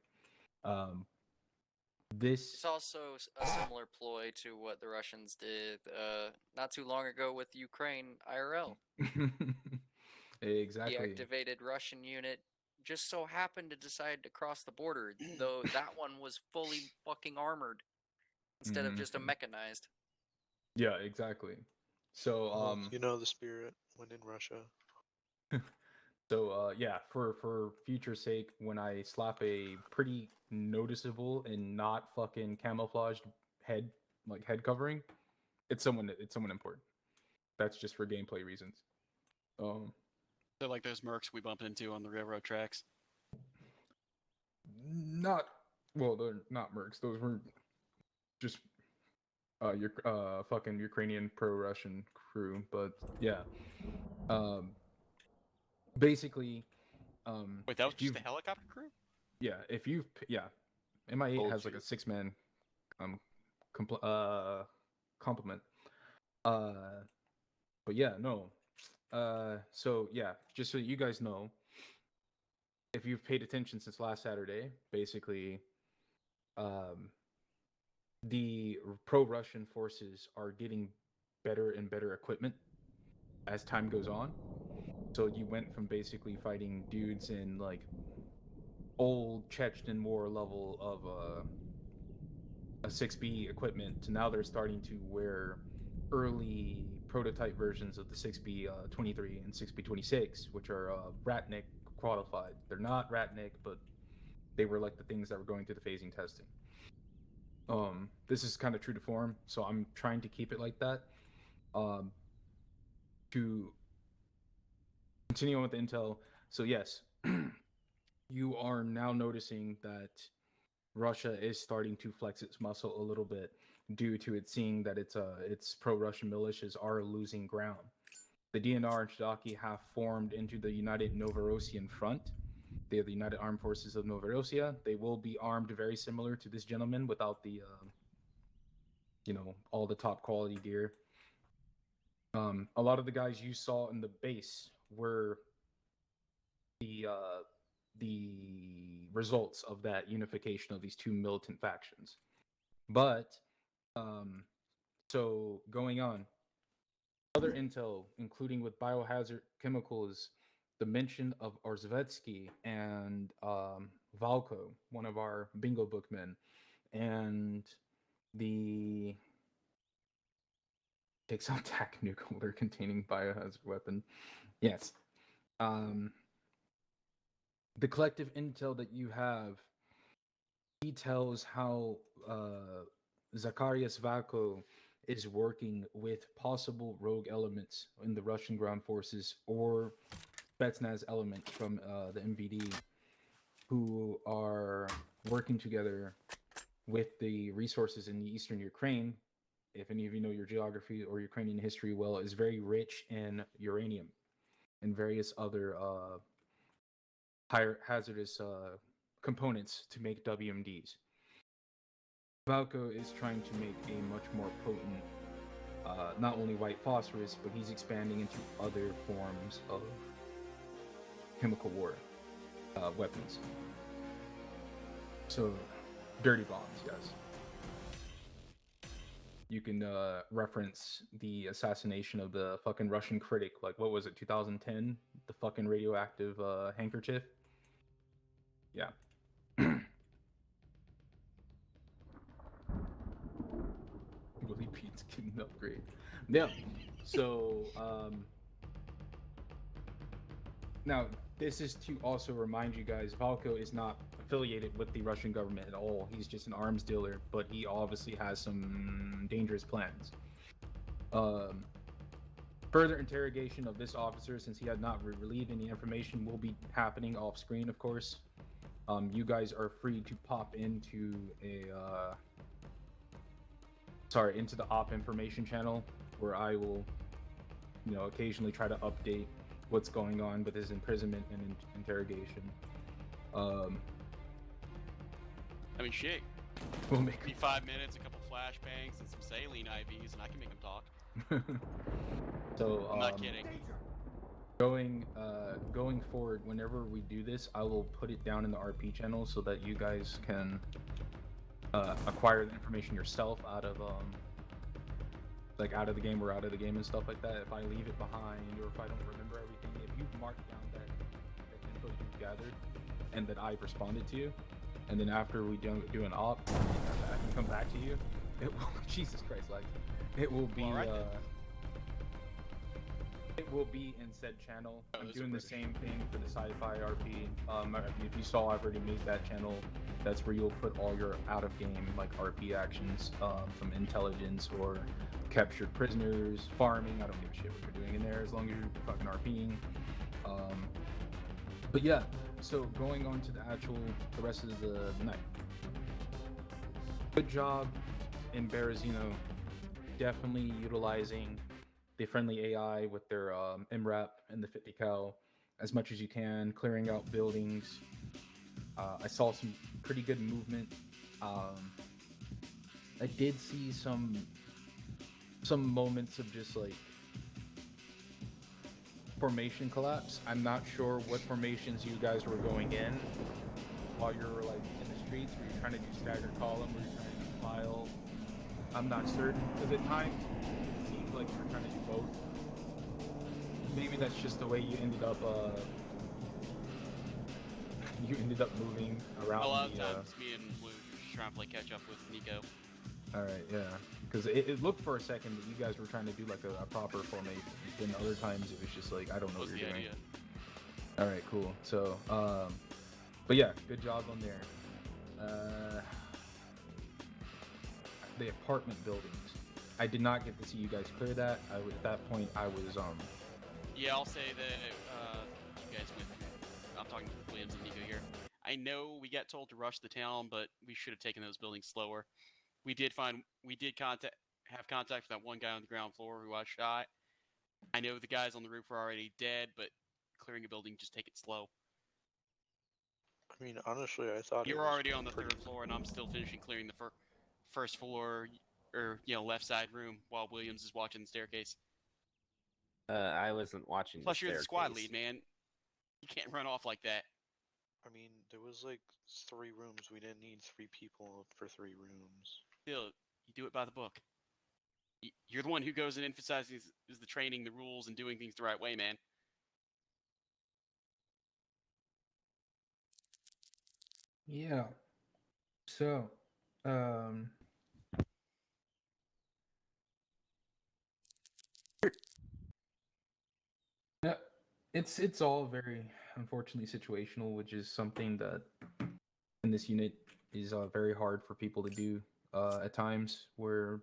It's also a similar ploy to what the Russians did not too long ago with Ukraine IRL. Exactly. Deactivated Russian unit just so happened to decide to cross the border, though that one was fully fucking armored instead of just a mechanized. Yeah, exactly. So Well, you know the spirit when in Russia. So yeah, for future sake, when I slap a pretty noticeable and not fucking camouflaged head covering, it's someone important. That's just for gameplay reasons. They're like those mercs we bumped into on the railroad tracks. Not well, they're not mercs. Those were just your fucking Ukrainian pro-Russian crew, but yeah. Basically, Wait, that was if just you've- the helicopter crew? Yeah, if you MI8 Told has like you. a 6-man complement. But yeah, no. So yeah, just so you guys know, if you've paid attention since last Saturday, basically, the pro-Russian forces are getting better and better equipment as time goes on. So you went from basically fighting dudes in like old Chechen war level of a 6B equipment to now they're starting to wear early prototype versions of the 6B 23 and 6B 26, which are Ratnik qualified. They're not Ratnik, but they were like the things that were going through the phasing testing. This is kind of true to form, so I'm trying to keep it like that. To continue on with the intel, so yes, you are now noticing that Russia is starting to flex its muscle a little bit due to it seeing that its pro-Russian militias are losing ground. The DNR and Shdaki have formed into the United Novorossian Front, They are the United Armed Forces of Novorossiya. They will be armed very similar to this gentleman without the, all the top quality gear. A lot of the guys you saw in the base were the results of that unification of these two militant factions. But so going on, other intel, including with biohazard chemicals, the mention of Orzvetsky and Valko, one of our bingo bookmen, and the takes out TAC nuke holder containing biohazard weapon. Yes. The collective intel that you have details how Zacharias Valko is working with possible rogue elements in the Russian ground forces or Spetsnaz elements from the MVD who are working together with the resources in the eastern Ukraine. If any of you know your geography or Ukrainian history well, is very rich in uranium and various other higher hazardous components to make WMDs. Valko is trying to make a much more potent, not only white phosphorus, but he's expanding into other forms of chemical war weapons. So, dirty bombs, yes. You can reference the assassination of the fucking Russian critic, like, what was it, 2010? The fucking radioactive handkerchief? Yeah. Willie Pete's getting an upgrade. Yeah. So, now, this is to also remind you guys, Valko is not affiliated with the Russian government at all. He's just an arms dealer, but he obviously has some dangerous plans. Further interrogation of this officer, since he had not relieved any information, will be happening off screen, of course. You guys are free to pop into into the op information channel, where I will, occasionally try to update what's going on with his imprisonment and interrogation. I mean, shit. We'll make me 5 minutes, a couple flashbangs, and some saline IVs, and I can make him talk. So, I'm not kidding. Going forward, whenever we do this, I will put it down in the RP channel so that you guys can acquire the information yourself out of out of the game or out of the game and stuff like that. If I leave it behind or if I don't remember everything, if you've marked down that info you've gathered and that I've responded to you, and then after we do an op and come back to you, it will Jesus Christ, like it will be it will be in said channel. I'm doing the same thing for the sci-fi RP. If you saw, I've already made that channel. That's where you'll put all your out-of-game like RP actions from intelligence or captured prisoners, farming. I don't give a shit what you're doing in there as long as you're fucking RPing. But yeah, so going on to the rest of the night. Good job in Berezino, definitely utilizing the friendly AI with their MRAP and the 50 cal as much as you can, clearing out buildings. I saw some pretty good movement. I did see some moments of just like formation collapse. I'm not sure what formations you guys were going in while you're like in the streets, where you're trying to do staggered column, where you're trying to do file. I'm not certain, because at times it seems like you're trying to do both. Maybe that's just the way you ended up moving around. A lot of times me and Blue just trying to play catch up with Nico. Alright, yeah. Because it looked for a second that you guys were trying to do like a proper formation. Then other times it was just like, I don't know what you're doing. Alright, cool. So, but yeah, good job on there. The apartment buildings. I did not get to see you guys clear that. At that point, I was Yeah, I'll say that you guys went through. I'm talking to Williams and Nico here. I know we got told to rush the town, but we should have taken those buildings slower. We did have contact with that one guy on the ground floor who I shot. I know the guys on the roof were already dead, but clearing a building, just take it slow. I mean, honestly, I thought You're it was already on the pretty... third floor, and I'm still finishing clearing the first floor, or left side room, while Williams is watching the staircase. I wasn't watching Plus, the you're the squad staircase. lead, man. You can't run off like that. I mean, there was like 3 rooms. We didn't need 3 people for 3 rooms. Still, you do it by the book. You're the one who goes and emphasizes the training, the rules, and doing things the right way, man. Yeah. So, um, yeah, it's all very unfortunately situational, which is something that in this unit is very hard for people to do at times, where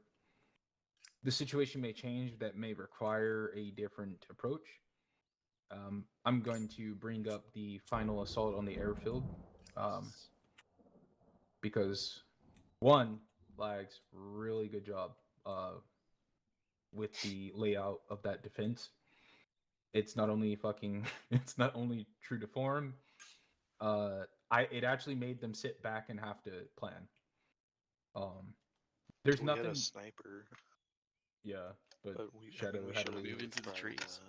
the situation may change that may require a different approach. I'm going to bring up the final assault on the airfield because one, Lags, really good job with the layout of that defense. It's not only it's not only true to form. It actually made them sit back and have to plan. There's We nothing. had a sniper. Yeah, but we, Shadow had to should've leave. Move into the fired trees.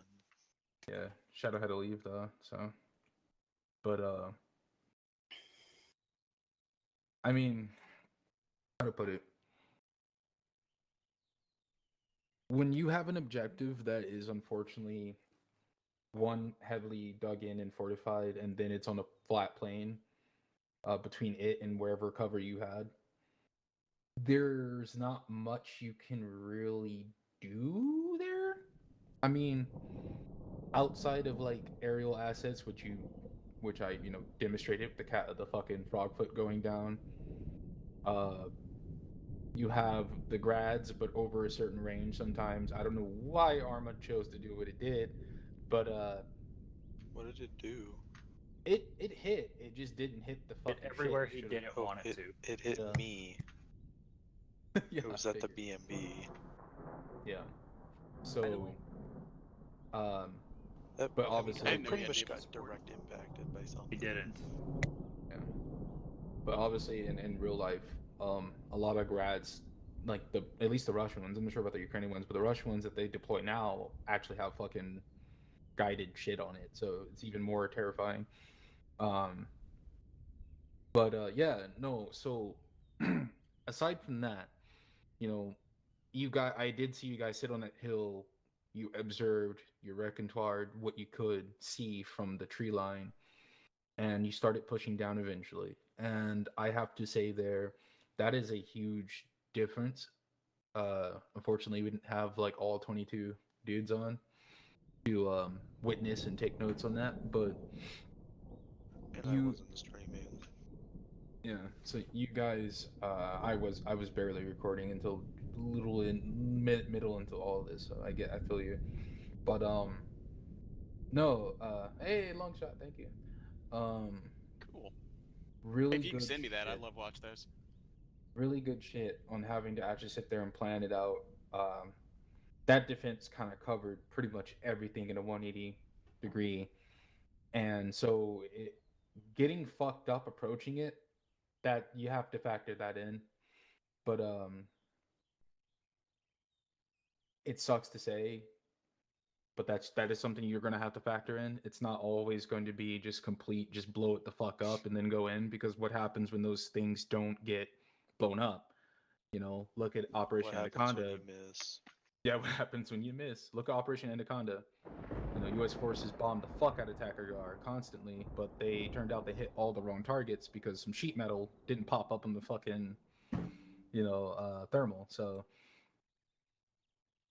then. Yeah, Shadow had to leave though. So, but I mean, how to put it? When you have an objective that is unfortunately one heavily dug in and fortified, and then it's on a flat plane between it and wherever cover you had, there's not much you can really do there. I mean, outside of like aerial assets, which I demonstrated the fucking frog foot going down. You have the grads, but over a certain range. Sometimes I don't know why Arma chose to do what it did, but What did it do? it hit. It just didn't hit the fucking everywhere shit he should've. didn't want it to. It hit Yeah. me. Yeah, It was I at the figured. BMB. Yeah. the So, way. but I obviously, didn't know pretty he had much naval got support. direct impacted by something. He didn't. yeah. But obviously, in real life, a lot of grads, like at least the Russian ones. I'm not sure about the Ukrainian ones, but the Russian ones that they deploy now actually have fucking guided shit on it, so it's even more terrifying. Um, but yeah, no. So aside from that, you know, I did see you guys sit on that hill. You observed, you recontoired what you could see from the tree line, and you started pushing down eventually. And I have to say, that is a huge difference. Unfortunately, we didn't have like all 22 dudes on to witness and take notes on that, but And I wasn't streaming. yeah. So you guys, I was barely recording until little in middle into all of this. So I feel you, but no, hey, long shot, thank you. Cool. Really If you can good send me that, shit. I'd love to watch those. Really good shit on having to actually sit there and plan it out. That defense kind of covered pretty much everything in a 180-degree, and so getting fucked up approaching it, that you have to factor that in. But it sucks to say, but that is something you're going to have to factor in. It's not always going to be just complete, just blow it the fuck up and then go in, because what happens when those things don't get blown up? Look at Operation What happens when Anaconda. you miss? Yeah, what happens when you miss? Look at Operation Anaconda. U.S. forces bombed the fuck out of Takargar constantly, but they turned out they hit all the wrong targets because some sheet metal didn't pop up in the fucking, thermal. So,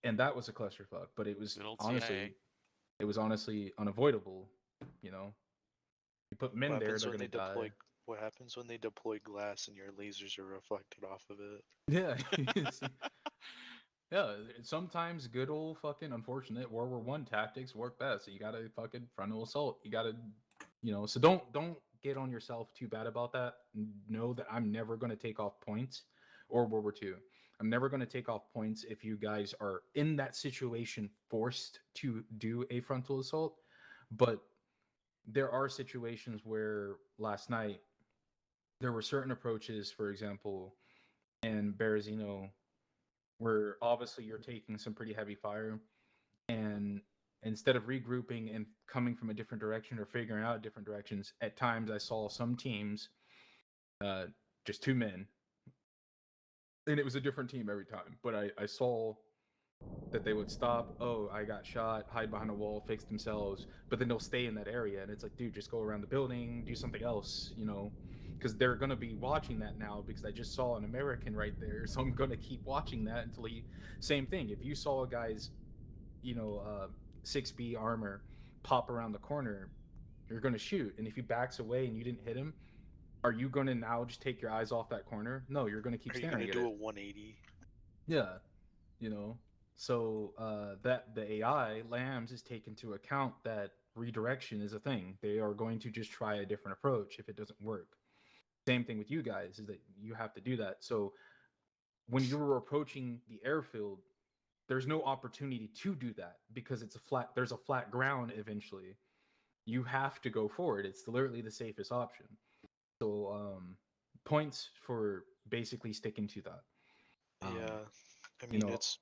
and that was a clusterfuck. But it was honestly unavoidable. You put men What there, happens they're when gonna they die. deploy? What happens when they deploy glass and your lasers are reflected off of it? Yeah. Yeah, sometimes good old fucking unfortunate World War I tactics work best. So you gotta fucking frontal assault. You gotta, so don't get on yourself too bad about that. Know that I'm never gonna take off points or World War II. I'm never gonna take off points if you guys are in that situation forced to do a frontal assault. But there are situations where last night there were certain approaches, for example, in Berezino, where obviously you're taking some pretty heavy fire, and instead of regrouping and coming from a different direction or figuring out different directions, at times I saw some teams, just two men, and it was a different team every time. But I saw that they would stop. Oh, I got shot, hide behind a wall, fix themselves, but then they'll stay in that area, and it's like, dude, just go around the building, do something else, because they're gonna be watching that now because I just saw an American right there, so I'm gonna keep watching that until he. Same thing. If you saw a guy's, 6B armor pop around the corner, you're gonna shoot, and if he backs away and you didn't hit him, are you gonna now just take your eyes off that corner? No, you're gonna keep Are you staring gonna at do a it. 180? Yeah, you know. So that the AI lambs is take into account that redirection is a thing. They are going to just try a different approach if it doesn't work. Same thing with you guys is that you have to do that. So when you're approaching the airfield, there's no opportunity to do that because there's a flat ground eventually. You have to go forward. It's literally the safest option. So points for basically sticking to that. Yeah, I mean it's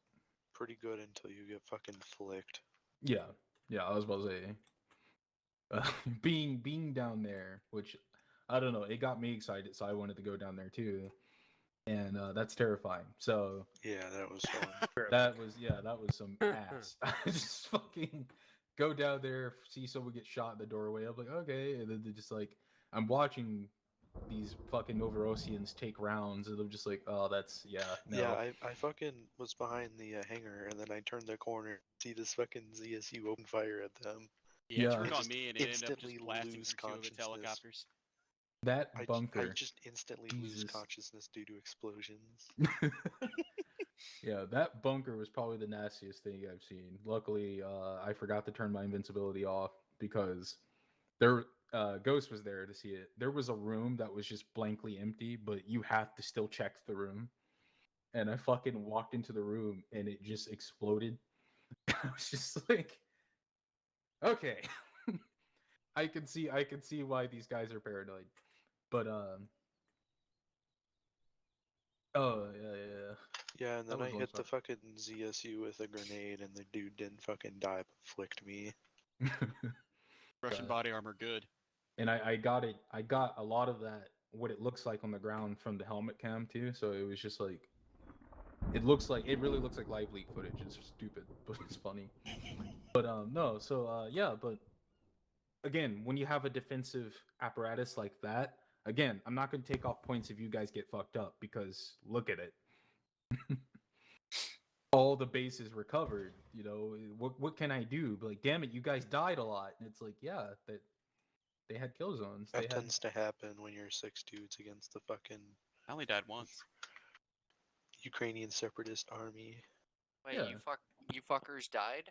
pretty good until you get fucking flicked. Yeah, I was about to say, being down there, which I don't know, it got me excited, so I wanted to go down there too, and that's terrifying. So Yeah, that was fun. that was some ass. I just fucking go down there, see someone get shot in the doorway. I'm like, okay, and then they're just like, I'm watching these fucking Novorosians take rounds, and I'm just like, oh, that's no. Yeah, I fucking was behind the hangar, and then I turned the corner, see this fucking ZSU open fire at them. Yeah, Yeah. it turned I on just me and it ended up instantly just blasting lose through two of its consciousness. helicopters. That I bunker. just instantly lose Jesus. consciousness due to explosions. Yeah, that bunker was probably the nastiest thing I've seen. Luckily, I forgot to turn my invincibility off because Ghost was there to see it. There was a room that was just blankly empty, but you have to still check the room. And I fucking walked into the room and it just exploded. I was just like, okay, I can see why these guys are paranoid. But oh yeah. Yeah, and That then I was one hit the shot. fucking ZSU with a grenade, and the dude didn't fucking die, but flicked me. Russian body armor, good. And I got it. I got a lot of that, what it looks like on the ground from the helmet cam too. So it was just like, it really looks like live leak footage. It's stupid, but it's funny. But no. So yeah. But again, when you have a defensive apparatus like that, again, I'm not going to take off points if you guys get fucked up because look at it. All the bases recovered. What can I do? But like, damn it, you guys died a lot. And it's like, yeah, that they had kill zones. That tends to happen when you're 6 dudes against the fucking I only died once. Ukrainian separatist army. Wait, Yeah. you fuckers died?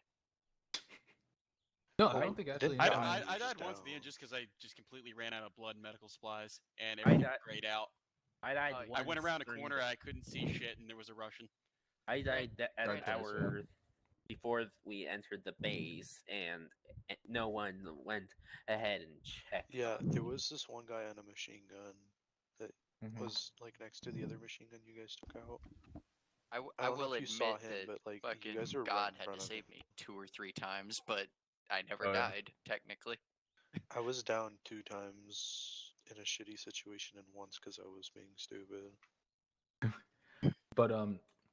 No, Oh, I don't think actually. didn't I, die, No. I, we were I just died once at the down. end just because I just completely ran out of blood and medical supplies, and everything grayed out. I died Oh, once. I went around a during corner, the- I couldn't see shit, and there was a Russian. I died at an Okay, so- hour before we entered the base, and no one went ahead and checked. Yeah, there was this one guy on a machine gun that Mhm. was like next to the other machine gun you guys took out. I I don't know will if you admit saw him, that but like you fucking guys were right God in had front to of save him. me 2 or 3 times, but I never Oh, yeah. died technically. I was down 2 times in a shitty situation and once because I was being stupid. But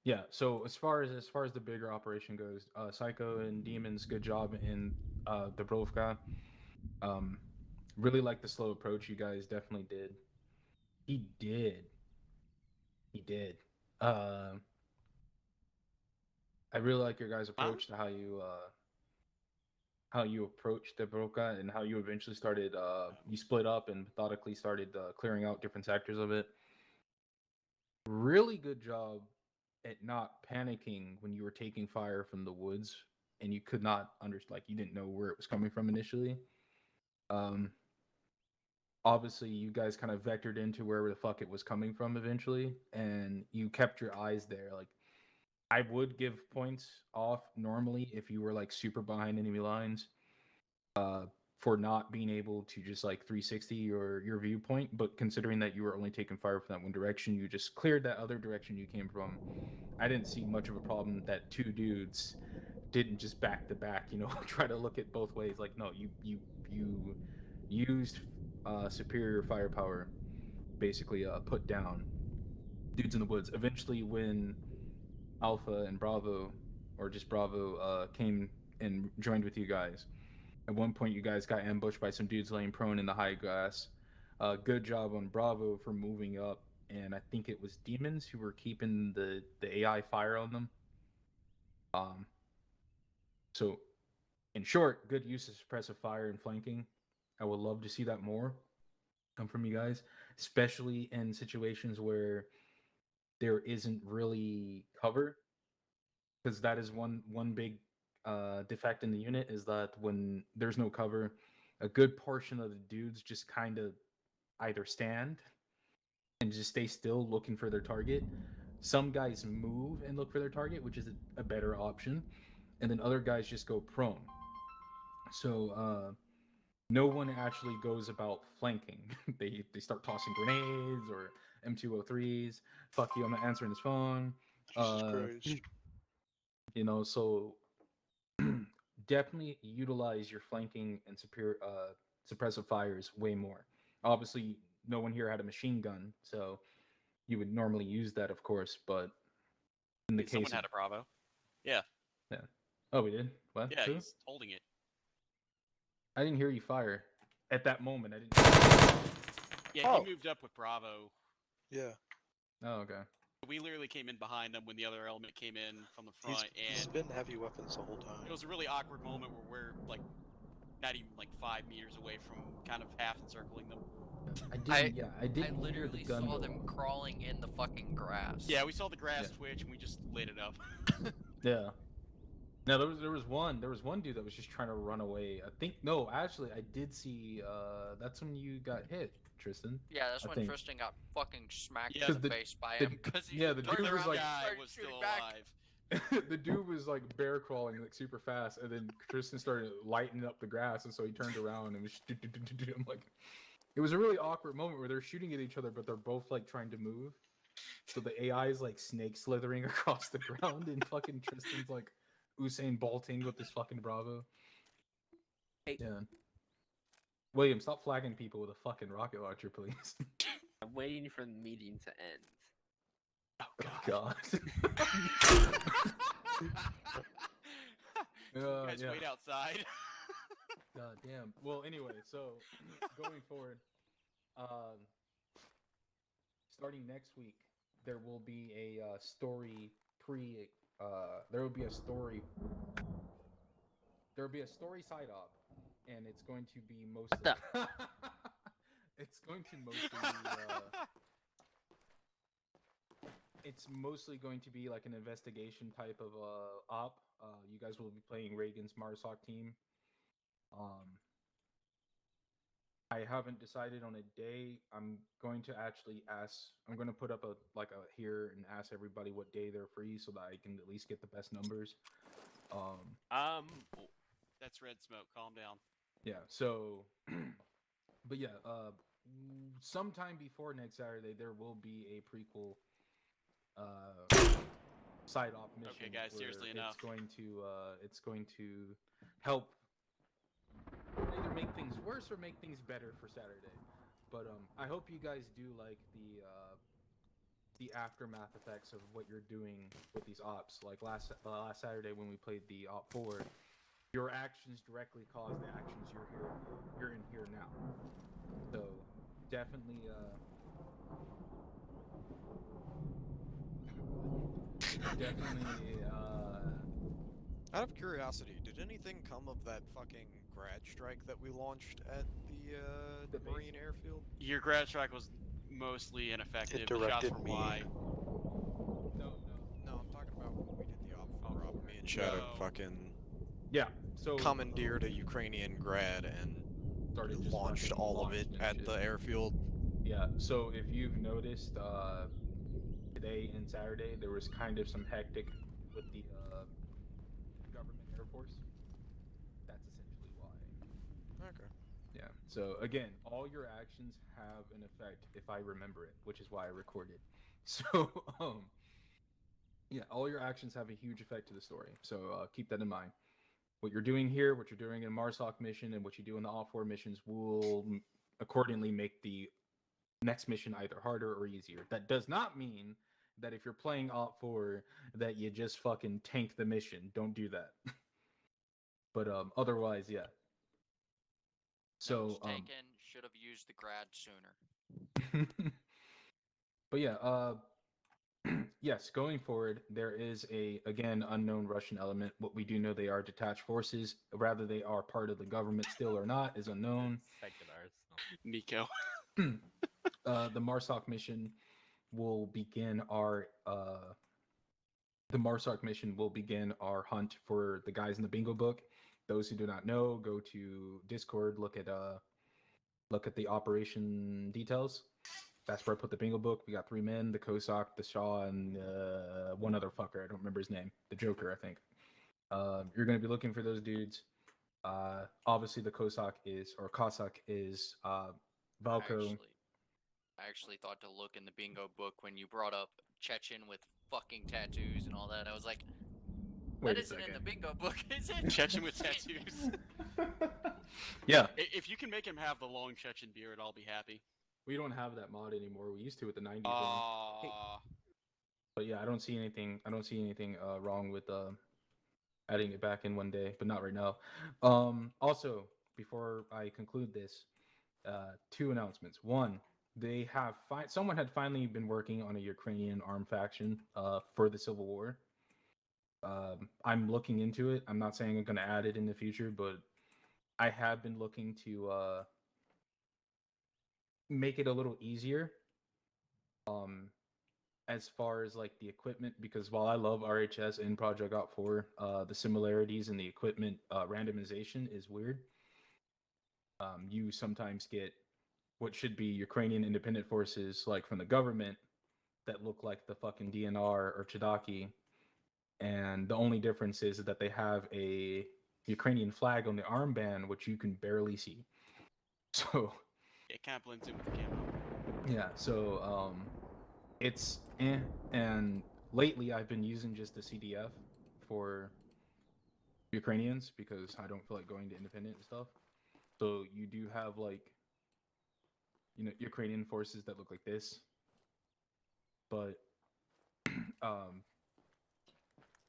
yeah. So as far as the bigger operation goes, Psycho and Demons, good job in Dubrovka. Really like the slow approach you guys definitely did. He did. I really like your guys' approach to how you approached Dubrovka and how you eventually started. You split up and methodically started clearing out different sectors of it. Really good job at not panicking when you were taking fire from the woods and you could not understand, like you didn't know where it was coming from initially. Obviously you guys kind of vectored into wherever the fuck it was coming from eventually, and you kept your eyes there. Like, I would give points off normally if you were like super behind enemy lines. for not being able to just like 360 your viewpoint, but considering that you were only taking fire from that one direction, you just cleared that other direction you came from. I didn't see much of a problem that two dudes didn't just back to back, try to look at both ways. Like, no, you used superior firepower, basically put down dudes in the woods. Eventually, when Alpha and Bravo, or just Bravo, came and joined with you guys, at one point you guys got ambushed by some dudes laying prone in the high grass. Good job on Bravo for moving up, and I think it was demons who were keeping the AI fire on them. So in short, good use of suppressive fire and flanking. I would love to see that more come from you guys, especially in situations where there isn't really cover, because that is one big defect in the unit, is that when there's no cover, a good portion of the dudes just kind of either stand and just stay still looking for their target. Some guys move and look for their target, which is a better option, and then other guys just go prone. So no one actually goes about flanking. they start tossing grenades or M203s. Fuck you, I'm not answering this phone. Jesus Christ. So definitely utilize your flanking and suppressive fires way more. Obviously, no one here had a machine gun, so you would normally use that, of course. But in the case, someone had a Bravo. Yeah. Yeah. Oh, we did. What? Yeah, Who? he's holding it. I didn't hear you fire at that moment. I didn't. Yeah, he moved up with Bravo. Yeah. Oh, okay. We literally came in behind them when the other element came in from the front, He's and been heavy weapons the whole time. it was a really awkward moment where we're like not even like 5 meters away from kind of half encircling them. I didn't I hear the literally gun saw go. them crawling in the fucking grass. Yeah, we saw the grass twitch and we just lit it up. Yeah. Now there was one dude that was just trying to run away. I think no, actually I did see. That's when you got hit, Tristan. Yeah, that's I when think. Tristan got fucking smacked Yeah, in the face by him because he the dude was like was still alive. the dude was like bear crawling like super fast, and then Tristan started lighting up the grass, and so he turned around and was. I'm like, it was a really awkward moment where they're shooting at each other, but they're both like trying to move. So the AI is like snake slithering across the ground, and fucking Tristan's like Usain Bolting with this fucking Bravo. Hey. Yeah. William, stop flagging people with a fucking rocket launcher, please. I'm waiting for the meeting to end. Oh God. You guys wait outside. God damn. Well, anyway, so going forward, starting next week, there will be a story there will be a story side op, and it's going to be mostly it's going to mostly be like an investigation type of op. You guys will be playing Reagan's Marsoc team. I haven't decided on a day. I'm going to put up a here and ask everybody what day they're free so that I can at least get the best numbers. That's red smoke. Calm down. Yeah. So, but yeah. Sometime before next Saturday, there will be a prequel side op mission. Okay, guys. Seriously enough. It's going to help either make things worse or make things better for Saturday. But I hope you guys do like the aftermath effects of what you're doing with these ops. Like last Saturday when we played the Op 4, your actions directly caused the actions you're in here now. So definitely Out of curiosity, did anything come of that fucking grad strike that we launched at the Marine airfield? Your grad strike was mostly ineffective. It The shots directed were me. wide. No, I'm talking about when we did the Op 4 op. Me and Shadow fucking so commandeered a Ukrainian grad and started just launched fucking all of it launched and at shit. the airfield. Yeah, so if you've noticed, today and Saturday there was kind of some hectic with the government Air Force. That's essentially why. Okay. So again, all your actions have an effect if I remember it, which is why I recorded. So yeah, all your actions have a huge effect to the story. So keep that in mind. What you're doing here, what you're doing in a Marsoc mission, and what you do in the off-war missions will accordingly make the next mission either harder or easier. That does not mean that if you're playing Op4 that you just fucking tank the mission. Don't do that. But otherwise, yeah. So Notes taken. Should have used the grad sooner. but yeah, yes, going forward, there is a, again, unknown Russian element. What we do know, they are detached forces. Whether they are part of the government still or not is unknown. Second arsenal. Nico. The Marsoc mission will begin our the Marsoc mission will begin our hunt for the guys in the bingo book. Those who do not know, go to Discord, look at the operation details. That's where I put the bingo book. We got 3 men: the Cossack, the Shaw, and one other fucker. I don't remember his name. The Joker, I think. You're going to be looking for those dudes. Obviously, the Cossack is Valko. I actually thought to look in the bingo book when you brought up Chechen with fucking tattoos and all that. I was like, Wait that a isn't in second. the bingo book, is it? Chechen with tattoos. Yeah. If you can make him have the long Chechen beard, I'll be happy. We don't have that mod anymore. We used to with the 90s one. Aww. But yeah, I don't see anything wrong with adding it back in one day, but not right now. Also, before I conclude this, 2 announcements. One, they have someone had finally been working on a Ukrainian armed faction for the Civil War. I'm looking into it. I'm not saying I'm going to add it in the future, but I have been looking to make it a little easier. As far as like the equipment, because while I love RHS and Project Op4, the similarities in the equipment randomization is weird. You sometimes get what should be Ukrainian independent forces like from the government that look like the fucking DNR or Chadaki, and the only difference is that they have a Ukrainian flag on the armband, which you can barely see. So it kind of blends in with the camo. Yeah, so it's and lately I've been using just the CDF for Ukrainians because I don't feel like going to independent and stuff. So you do have like, you know, Ukrainian forces that look like this, but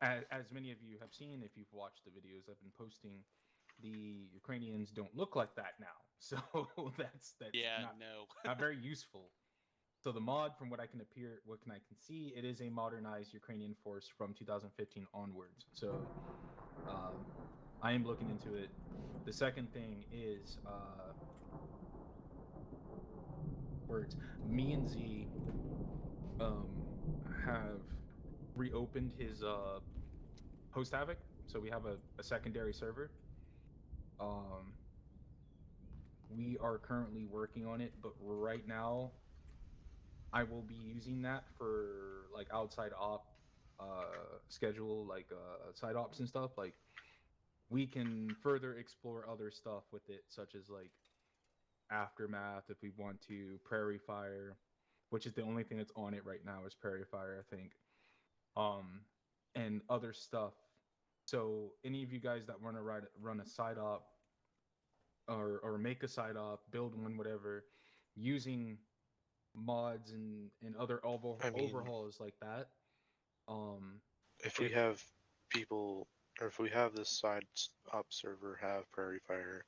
as many of you have seen, if you've watched the videos I've been posting, the Ukrainians don't look like that now. So that's Yeah, not very useful. So the mod, from what I can see, it is a modernized Ukrainian force from 2015 onwards. So I am looking into it. The second thing is words. Me and Z have reopened his Post Havoc, so we have a secondary server. We are currently working on it, but right now I will be using that for like outside op schedule, like side ops and stuff. Like we can further explore other stuff with it, such as like Aftermath if we want to, Prairie Fire, which is the only thing that's on it right now is Prairie Fire, I think. And other stuff. So any of you guys that want to run a side op or make a side op, build one, whatever, using mods and other overhauls like that. If we have people, or if we have this side op server have Prairie Fire,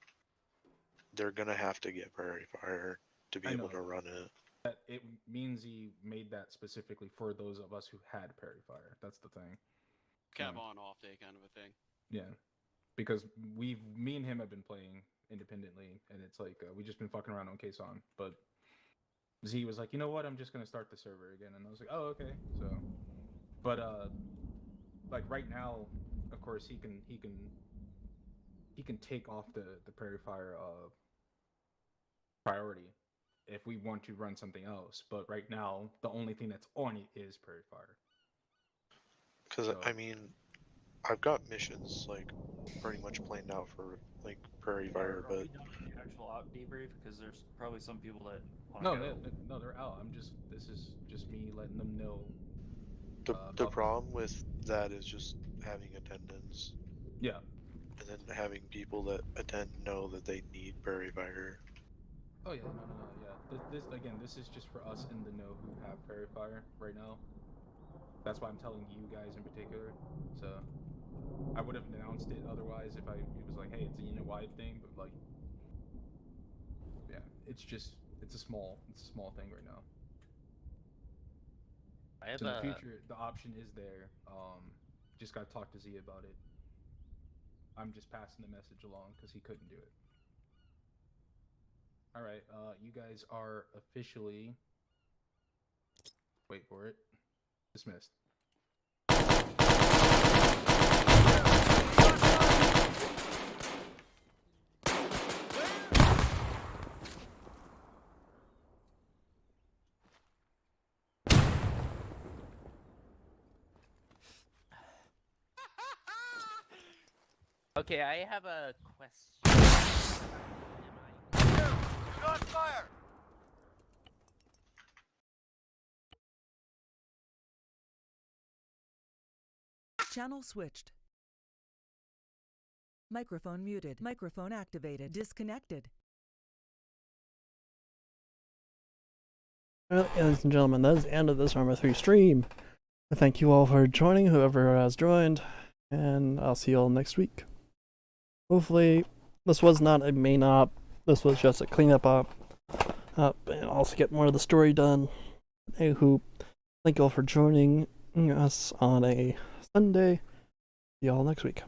they're gonna have to get Prairie Fire to be able to run it. It means he made that specifically for those of us who had Prairie Fire. That's the thing. Kind of on off day kind of a thing. Yeah, because me and him have been playing independently, and it's like we just been fucking around on Kson. But Z was like, you know what? I'm just gonna start the server again, and I was like, oh, okay. So, but like right now, of course, he can take off the Prairie Fire priority if we want to run something else. But right now, the only thing that's on it is Prairie Fire. Because I mean, I've got missions like pretty much planned out for like prairie fire, Are but we done with the actual op debrief? Because there's probably some people that want No, to go. no, they're out. This is just me letting them know. the About problem with that is just having attendance. Yeah. And then having people that attend know that they need prairie fire. Oh yeah, no, yeah. This is just for us in the know who have prairie fire right now. That's why I'm telling you guys in particular. So I would have announced it otherwise if it was like, hey, it's a unit-wide thing, but like, yeah, it's a small thing right now. I have So in the future, the option is there. Just gotta talk to Z about it. I'm just passing the message along because he couldn't do it. All right, you guys are officially. Wait for it. Dismissed. Okay, I have a question. Do not fire! Channel switched. Microphone muted. Microphone activated. Disconnected. Well, ladies and gentlemen, that is the end of this Arma 3 stream. I thank you all for joining, whoever has joined, and I'll see you all next week. Hopefully, this was not a main op, this was just a cleanup op, and also get more of the story done. Anywho, thank you all for joining us on a Sunday. See you all next week.